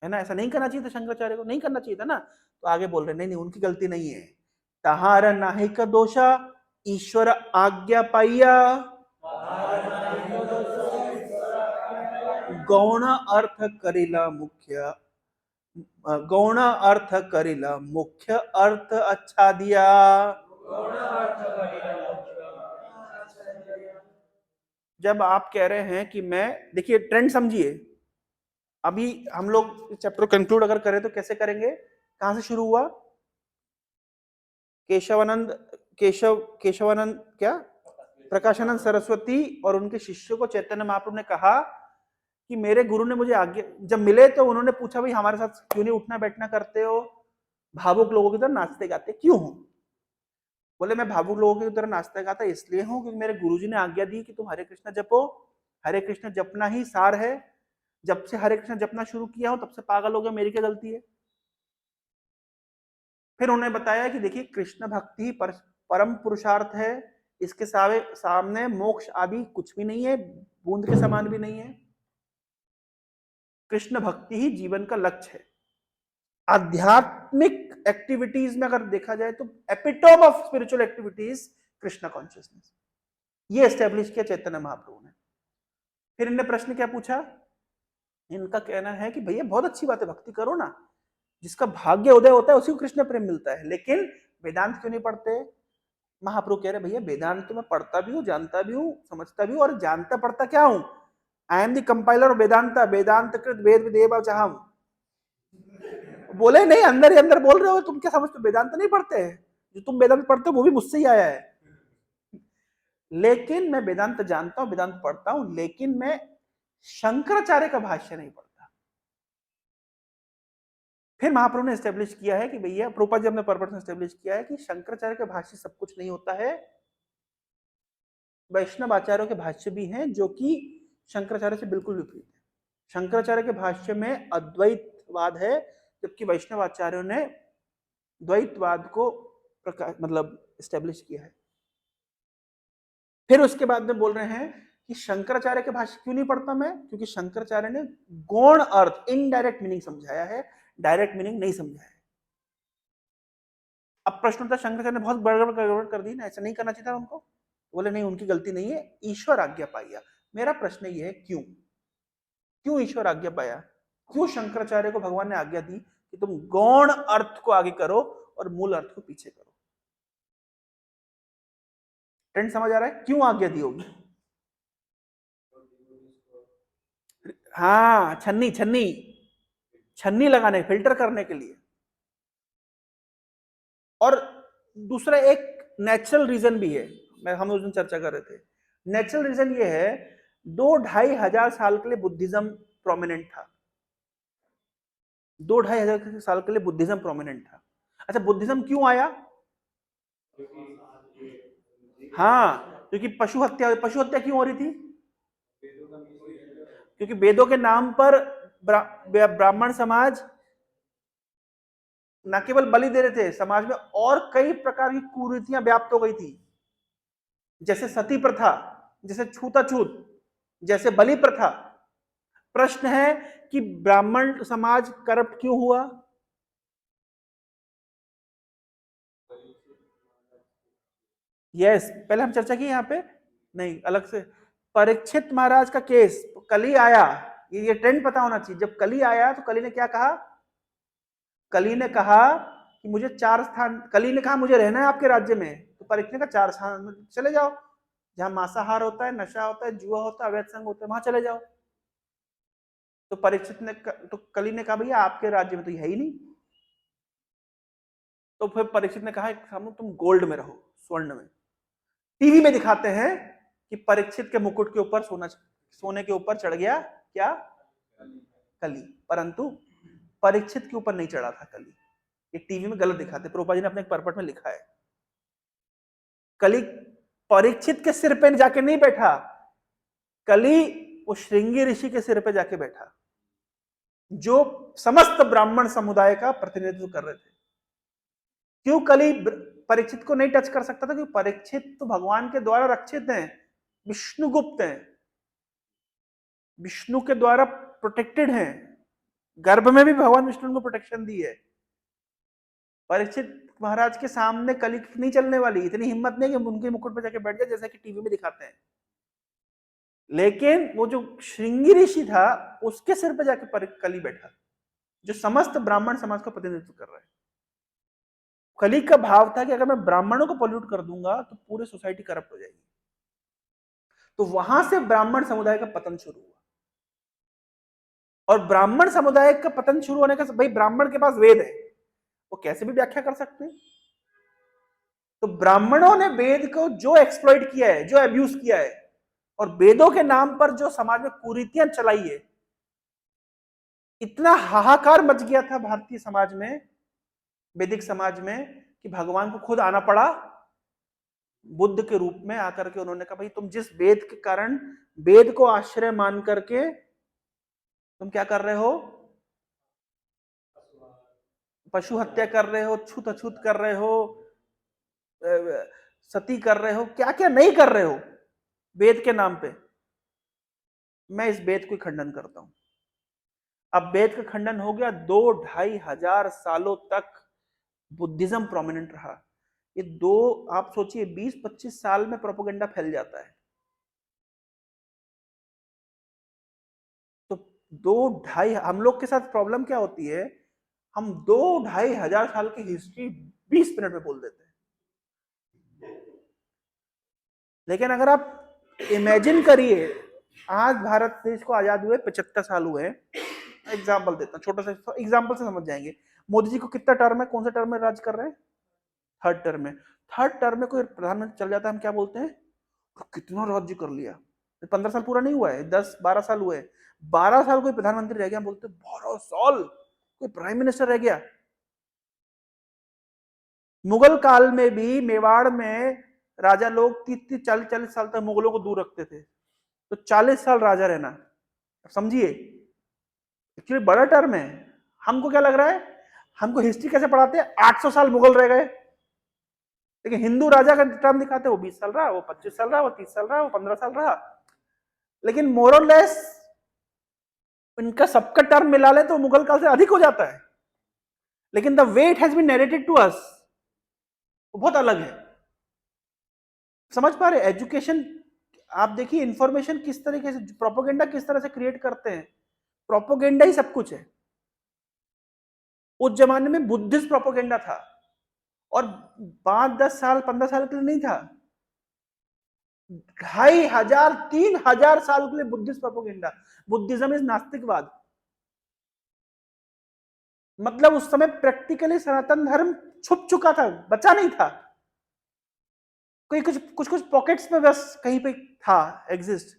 है ना, ऐसा नहीं करना चाहिए था, शंकराचार्य को नहीं करना चाहिए था ना। तो आगे बोल रहे नहीं नहीं, उनकी गलती नहीं है। तहार नाहिक दोषा ईश्वर आज्ञा पाइया, गौण अर्थ करेला मुख्य, गौण अर्थ करेला मुख्य अर्थ अच्छा दिया। जब आप कह रहे हैं कि मैं, देखिए ट्रेंड समझिए, अभी हम लोग चैप्टर कंक्लूड अगर करें तो कैसे करेंगे, कहां से शुरू हुआ, केशवानंद, केशवानंद क्या, प्रकाशानंद सरस्वती और उनके शिष्यों को चैतन्य महाप्रभु ने कहा कि मेरे गुरु ने मुझे आज्ञा, जब मिले तो उन्होंने पूछा भाई हमारे साथ क्यों नहीं उठना बैठना करते हो, भावुक लोगों की तरह नाचते गाते क्यों हो। बोले मैं भावुक लोगों की तरह नाचता गाता इसलिए हूं क्योंकि मेरे गुरुजी ने आज्ञा दी कि तुम हरे कृष्ण जपो, हरे कृष्ण जपना ही सार है। जब से हरे कृष्ण जपना शुरू किया हो तब से पागल हो गया, मेरी क्या गलती है। फिर उन्होंने बताया कि देखिए कृष्ण भक्ति ही परम पुरुषार्थ है, इसके सामने मोक्ष आदि कुछ भी नहीं है, बूंद के समान भी नहीं है। कृष्ण भक्ति ही जीवन का लक्ष्य है। आध्यात्मिक एक्टिविटीज में अगर देखा जाए तो epitome of spiritual activities Krishna consciousness, ये एस्टेब्लिश किया चैतन्य महाप्रभु ने। फिर इन्होंने प्रश्न क्या पूछा, इनका कहना है कि भैया बहुत अच्छी बात है, भक्ति करो ना, जिसका भाग्य उदय होता है उसी को कृष्ण प्रेम मिलता है, लेकिन वेदांत क्यों नहीं पढ़ते। महाप्रभु कह रहे भैया वेदांत तो मैं पढ़ता भी हूँ, जानता भी हूँ, समझता भी हूँ, और जानता पढ़ता क्या हूं, I am the compiler of Vedanta, वेदांत कृत वेद विदेव चाहम। बोले नहीं, अंदर ही अंदर बोल रहे हो, तुम क्या समझते हो, वेदांत नहीं पढ़ते हैं, जो तुम वेदांत पढ़ते हो वो भी मुझसे ही आया है। लेकिन मैं वेदांत जानता हूं, वेदांत पढ़ता हूं, लेकिन मैं शंकराचार्य का भाष्य नहीं पढ़ता। फिर महाप्रभु ने एस्टेब्लिश किया है कि भैया, प्रभुपाद जी ने परपर्स एस्टेब्लिश किया है कि शंकराचार्य का भाष्य सब कुछ नहीं होता है, वैष्णव आचार्यों के भाष्य भी हैं जो कि शंकराचार्य से बिल्कुल विपरीत है। शंकराचार्य के भाष्य में अद्वैतवाद है, जबकि वैष्णव आचार्यों ने द्वैतवाद को मतलब एस्टेब्लिश किया है। फिर उसके बाद में बोल रहे हैं कि शंकराचार्य के भाष्य क्यों नहीं पढ़ता मैं, क्योंकि शंकराचार्य ने गौण अर्थ, इनडायरेक्ट मीनिंग समझाया है, डायरेक्ट मीनिंग नहीं समझाया है। अब प्रश्न होता है शंकराचार्य ने बहुत गड़बड़ कर दी ना, ऐसा नहीं करना चाहिए था उनको। बोले नहीं, उनकी गलती नहीं है, ईश्वर आज्ञा पाया। मेरा प्रश्न ये है क्यों, क्यों ईश्वर आज्ञा पाया, क्यों शंकराचार्य को भगवान ने आज्ञा दी कि तुम गौण अर्थ को आगे करो और मूल अर्थ को पीछे करो। ट्रेंड समझ आ रहा है, क्यों आज्ञा दी होगी। हाँ, छन्नी छन्नी छन्नी लगाने, फिल्टर करने के लिए। और दूसरा एक नेचुरल रीजन भी है, मैं हम उस दिन चर्चा कर रहे थे। नेचुरल रीजन ये है, 2-2.5 साल के लिए बुद्धिज्म प्रोमिनेंट था, 2-2.5 साल के लिए बुद्धिज्म प्रोमिनेंट था। अच्छा, बुद्धिज्म क्यों आया, हाँ, क्योंकि पशु हत्या क्यों हो रही थी, क्योंकि वेदों के नाम पर ब्राह्मण समाज न केवल बलि दे रहे थे, समाज में और कई प्रकार की कुरीतियां व्याप्त हो गई थी, जैसे सती प्रथा, जैसे छूताछूत, जैसे बलि प्रथा। प्रश्न है कि ब्राह्मण समाज करप्ट क्यों हुआ, यस, पहले हम चर्चा की यहां पे, नहीं अलग से। परीक्षित महाराज का केस कली आया, ये ट्रेंड पता होना चाहिए। जब कली आया तो कली ने क्या कहा, कली ने कहा कि मुझे 4 स्थान, कली ने कहा मुझे रहना है आपके राज्य में, तो परीक्षित ने कहा 4 स्थान चले जाओ, जहां मांसाहार होता है, नशा होता है, जुआ होता है, अवैध संग होता है, वहां चले जाओ। तो परीक्षित ने, तो कली ने कहा भैया आपके राज्य में तो ये है ही नहीं। तो फिर परीक्षित ने कहा तुम गोल्ड में रहो, स्वर्ण में। टीवी में दिखाते हैं कि परीक्षित के मुकुट के ऊपर सोने के ऊपर चढ़ गया क्या, कली, परंतु परीक्षित के ऊपर नहीं चढ़ा था कली। ये टीवी में गलत दिखाते, प्रभुपाद जी ने अपने एक परपट में लिखा है, कली परीक्षित के सिर पे जाके नहीं बैठा, कली वो श्रृंगी ऋषि के सिर पे जाके बैठा, जो समस्त ब्राह्मण समुदाय का प्रतिनिधित्व कर रहे थे। क्यों कली परीक्षित को नहीं टच कर सकता था, क्योंकि परीक्षित तो भगवान के द्वारा रक्षित हैं, विष्णुगुप्त हैं, विष्णु के द्वारा प्रोटेक्टेड हैं, गर्भ में भी भगवान विष्णु को प्रोटेक्शन दी है। परीक्षित महाराज के सामने कली नहीं चलने वाली, इतनी हिम्मत नहीं कि उनके मुकुट पर जाके बैठ जाए जैसा कि टीवी में दिखाते हैं। लेकिन वो जो श्रृंगी ऋषि था उसके सिर पर जाके कली बैठा, जो समस्त ब्राह्मण समाज का प्रतिनिधित्व कर रहा है। कली का भाव था कि अगर मैं ब्राह्मणों को पॉल्यूट कर दूंगा तो पूरी सोसाइटी करप्ट हो जाएगी। तो वहां से ब्राह्मण समुदाय का पतन शुरू हुआ। और ब्राह्मण समुदाय का पतन शुरू होने का, भाई ब्राह्मण के पास वेद है, वो कैसे भी व्याख्या कर सकते हैं। तो ब्राह्मणों ने वेद को जो एक्सप्लॉइट किया है, जो अब्यूज किया है, और वेदों के नाम पर जो समाज में कुरीतियां चलाई है, इतना हाहाकार मच गया था भारतीय समाज में, वैदिक समाज में, कि भगवान को खुद आना पड़ा बुद्ध के रूप में आकर के। उन्होंने कहा भाई तुम जिस वेद के कारण, वेद को आश्रय मान करके तुम क्या कर रहे हो, पशु हत्या कर रहे हो, छूत अछूत कर रहे हो, सती कर रहे हो, क्या क्या नहीं कर रहे हो वेद के नाम पे, मैं इस वेद को खंडन करता हूं। अब वेद का खंडन हो गया। 2-2.5 सालों तक बुद्धिज्म प्रोमिनेंट रहा। ये दो, आप सोचिए 20-25 साल में प्रोपेगेंडा फैल जाता है। तो 2-2.5, हम लोग के साथ प्रॉब्लम क्या होती है, हम 2-2.5 साल की हिस्ट्री 20 मिनट में बोल देते हैं। लेकिन अगर आप इमेजिन करिए, आज भारत देश को आजाद हुए 75 साल हुए हैं, एग्जाम्पल देता हूं, छोटा सा एग्जाम्पल से समझ जाएंगे। मोदी जी को कितना टर्म है, कौन सा टर्म में राज कर रहे हैं, थर्ड टर्म में। थर्ड टर्म में कोई प्रधानमंत्री चल जाता है, हम क्या बोलते हैं, कितना राज्य कर लिया। 15 साल पूरा नहीं हुआ है, 10-12 साल हुए, 12 साल कोई प्रधानमंत्री रह गया, हम बोलते 12 साल कोई प्राइम मिनिस्टर रह गया। मुगल काल में भी मेवाड़ में राजा लोग 30-30, 40-40 साल तक मुगलों को दूर रखते थे, तो 40 साल राजा रहना, समझिए एक्चुअली बड़ा टर्म है। हमको क्या लग रहा है, हमको हिस्ट्री कैसे पढ़ाते हैं, 800 साल मुगल रह गए, लेकिन हिंदू राजा का टर्म दिखाते, वो 20 साल रहा, वो 25 साल रहा, वो 30 साल रहा, वो 15 साल रहा। लेकिन मोर और लेस इनका सबका टर्म मिला ले तो मुगल काल से अधिक हो जाता है। लेकिन the way it has been narrated to us वो बहुत अलग है। समझ पा रहे, एजुकेशन आप देखिए, इंफॉर्मेशन किस तरीके से, प्रोपेगेंडा किस तरह से क्रिएट करते हैं, प्रोपेगेंडा ही सब कुछ है। उस जमाने में बुद्धिस्ट प्रोपेगेंडा था, और 5-10 साल 15 साल के लिए नहीं था, 2,500-3,000 साल के लिए बुद्धिस्ट प्रोपेगेंडा। बुद्धिज्म इज नास्तिकवाद। मतलब उस समय प्रैक्टिकली सनातन धर्म छुप चुका था, बचा नहीं था, कोई कुछ पॉकेट्स में बस कहीं पे था एग्जिस्ट।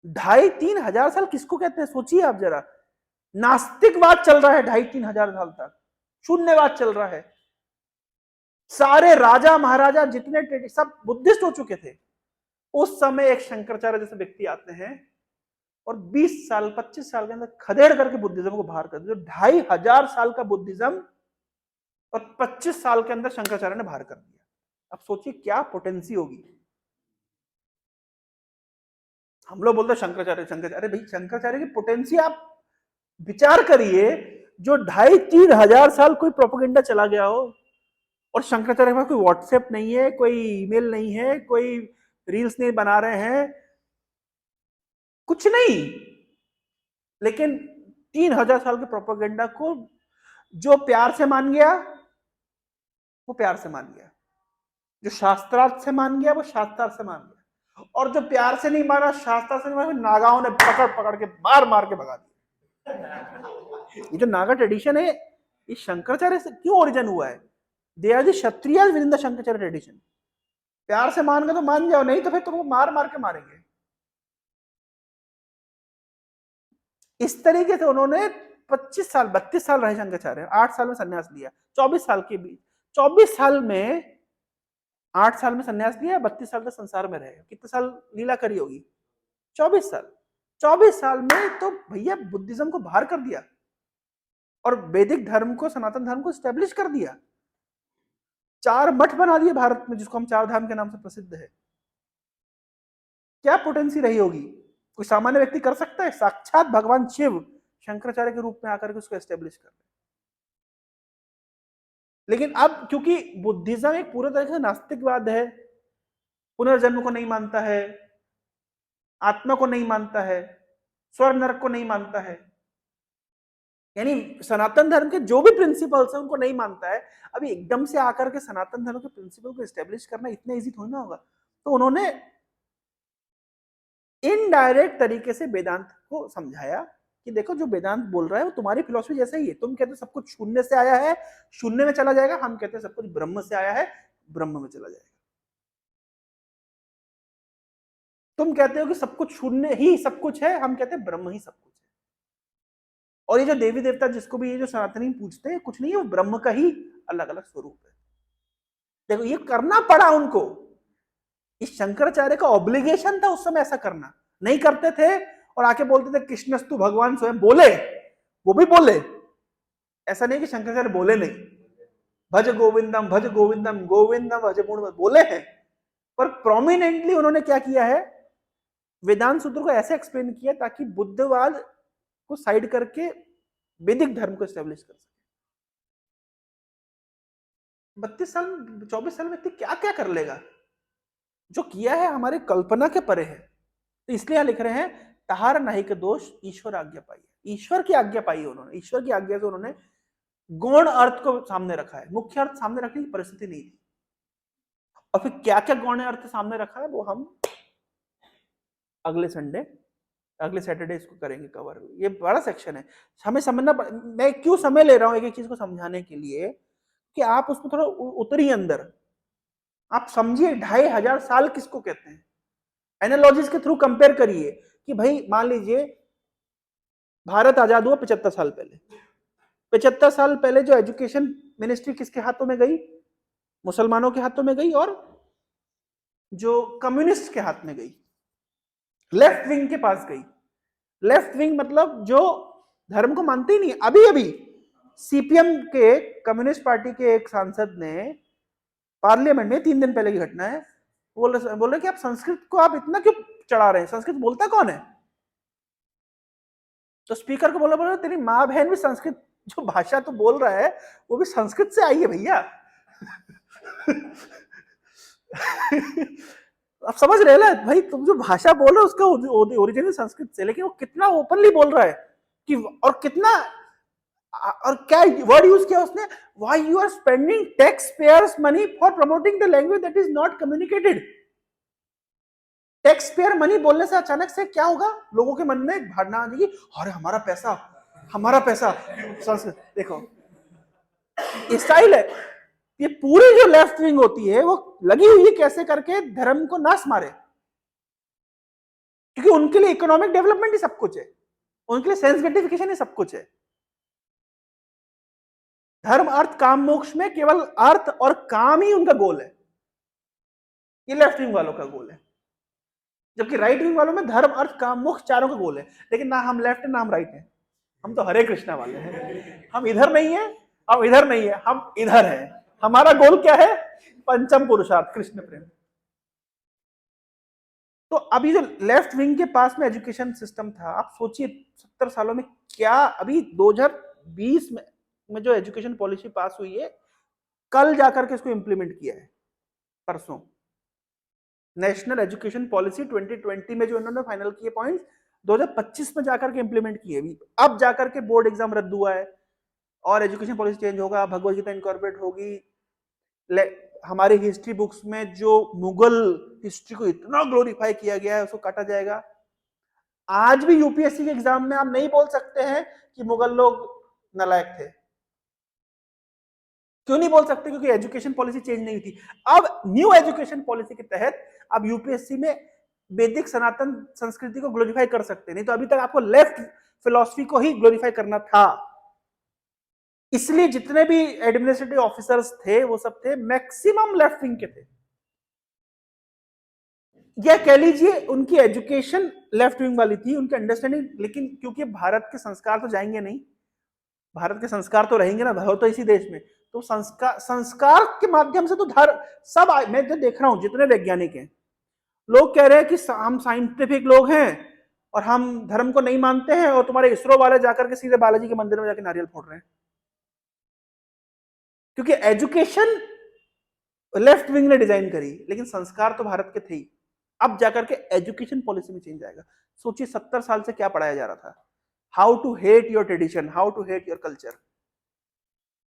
2,500-3,000 साल किसको कहते हैं, सोचिए आप जरा। नास्तिकवाद चल रहा है 2,500-3,000 साल तक, शून्यवाद चल रहा है। सारे राजा महाराजा जितने सब बुद्धिस्ट हो चुके थे। उस समय एक शंकराचार्य जैसे व्यक्ति आते हैं और 20 साल 25 साल के अंदर खदेड़ करके बुद्धिज्म को बाहर कर दिया। 2,500 साल का बुद्धिज्म और 25 साल के अंदर शंकराचार्य ने बाहर कर दिया। अब सोचिए क्या पोटेंसी होगी। हम लोग बोलते हैं शंकराचार्य शंकराचार्य, अरे भाई शंकराचार्य की पोटेंसी आप विचार करिए, जो 2,500-3,000 साल कोई प्रोपेगेंडा चला गया हो, और शंकराचार्य के पास कोई व्हाट्सएप नहीं है, कोई ईमेल नहीं है, कोई रील्स नहीं बना रहे हैं, कुछ नहीं, लेकिन 3,000 साल के प्रोपेगेंडा को जो प्यार से मान गया वो प्यार से मान गया, जो शास्त्रार्थ से मान गया वो शास्त्रार्थ से मान गया, और जो प्यार से नहीं माना, शास्त्रार्थ से नहीं माना, नागाओं ने पकड़ पकड़ के मार मार के भगा दिया। ये जो नागा ट्रेडिशन है, ये शंकराचार्य से क्यों ओरिजिन हुआ है? They are the Kshatriyas within the Shankaracharya tradition. प्यार से मान गए तो मान जाओ, नहीं तो फिर तुमको मार मार के मारेंगे। इस तरीके से उन्होंने 25 साल 32 साल रहे शंकराचार्य, 8 साल में संन्यास लिया, 24 साल के बीच, 24 साल में 8 साल में संन्यास लिया, 32 साल तक संसार में रहे। कितने साल लीला करी होगी? 24 साल। 24 साल में तो भैया बुद्धिज्म को बाहर कर दिया और वैदिक धर्म को, सनातन धर्म को स्टैब्लिश कर दिया। 4 मठ बना दिए भारत में, जिसको हम 4 धाम के नाम से प्रसिद्ध है। क्या पोटेंसी रही होगी? कोई सामान्य व्यक्ति कर सकता है? साक्षात भगवान शिव शंकराचार्य के रूप में आकर के उसको एस्टेब्लिश कर रहे। लेकिन अब क्योंकि बुद्धिज्म एक पूरे तरह से नास्तिकवाद है, पुनर्जन्म को नहीं मानता है, आत्मा को नहीं मानता है, स्वर्ग नरक को नहीं मानता है, यानी सनातन धर्म के जो भी प्रिंसिपल्स हैं उनको नहीं मानता है। अभी एकदम से आकर के सनातन धर्म के प्रिंसिपल को एस्टेब्लिश करना इतना इजी थोड़ी ना होगा। तो उन्होंने इनडायरेक्ट तरीके से वेदांत को समझाया कि देखो जो वेदांत बोल रहा है वो तुम्हारी फिलॉसफी जैसा ही है। तुम कहते हो सब कुछ शून्य से आया है, शून्य में चला जाएगा, हम कहते हैं सब कुछ ब्रह्म से आया है, ब्रह्म में चला जाएगा। तुम कहते हो कि सब कुछ शून्य ही सब कुछ है, हम कहते हैं ब्रह्म ही सब कुछ है। और ये जो देवी देवता जिसको भी ये जो सनातनी पूछते हैं, कुछ नहीं है, वो ब्रह्म का ही अलग अलग स्वरूप है। देखो ये करना पड़ा उनको, इस शंकराचार्य का ऑब्लिगेशन था उस समय ऐसा करना, नहीं करते थे और आके बोलते थे कृष्णस्तु भगवान स्वयं बोले, वो भी बोले, ऐसा नहीं कि शंकराचार्य बोले नहीं, भज गोविंदम गोविंदम भज गुण बोले हैं, पर प्रोमिनेंटली उन्होंने क्या किया है, वेदांत सूत्र को ऐसे एक्सप्लेन किया ताकि बुद्धवाद को साइड करके वैदिक धर्म को एस्टेब्लिश कर सके। 32 साल 24 साल व्यक्ति क्या क्या कर लेगा? जो किया है हमारे कल्पना के परे है। तो इसलिए लिख रहे हैं तहार नहीं के दोष ईश्वर आज्ञा पाई है। ईश्वर की आज्ञा पाई है उन्होंने, ईश्वर की आज्ञा से उन्होंने गौण अर्थ को सामने रखा है, मुख्य अर्थ सामने रखने की परिस्थिति नहीं थी। और फिर क्या क्या गौण अर्थ सामने रखा है वो हम अगले संडे, अगले सैटरडे इसको करेंगे कवर। ये बड़ा सेक्शन है, हमें समझना। मैं क्यों समय ले रहा हूं एक एक चीज को समझाने के लिए, कि आप उसमें थोड़ा उतरिए अंदर, आप समझिए 2500 साल किसको कहते हैं, एनालॉजीज के थ्रू कंपेयर करिए कि भाई मान लीजिए भारत आजाद हुआ 75 साल पहले, 75 साल पहले जो एजुकेशन मिनिस्ट्री किसके हाथों में गई? मुसलमानों के हाथों में गई और जो कम्युनिस्ट के हाथ में गई, लेफ्ट विंग के पास गई। लेफ्ट विंग मतलब जो धर्म को मानते ही नहीं। अभी अभी सीपीएम के, कम्युनिस्ट पार्टी के एक सांसद ने पार्लियामेंट में, 3 दिन पहले की घटना है, बोल रहे कि आप संस्कृत को आप इतना क्यों चढ़ा रहे हैं, संस्कृत बोलता कौन है? तो स्पीकर को बोला तेरी माँ बहन भी संस्कृत जो भाषा तो बोल रहा है वो भी संस्कृत से आई है भैया। आप समझ रहे ना भाई, तुम जो भाषा बोल रहे हो उसका ओरिजिनल संस्कृत से, लेकिन वो कितना ओपनली बोल रहा है कि, और कितना, और क्या वर्ड यूज किया उसने, why you are spending taxpayers money for promoting the language that is not communicated. Taxpayer money बोलने से अचानक से क्या होगा, लोगों के मन में एक भावना आ जाएगी, अरे हमारा पैसा, हमारा पैसा। संस्कृत देखो स्टाइल है, ये पूरी जो लेफ्ट विंग होती है वो लगी हुई है कैसे करके धर्म को नाश मारे, क्योंकि उनके लिए इकोनॉमिक डेवलपमेंट ही सब कुछ है, उनके लिए सेंस ग्रेटिफिकेशन ही सब कुछ है। धर्म अर्थ काम मोक्ष में केवल अर्थ और काम ही उनका गोल है, ये लेफ्ट विंग वालों का गोल है। जबकि राइट विंग वालों में धर्म अर्थ काम मोक्ष चारों का गोल है। लेकिन ना हम लेफ्ट है ना हम राइट है, हम तो हरे कृष्णा वाले हैं। हम इधर नहीं है, हम इधर नहीं है, हम इधर है। हमारा गोल क्या है? पंचम पुरुषार्थ, कृष्ण प्रेम। तो अभी जो लेफ्ट विंग के पास में एजुकेशन सिस्टम था, आप सोचिए 70 सालों में क्या, अभी 2020 में जो एजुकेशन पॉलिसी पास हुई है, कल जाकर के इसको इंप्लीमेंट किया है, परसों। नेशनल एजुकेशन पॉलिसी 2020 में जो इन्होंने फाइनल किए पॉइंट्स, 2025 में जाकर के इंप्लीमेंट किए। अब जाकर के बोर्ड एग्जाम रद्द हुआ है और एजुकेशन पॉलिसी चेंज होगा, भगवत गीता इनकॉर्पोरेट होगी। हमारी हिस्ट्री बुक्स में जो मुगल हिस्ट्री को इतना ग्लोरीफाई किया गया है उसको काटा जाएगा। आज भी यूपीएससी के एग्जाम में आप नहीं बोल सकते हैं कि मुगल लोग नालायक थे। क्यों नहीं बोल सकते? क्योंकि एजुकेशन पॉलिसी चेंज नहीं थी। अब न्यू एजुकेशन पॉलिसी के तहत अब यूपीएससी में वैदिक सनातन संस्कृति को ग्लोरीफाई कर सकते हैं, नहीं तो अभी तक आपको लेफ्ट फिलॉसफी को ही ग्लोरीफाई करना था। इसलिए जितने भी एडमिनिस्ट्रेटिव ऑफिसर्स थे वो सब थे मैक्सिमम लेफ्ट विंग के थे, या कह लीजिए उनकी एजुकेशन लेफ्ट विंग वाली थी, उनकी अंडरस्टैंडिंग। लेकिन क्योंकि भारत के संस्कार तो जाएंगे नहीं, भारत के संस्कार तो रहेंगे ना, हो तो इसी देश में, तो संस्कार के माध्यम से तो सब मैं तो देख रहा हूं जितने वैज्ञानिक हैं, लोग कह रहे हैं कि हम साइंटिफिक लोग हैं और हम धर्म को नहीं मानते हैं, और तुम्हारे इसरो वाले जाकर के सीधे बालाजी के मंदिर में जाकर नारियल फोड़ रहे हैं, क्योंकि एजुकेशन लेफ्ट विंग ने डिजाइन करी, लेकिन संस्कार तो भारत के थे ही। अब जाकर के एजुकेशन पॉलिसी में चेंज आएगा। सोचिए 70 साल से क्या पढ़ाया जा रहा था, how to hate your tradition, how to hate your culture,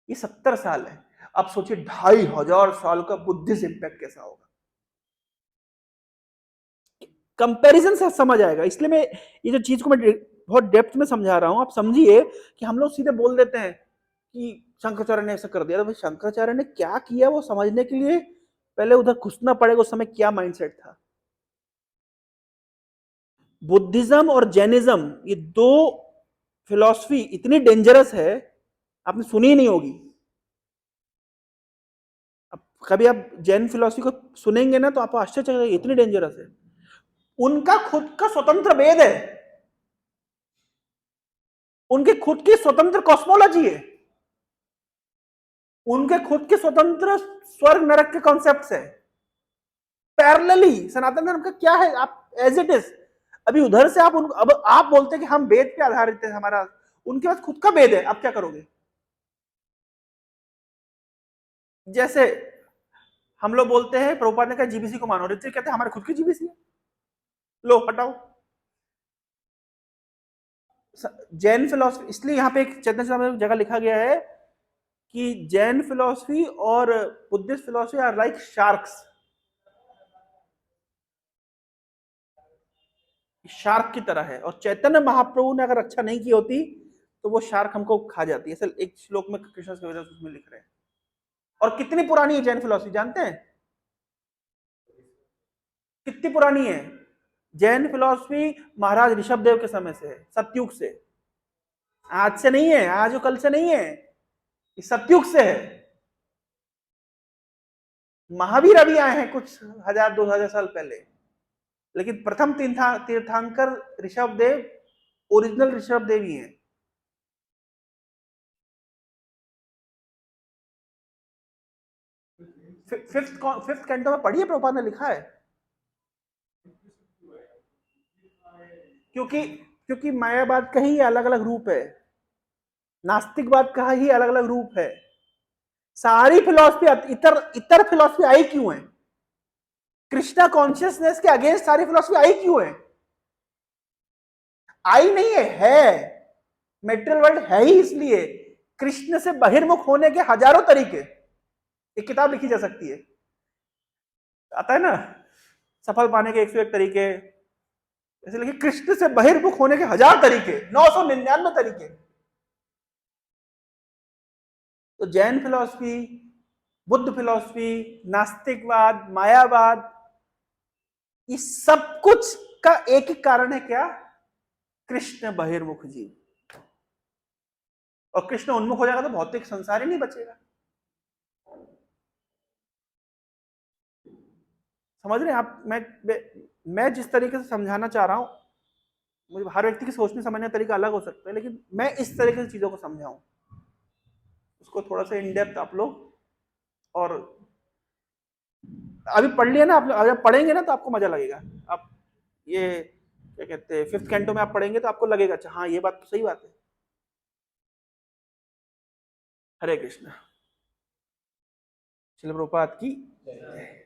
ये 70 साल है। अब सोचिए 2500 साल का बुद्धिस्ट इंपैक्ट कैसा होगा, कंपैरिजन से समझ आएगा। इसलिए मैं ये जो चीज को मैं बहुत डेप्थ में समझा रहा हूं, आप समझिए कि हम लोग सीधे बोल देते हैं कि शंकराचार्य ने ऐसा कर दिया। तो भाई शंकराचार्य ने क्या किया वो समझने के लिए पहले उधर घुसना पड़ेगा, उस समय क्या माइंडसेट था। बुद्धिज्म और जैनिज्म, ये दो फिलॉसफी इतनी डेंजरस है, आपने सुनी ही नहीं होगी। अब कभी आप जैन फिलॉसफी को सुनेंगे ना तो आपको आश्चर्य लगेगा, इतनी डेंजरस है। उनका खुद का स्वतंत्र वेद है, उनके खुद की स्वतंत्र कॉस्मोलॉजी है, उनके खुद के स्वतंत्र स्वर्ग नरक के कॉन्सेप्ट्स है। पैरेलली सनातन धर्म का क्या है, आप एज इट इज, अभी उधर से आप अब आप बोलते हैं कि हम वेद पे आधारित है हमारा, उनके पास खुद का वेद है, आप क्या करोगे। जैसे हम लोग बोलते हैं प्रभुपाद ने कहा जीबीसी को मानो, ऋत्विक कहते हैं हमारे खुद की जीबीसी है, लो हटाओ। जैन फिलॉसफी, इसलिए यहाँ पे एक चैतन्य चरितामृत में जगह लिखा गया है कि जैन फिलॉसफी और Buddhist philosophy are like sharks, shark की तरह है, और चैतन्य महाप्रभु ने अगर रक्षा नहीं की होती तो वो शार्क हमको खा जाती है। ऐसे एक श्लोक में कृष्ण उसमें लिख रहे हैं। और कितनी पुरानी है जैन फिलॉसफी जानते हैं, कितनी पुरानी है जैन फिलॉसफी? महाराज ऋषभदेव के समय से है, सतयुग से, आज से नहीं है, आज और कल से नहीं है, ये सतयुग से है। महावीर अभी आए हैं कुछ 1000-2000 साल पहले, लेकिन प्रथम तीर्थंकर ऋषभदेव ओरिजिनल ऋषभदेव ही हैं। फिफ्थ कैंटो में पढ़िए, प्रभुपाद ने लिखा है। क्योंकि मायावाद का ही अलग अलग रूप है, नास्तिकवाद का ही अलग अलग रूप है। सारी फिलॉसफी इतर फिलॉसफी आई क्यों है? कृष्णा कॉन्शियसनेस के अगेंस्ट सारी फिलॉसफी आई क्यों है? आई नहीं है मेटेरियल वर्ल्ड है ही इसलिए। कृष्ण से बहिर्मुख होने के हजारों तरीके, एक किताब लिखी जा सकती है, आता है ना, सफल पाने के 101 तरीके, ऐसे लिखे कृष्ण से बहिर्मुख होने के 1000 तरीके, 999 तरीके। तो जैन फिलॉसफी, बुद्ध फिलॉसफी, नास्तिकवाद, मायावाद, ये सब कुछ का एक ही कारण है, क्या? कृष्ण बहिर्मुख जीव। और कृष्ण उन्मुख हो जाएगा तो भौतिक संसार ही नहीं बचेगा। समझ रहे हैं आप? मैं जिस तरीके से समझाना चाह रहा हूं, मुझे हर व्यक्ति की सोचने समझने का तरीका अलग हो सकता है, लेकिन मैं इस तरीके से चीजों को समझाऊं, उसको थोड़ा सा इन डेप्थ आप लोग, और अभी पढ़ लिया ना आप, अगर पढ़ेंगे ना तो आपको मजा लगेगा। आप ये क्या कहते हैं, फिफ्थ कैंटो में आप पढ़ेंगे तो आपको लगेगा अच्छा हाँ ये बात तो सही बात है। हरे कृष्ण। श्रील प्रभुपाद की जय।